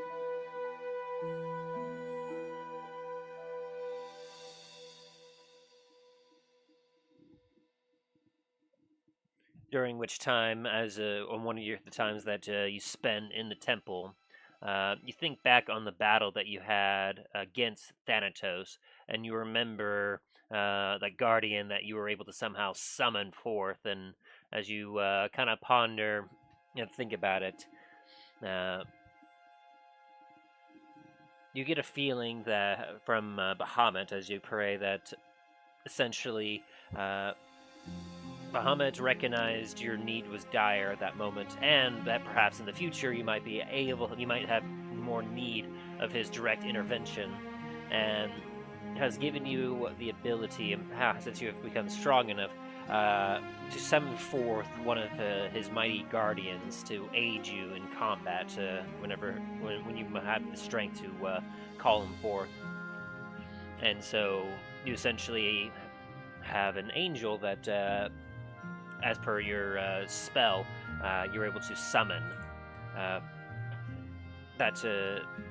During which time, as on one of the times that you spend in the temple, you think back on the battle that you had against Thanatos, and you remember that guardian that you were able to somehow summon forth. And as you kind of ponder and think about it, you get a feeling that from Bahamut as you pray that essentially Bahamut recognized your need was dire at that moment, and that perhaps in the future you might have more need of his direct intervention, and has given you the ability, since you have become strong enough, to summon forth one of his mighty guardians to aid you in combat when you have the strength to call him forth. And so you essentially have an angel that as per your spell, you're able to summon.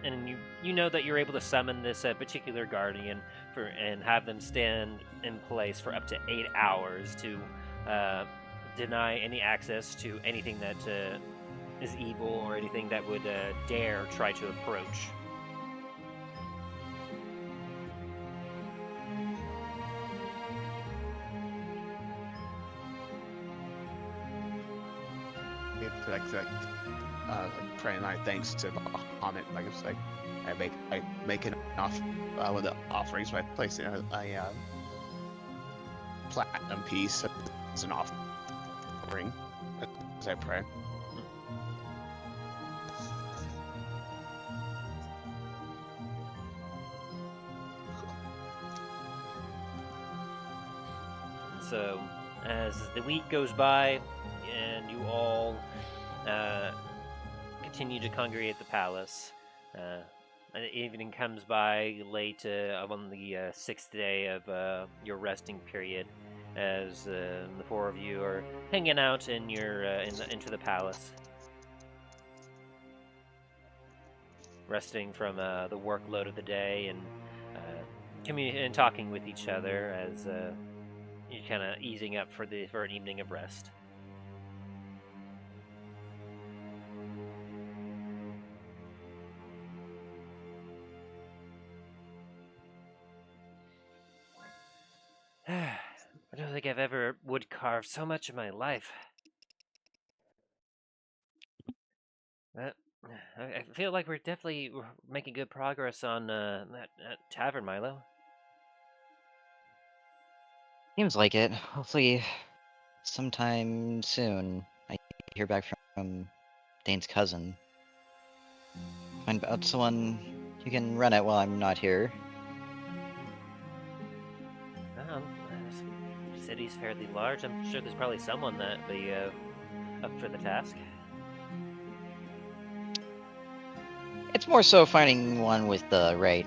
And you know that you're able to summon this particular guardian and have them stand in place for up to 8 hours to deny any access to anything that is evil or anything that would dare try to approach. Praying my thanks to Bahamut. Like it's like I make an one of the offerings by placing a platinum piece as an offering as I pray. So, as the week goes by, and you all continue to congregate at the palace, and the evening comes by late on the 6th day of your resting period, as the four of you are hanging out in into the palace, resting from the workload of the day, and talking with each other as you're kind of easing up for an evening of rest. I don't think I've ever wood carved so much in my life. I feel like we're definitely making good progress on that tavern, Milo. Seems like it. Hopefully, sometime soon, I hear back from Dain's cousin. Find out someone who can run it while I'm not here. The city's fairly large. I'm sure there's probably someone that'd be up for the task. It's more so finding one with the right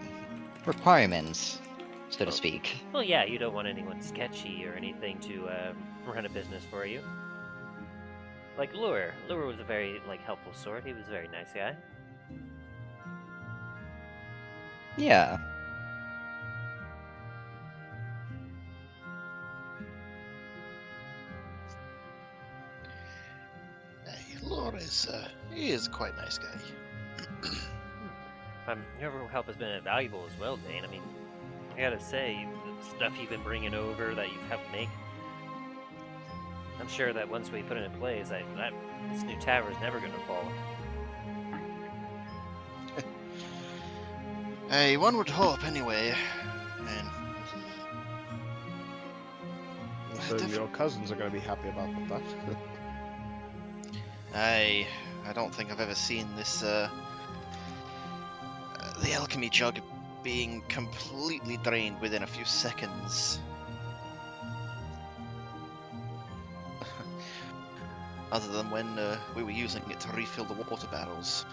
requirements, so to speak. Well, yeah, you don't want anyone sketchy or anything to run a business for you. Like Lure. Lure was a very helpful sort. He was a very nice guy. Yeah. Lord he is quite a nice guy. Your help has been invaluable as well, Dain. I mean, I gotta say, the stuff you've been bringing over that you've helped make, I'm sure that once we put it in place, this new tavern's never gonna fall. Hey, one would hope, anyway. And So your cousins are going to be happy about that. I don't think I've ever seen this, the alchemy jug being completely drained within a few seconds. Other than when we were using it to refill the water barrels.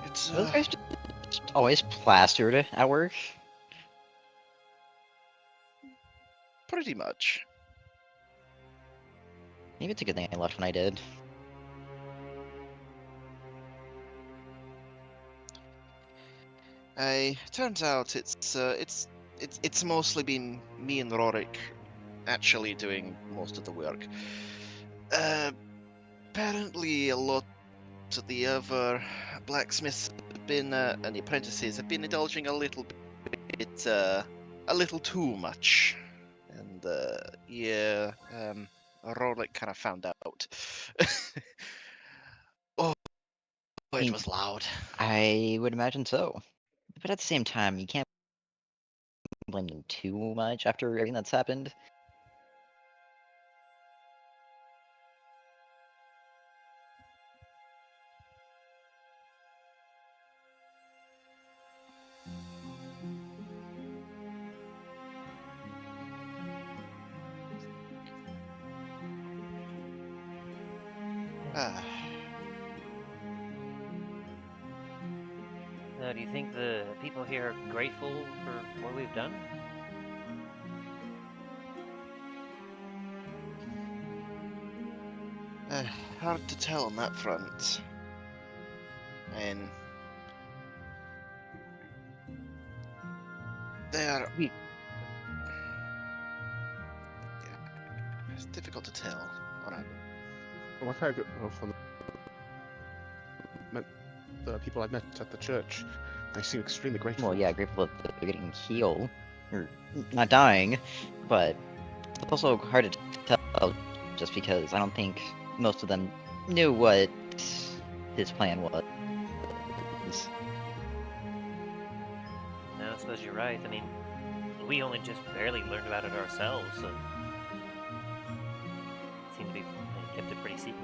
It's, Those guys just always plastered at work. pretty much. Maybe it's a good thing I left when I did. Turns out it's mostly been me and Rorik actually doing most of the work. Apparently a lot of the other blacksmiths have been and the apprentices have been indulging a little too much, and Rorik kind of found out. Oh, it was loud. I would imagine so. But at the same time, you can't blame them too much after everything that's happened. Ah. Do you think the people here are grateful for what we've done? Hard to tell on that front. And they are. We- It's difficult to tell. On a, What I got from the people I met at the church, they seem extremely grateful. Well, yeah, grateful that they're getting healed. Or not dying, but it's also hard to tell just because I don't think most of them knew what his plan was. No, I suppose you're right. I mean, we only just barely learned about it ourselves, so it seemed to be they kept it pretty secret.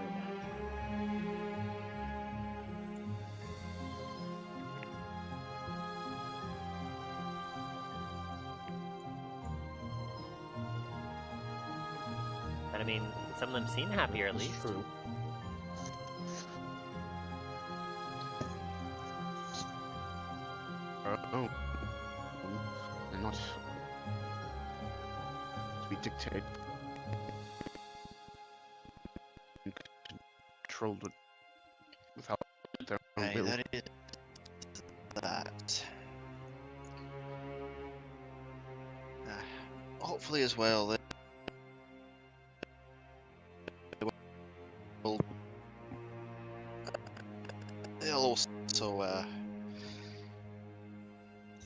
But I mean, some of them seem happier at It's least. true. Oh. And not to be dictated and controlled without their own Aye, will. that is that. Hopefully, as well, they will. They'll also.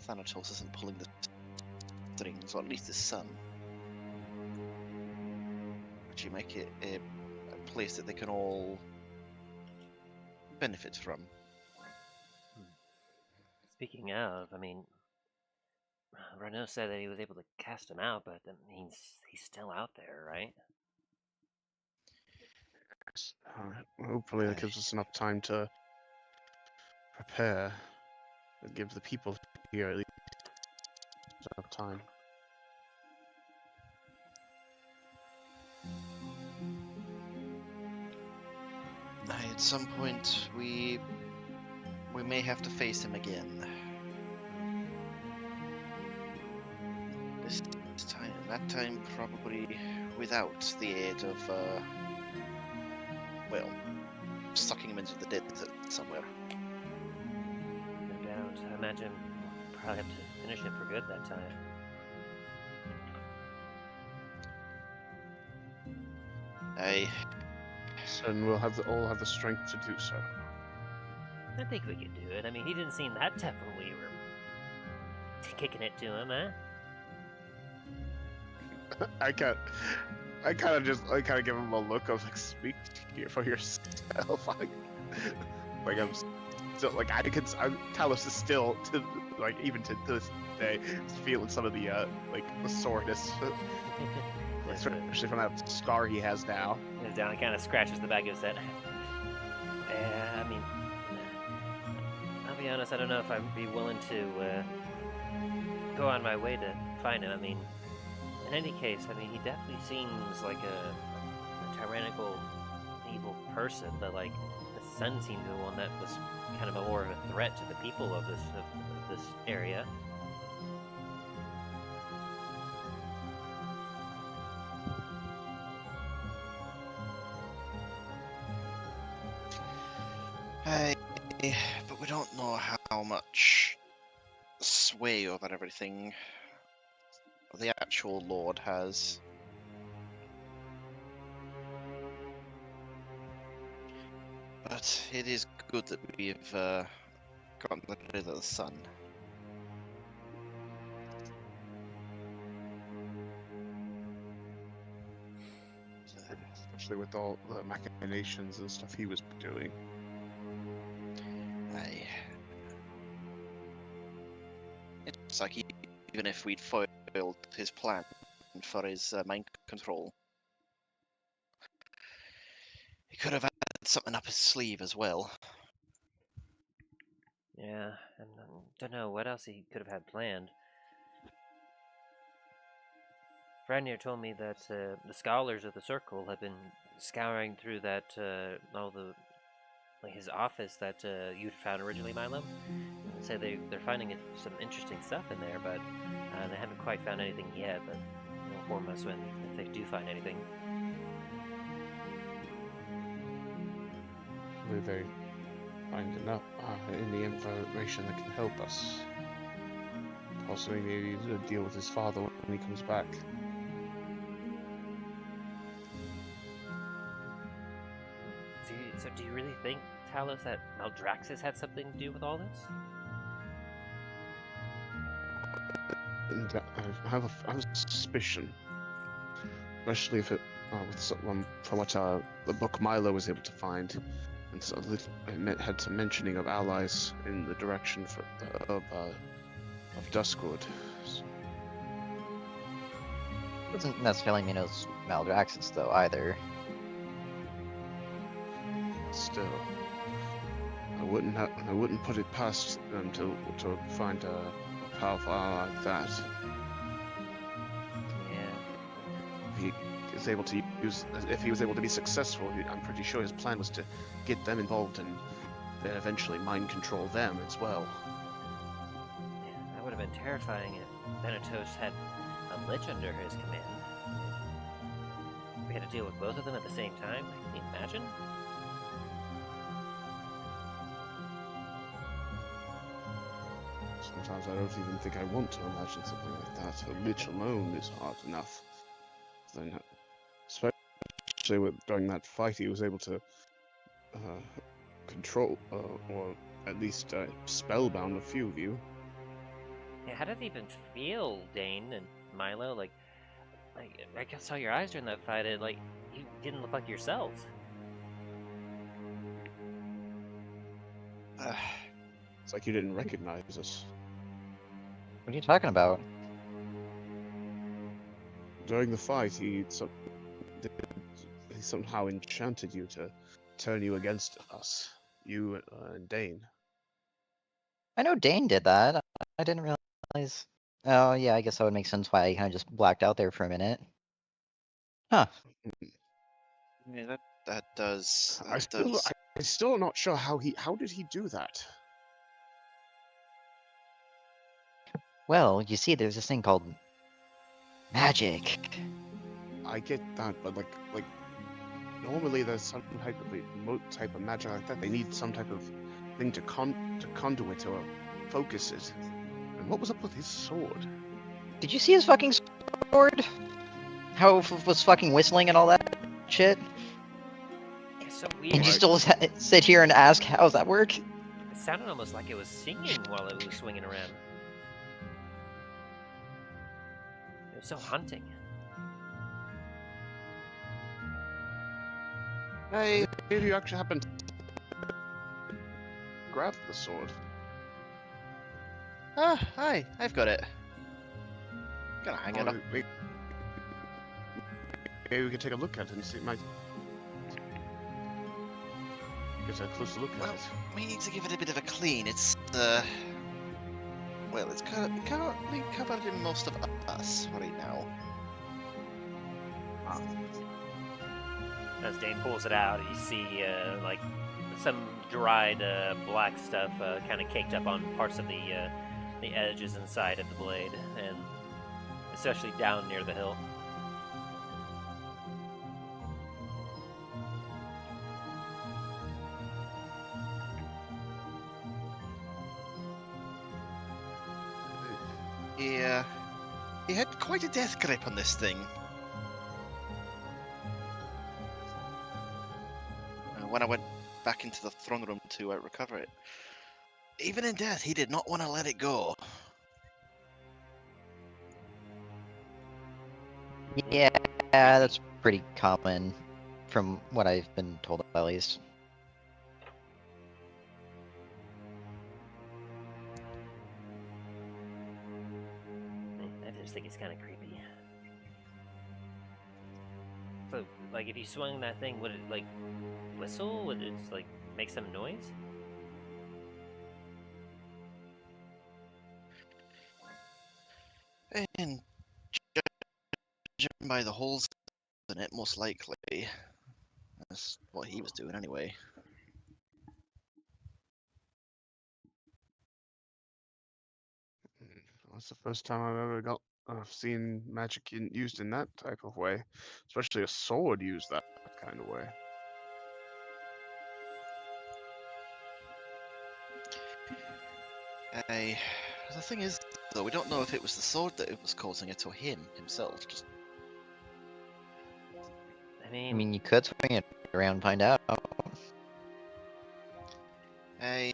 Thanatos isn't pulling the strings, or at least his son. Actually, make it a place that they can all benefit from. Speaking of, I mean, Rahnos said that he was able to cast him out, but then he's still out there, right? Hopefully that gives us enough time to prepare and give the people here at least enough time. At some point, we may have to face him again. This time, that time probably without the aid of, well, sucking him into the desert somewhere. No doubt. I imagine we'll probably have to finish it for good that time. Aye. And we'll all have the strength to do so. I think we could do it. I mean, he didn't seem that tough when we were kicking it to him, huh? I kind of give him a look of like, speak here for yourself. Like I'm still like Talos is still like even to this day feeling some of the like the soreness, especially from that scar he has now. Goes down and kind of scratches the back of his head. Yeah, I mean, I'll be honest, I don't know if I'd be willing to go on my way to find him. I mean, in any case, I mean, he definitely seems like a tyrannical, evil person, but like the sun seemed the one that was kind of more of a threat to the people of this area. But we don't know how much sway over everything the actual Lord has. But it is good that we've gotten rid of the sun. Especially with all the machinations and stuff he was doing. Aye. It's like even if we'd foiled his plan for his mind control, he could have had something up his sleeve as well. Yeah, and I don't know what else he could have had planned. Franir told me that the scholars of the Circle have been scouring through that all the his office that you found originally, Milo. Say they're finding some interesting stuff in there, but they haven't quite found anything yet. But they'll inform us when if they do find anything. Will they find enough any information that can help us? Possibly maybe to deal with his father when he comes back. So do you really think, Talos, that Maldraxxus had something to do with all this? And I have a suspicion, especially if it with someone from what the book Milo was able to find, and so it had some mentioning of allies in the direction of Duskwood. Doesn't necessarily mean it was Maldraxxus, though, either. Still, I wouldn't put it past them to find a powerful ally like that. Yeah. If he was able to be successful, I'm pretty sure his plan was to get them involved and then eventually mind control them as well. Yeah, that would have been terrifying if Thanatos had a lich under his command. We had to deal with both of them at the same time. Can you imagine? Sometimes I don't even think I want to imagine something like that. A lich alone is hard enough. Then, especially during that fight, he was able to control, or at least spellbound a few of you. Yeah, how did it even feel, Dain and Milo? Like I saw your eyes during that fight, and you didn't look like yourself. It's like you didn't recognize us. What are you talking about? During the fight, he somehow enchanted you to turn you against us, you and Dain. I know Dain did that. I didn't realize. Oh, yeah, I guess that would make sense why I kind of just blacked out there for a minute. Huh. Yeah, that does. I'm still not sure how did he do that? Well, you see, there's this thing called magic. I get that, but like normally there's some type of magic like that. They need some type of thing to conduit or focus it. And what was up with his sword? Did you see his fucking sword? How it was fucking whistling and all that shit? It's so weird. And you still sit here and ask, how's that work? It sounded almost like it was singing while it was swinging around. It was so haunting. Hey, if you actually happen grab the sword. Ah, hi, I've got it. Gonna hang it up. Maybe we could take a look at it and see. Might get a closer look at Well, it. we need to give it a bit of a clean. It's well, it's currently covered in most of us right now. As Dain pulls it out, you see like some dried black stuff kind of caked up on parts of the edges inside of the blade, and especially down near the hilt. Yeah, he had quite a death grip on this thing. When I went back into the throne room to recover it, even in death, he did not want to let it go. Yeah, that's pretty common from what I've been told, at least. I just think it's kind of creepy. So, like, if you swung that thing, would it, like, whistle? Would it, like, make some noise? And judging by the holes in it, most likely. That's what he was doing anyway. That's the first time I've ever seen magic used in that type of way, especially a sword used that kind of way. The thing is, though, we don't know if it was the sword that was causing it or him himself. Just I I mean, mean, you could swing it around and find out. and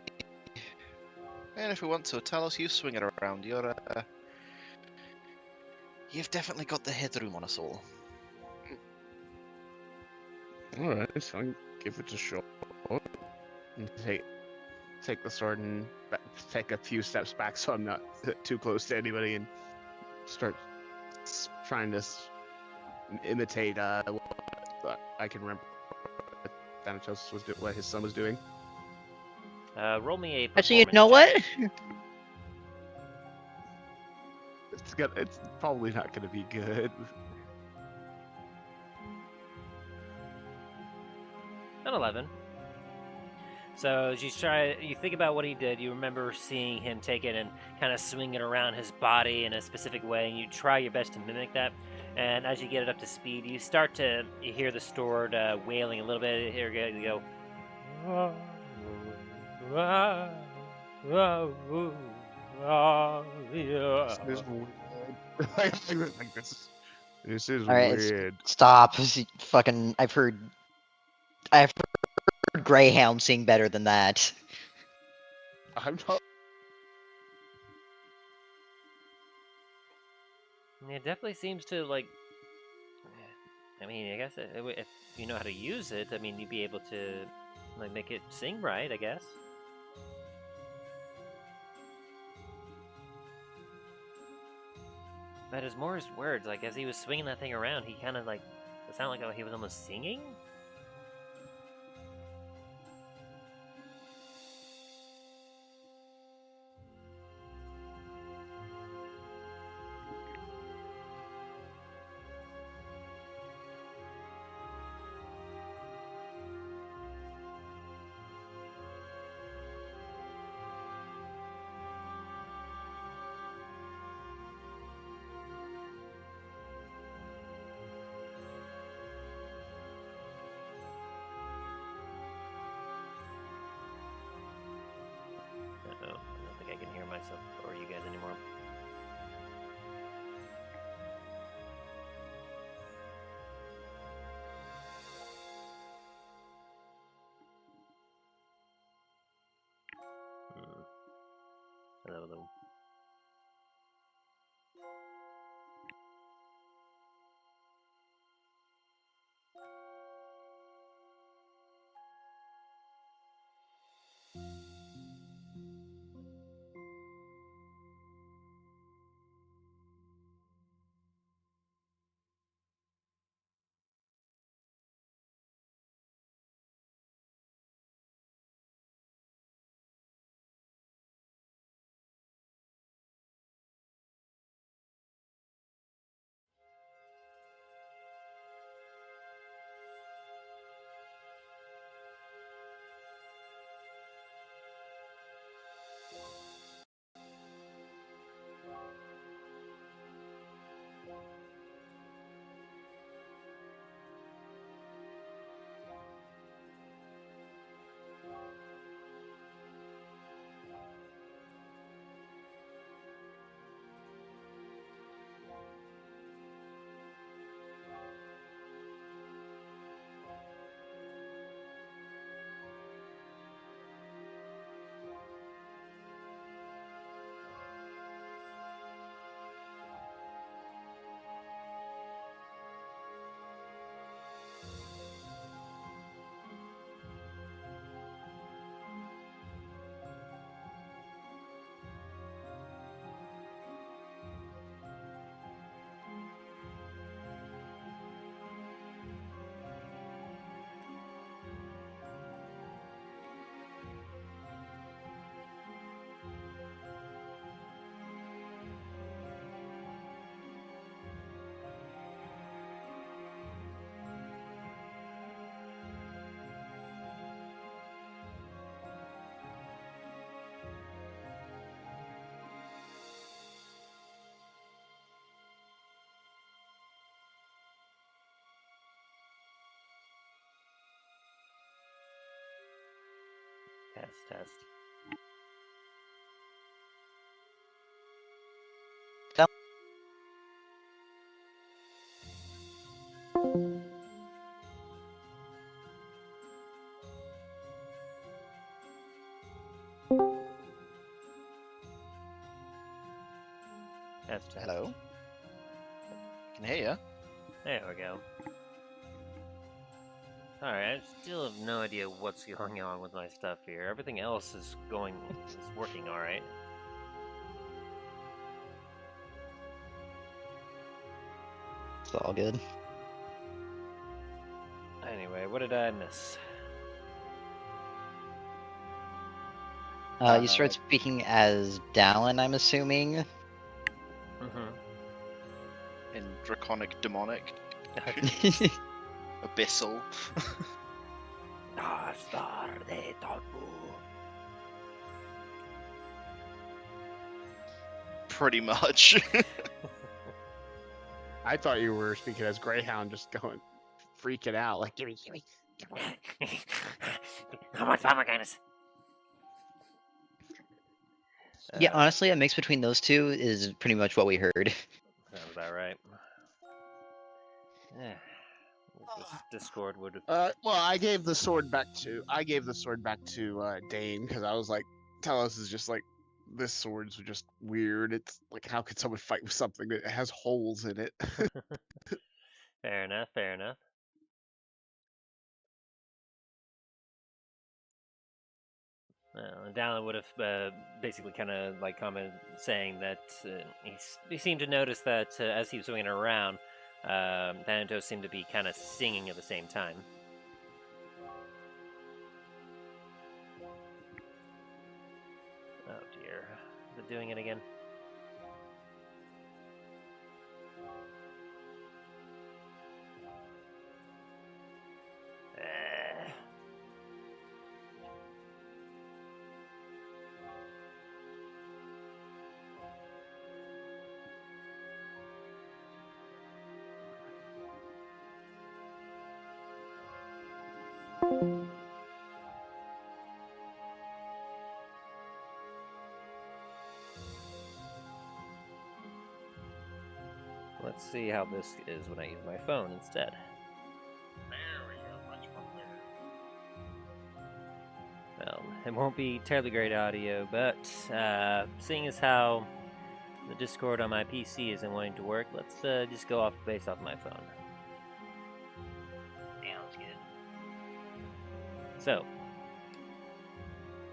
if we want to, Talos, you swing it around. You've definitely got the headroom on us all. Alright, so I can give it a shot. And take the sword and take a few steps back so I'm not too close to anybody and start trying to imitate what I can remember what Thanatos was what his son was doing. roll me a Actually, you performance know check. what? It's probably not going to be good. An 11. So as you think about what he did, you remember seeing him take it and kind of swing it around his body in a specific way, and you try your best to mimic that. And as you get it up to speed, you hear the sword wailing a little bit. Here you go. This is weird. Like this is Alright, weird. stop. Fucking, I've heard Greyhound sing better than that. I'm not. It definitely seems to, like, I mean, I guess if you know how to use it, I mean, you'd be able to, like, make it sing right, I guess. But it's more his words, like, as he was swinging that thing around, he kind of, like, it sounded like he was almost singing? Uh-oh, I don't think I can hear myself or you guys anymore. Hello. Test. Test. Hello. Can hear you. There we go. Alright, I still have no idea what's going on with my stuff here. Everything else is working alright. It's all good. Anyway, what did I miss? You start speaking as Dallin, I'm assuming. Mm-hmm. In draconic, demonic, abyssal. Pretty much. I thought you were speaking as Greyhound, just going freaking out, like gimme. How much pomegranates? Yeah, honestly, a mix between those two is pretty much what we heard. Sounds about right. Yeah. Discord would have. Well, I gave the sword back to Dain because I was like, Talos is just like, this sword's just weird. It's like, how could someone fight with something that has holes in it? Fair enough. Fair enough. Dallin would have basically kind of like commented saying that he seemed to notice that as he was swinging around, Thanatos seemed to be kind of singing at the same time. Oh dear. Is it doing it again? Let's see how this is when I use my phone instead. There we go, much more clear. Well, it won't be terribly great audio, but seeing as how the Discord on my PC isn't wanting to work, let's just go based off my phone. Sounds good. So,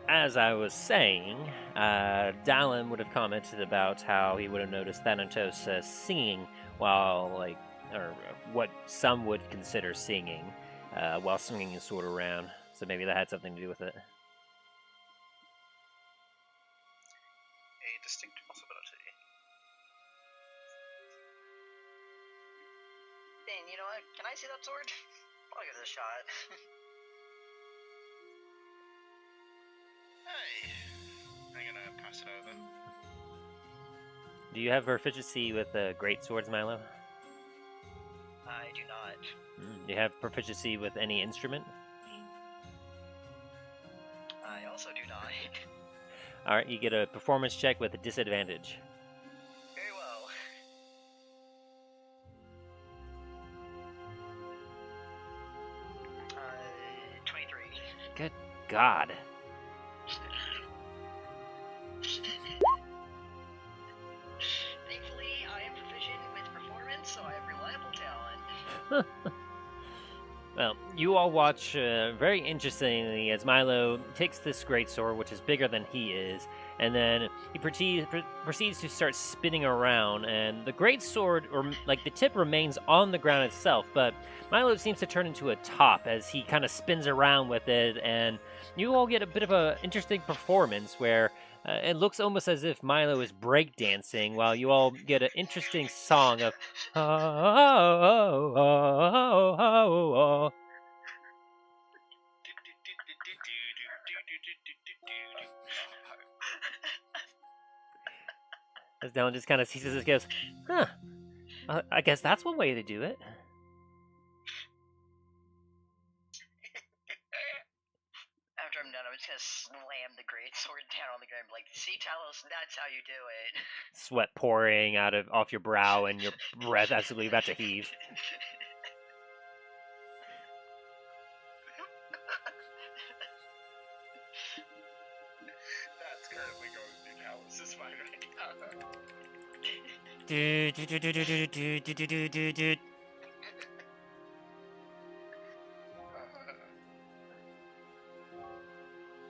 as I was saying, Dallin would have commented about how he would have noticed Thanatos singing while, or what some would consider singing, while swinging his sword around. So maybe that had something to do with it. A distinct possibility. Dain, you know what? Can I see that sword? I'll give it a shot. Hey, I'm gonna pass it over. Do you have proficiency with Greatswords, Milo? I do not. Do you have proficiency with any instrument? I also do not. Alright, you get a performance check with a disadvantage. Very well. 23. Good God. Thankfully, I am proficient with performance, so I have reliable talent. Well, you all watch very interestingly as Milo takes this greatsword, which is bigger than he is, and then he proceeds to start spinning around, and the greatsword, or like the tip, remains on the ground itself, but Milo seems to turn into a top as he kind of spins around with it, and you all get a bit of an interesting performance where it looks almost as if Milo is breakdancing, while you all get an interesting song of oh, oh, oh, oh, oh, oh. As Dylan just kind of sees this and goes, huh, I guess that's one way to do it. After I'm done, I'm just gonna slam you do it. Sweat pouring off your brow and your breath absolutely about to heave. That's currently going through Talos' mind right now.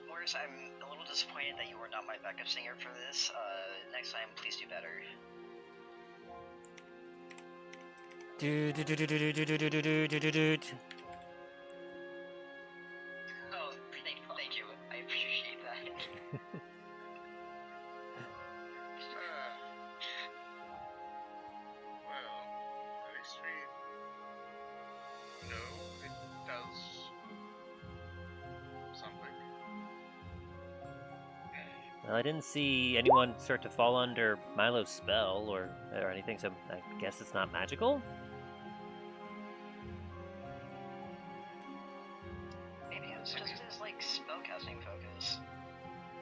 Morris, I'm a little disappointed that you were not my backup singer for this. Next time, please do better. Oh, thank you. I appreciate that. Well, at least we know it does something. Well, I didn't see anyone start to fall under Milo's spell or anything, so I guess it's not magical? Maybe it was just his, like, spellcasting focus.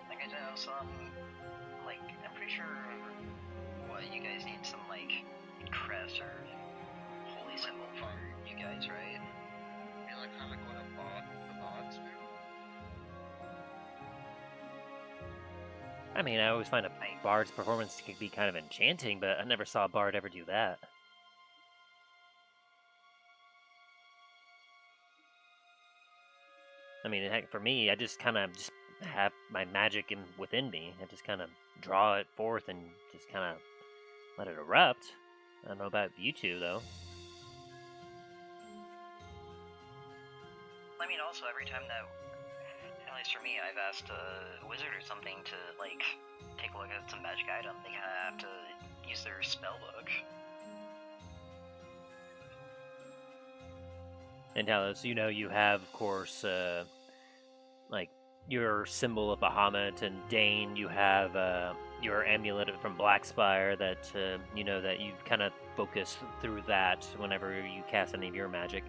Like, I know some, like, I'm pretty sure, what, you guys need some, like, crest or holy symbol for you guys, right? I feel like kind of going to the bots, maybe? I mean, I always find a bard's performance could be kind of enchanting, but I never saw a bard ever do that. I mean, heck, for me, I just kind of just have my magic within me. I just kind of draw it forth and just kind of let it erupt. I don't know about you two, though. I mean, also, every time that, at least for me, I've asked a wizard or something to, like, take a look at some magic item, they kind of have to use their spell book. And Talos, you know, you have, of course, like, your symbol of Bahamut, and Dain, you have your amulet from Blackspire that, you know, that you kind of focus through that whenever you cast any of your magic.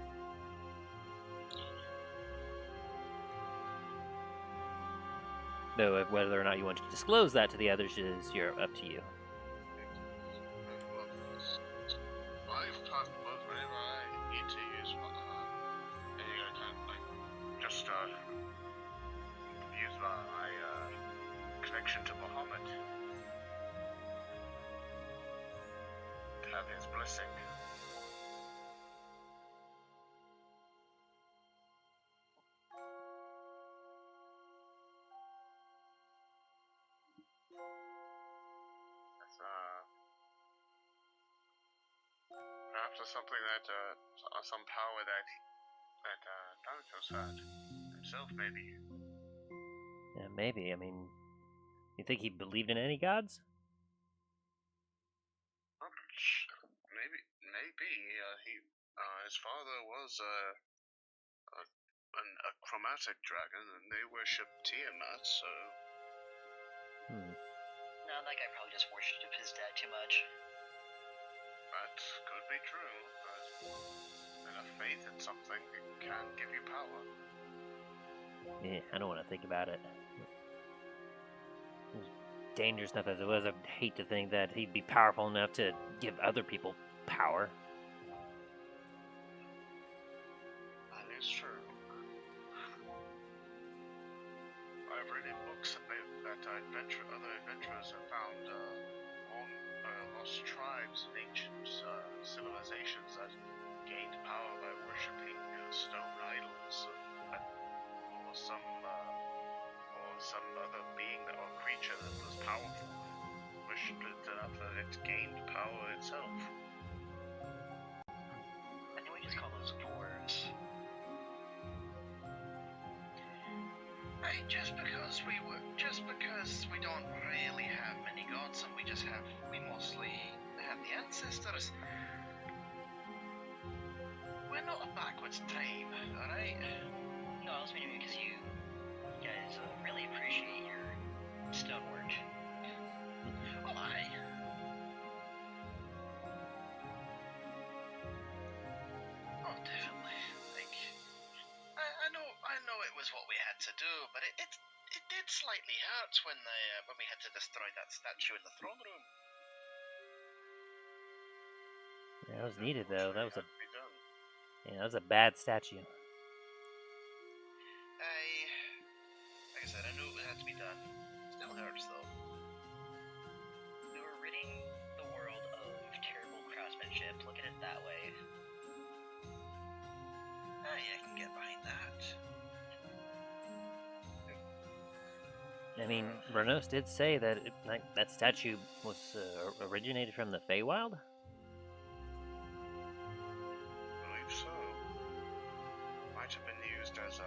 Though whether or not you want to disclose that to the others is up to you. I've talked about whenever I need to use any other kind of, like, just use my connection to Bahamut to have his blessing. Perhaps it's something that some power that Thanatos had himself, maybe. Yeah, maybe. I mean, you think he believed in any gods? Maybe. His father was a chromatic dragon, and they worship Tiamat. So. No, that guy probably just worshipped his dad too much. That could be true. And a faith in something can give you power. Yeah, I don't want to think about it. As dangerous enough as it was, I'd hate to think that he'd be powerful enough to give other people power. That is true. I've read in books that other adventurers have found lost tribes and ancient civilizations that gained power by worshipping stone idols or some other being or creature that was powerful, worshipped it enough that it gained power itself. I think we just call those dwarves. Just because we don't really have many gods and we mostly have the ancestors. We're not a backwards tribe, alright? No, I was meaning because you guys really appreciate your stonework. Oh, aye. Oh, definitely. Like, I know it was what we had to do, but it did did slightly hurt when we had to destroy that statue in the throne room. Yeah, that was needed though. That was a Had to be done. yeah, that was a bad statue. Like I said, I knew it had to be done. Still hurts though. We were ridding the world of terrible craftsmanship. Look at it that way. Yeah, I can get behind that. I mean, Rahnos did say that that statue was originated from the Feywild. I believe so. Might have been used as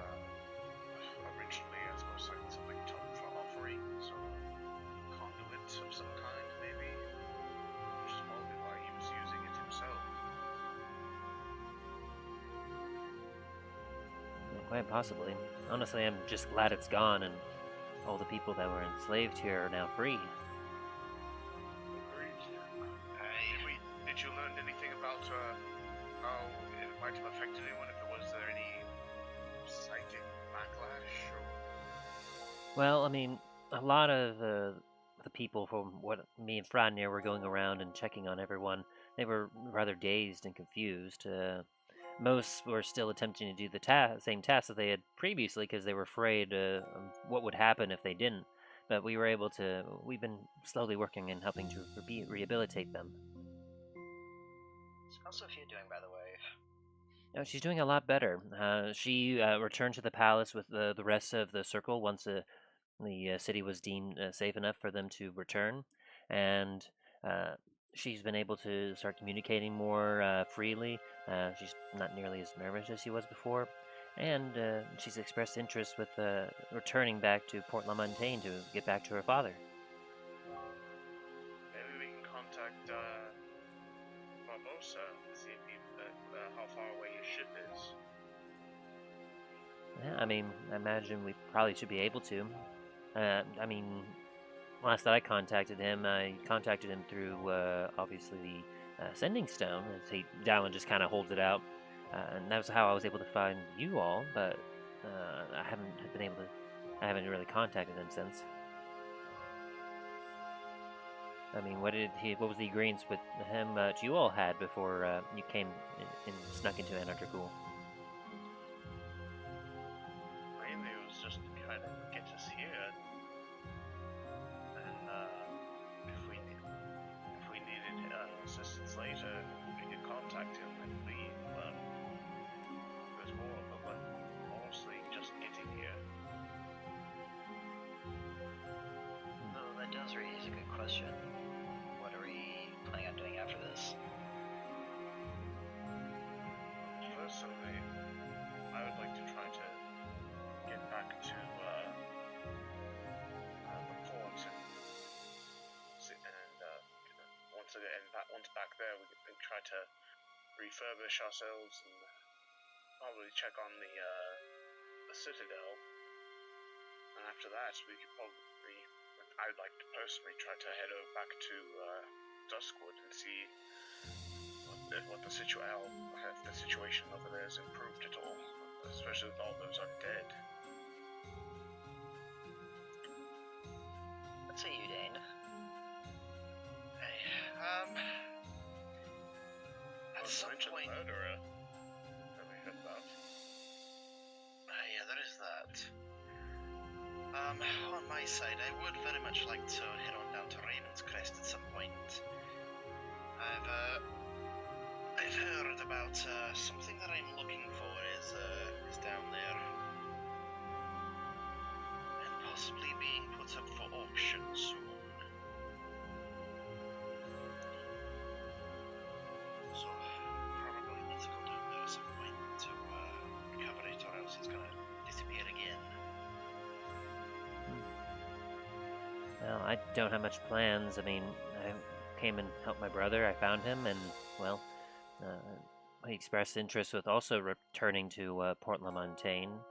originally as most likely something tough for offerings or conduits of some kind, maybe. Which is probably why he was using it himself. Quite possibly. Honestly, I'm just glad it's gone and all the people that were enslaved here are now free. Agreed. Did you learn anything about how it might have affected anyone? Was there any psychic backlash? Or... Well, I mean, a lot of the people from what me and Franir were going around and checking on everyone, they were rather dazed and confused. Most were still attempting to do the same tasks that they had previously because they were afraid of what would happen if they didn't. But we were able to. We've been slowly working and helping to rehabilitate them. How's Sophia doing, by the way? No, she's doing a lot better. She returned to the palace with the rest of the circle once the city was deemed safe enough for them to return, and she's been able to start communicating more freely. She's not nearly as nervous as she was before, and she's expressed interest with returning back to Port Lamontagne to get back to her father. Maybe we can contact Barbosa and see if how far away his ship is. Yeah, I mean, I imagine we probably should be able to. I mean, last that I contacted him through obviously the sending stone. As Dallin just kind of holds it out, and that was how I was able to find you all. But I haven't really contacted him since. I mean, what was the agreements with him that you all had before you came and snuck into Anarchal? Mainly it was just to kind of get us here, and if we needed assistance later, we could contact him and leave. There's more, but mostly just getting here. No, that does raise a good question. What are we planning on doing after this? Personally, I would like to try to get back to the port and once back there, we can try to refurbish ourselves and probably check on the citadel. And after that, we could probably, I'd like to personally try to head over back to Duskwood and see what the situation over there has improved at all, especially with all those undead. What say you, Dain? At some point, murderer that we heard about. Yeah, there is that. On my side, I would very much like to head on down to Raymond's Crest at some point. I've heard about something that I'm looking for is down there, and possibly being put up for auction soon. So probably need to go down there at some point to recover it, or else it's gonna disappear again. Well, I don't have much plans. I mean, I came and helped my brother. I found him, and well, he expressed interest with also returning to Port Lamontagne.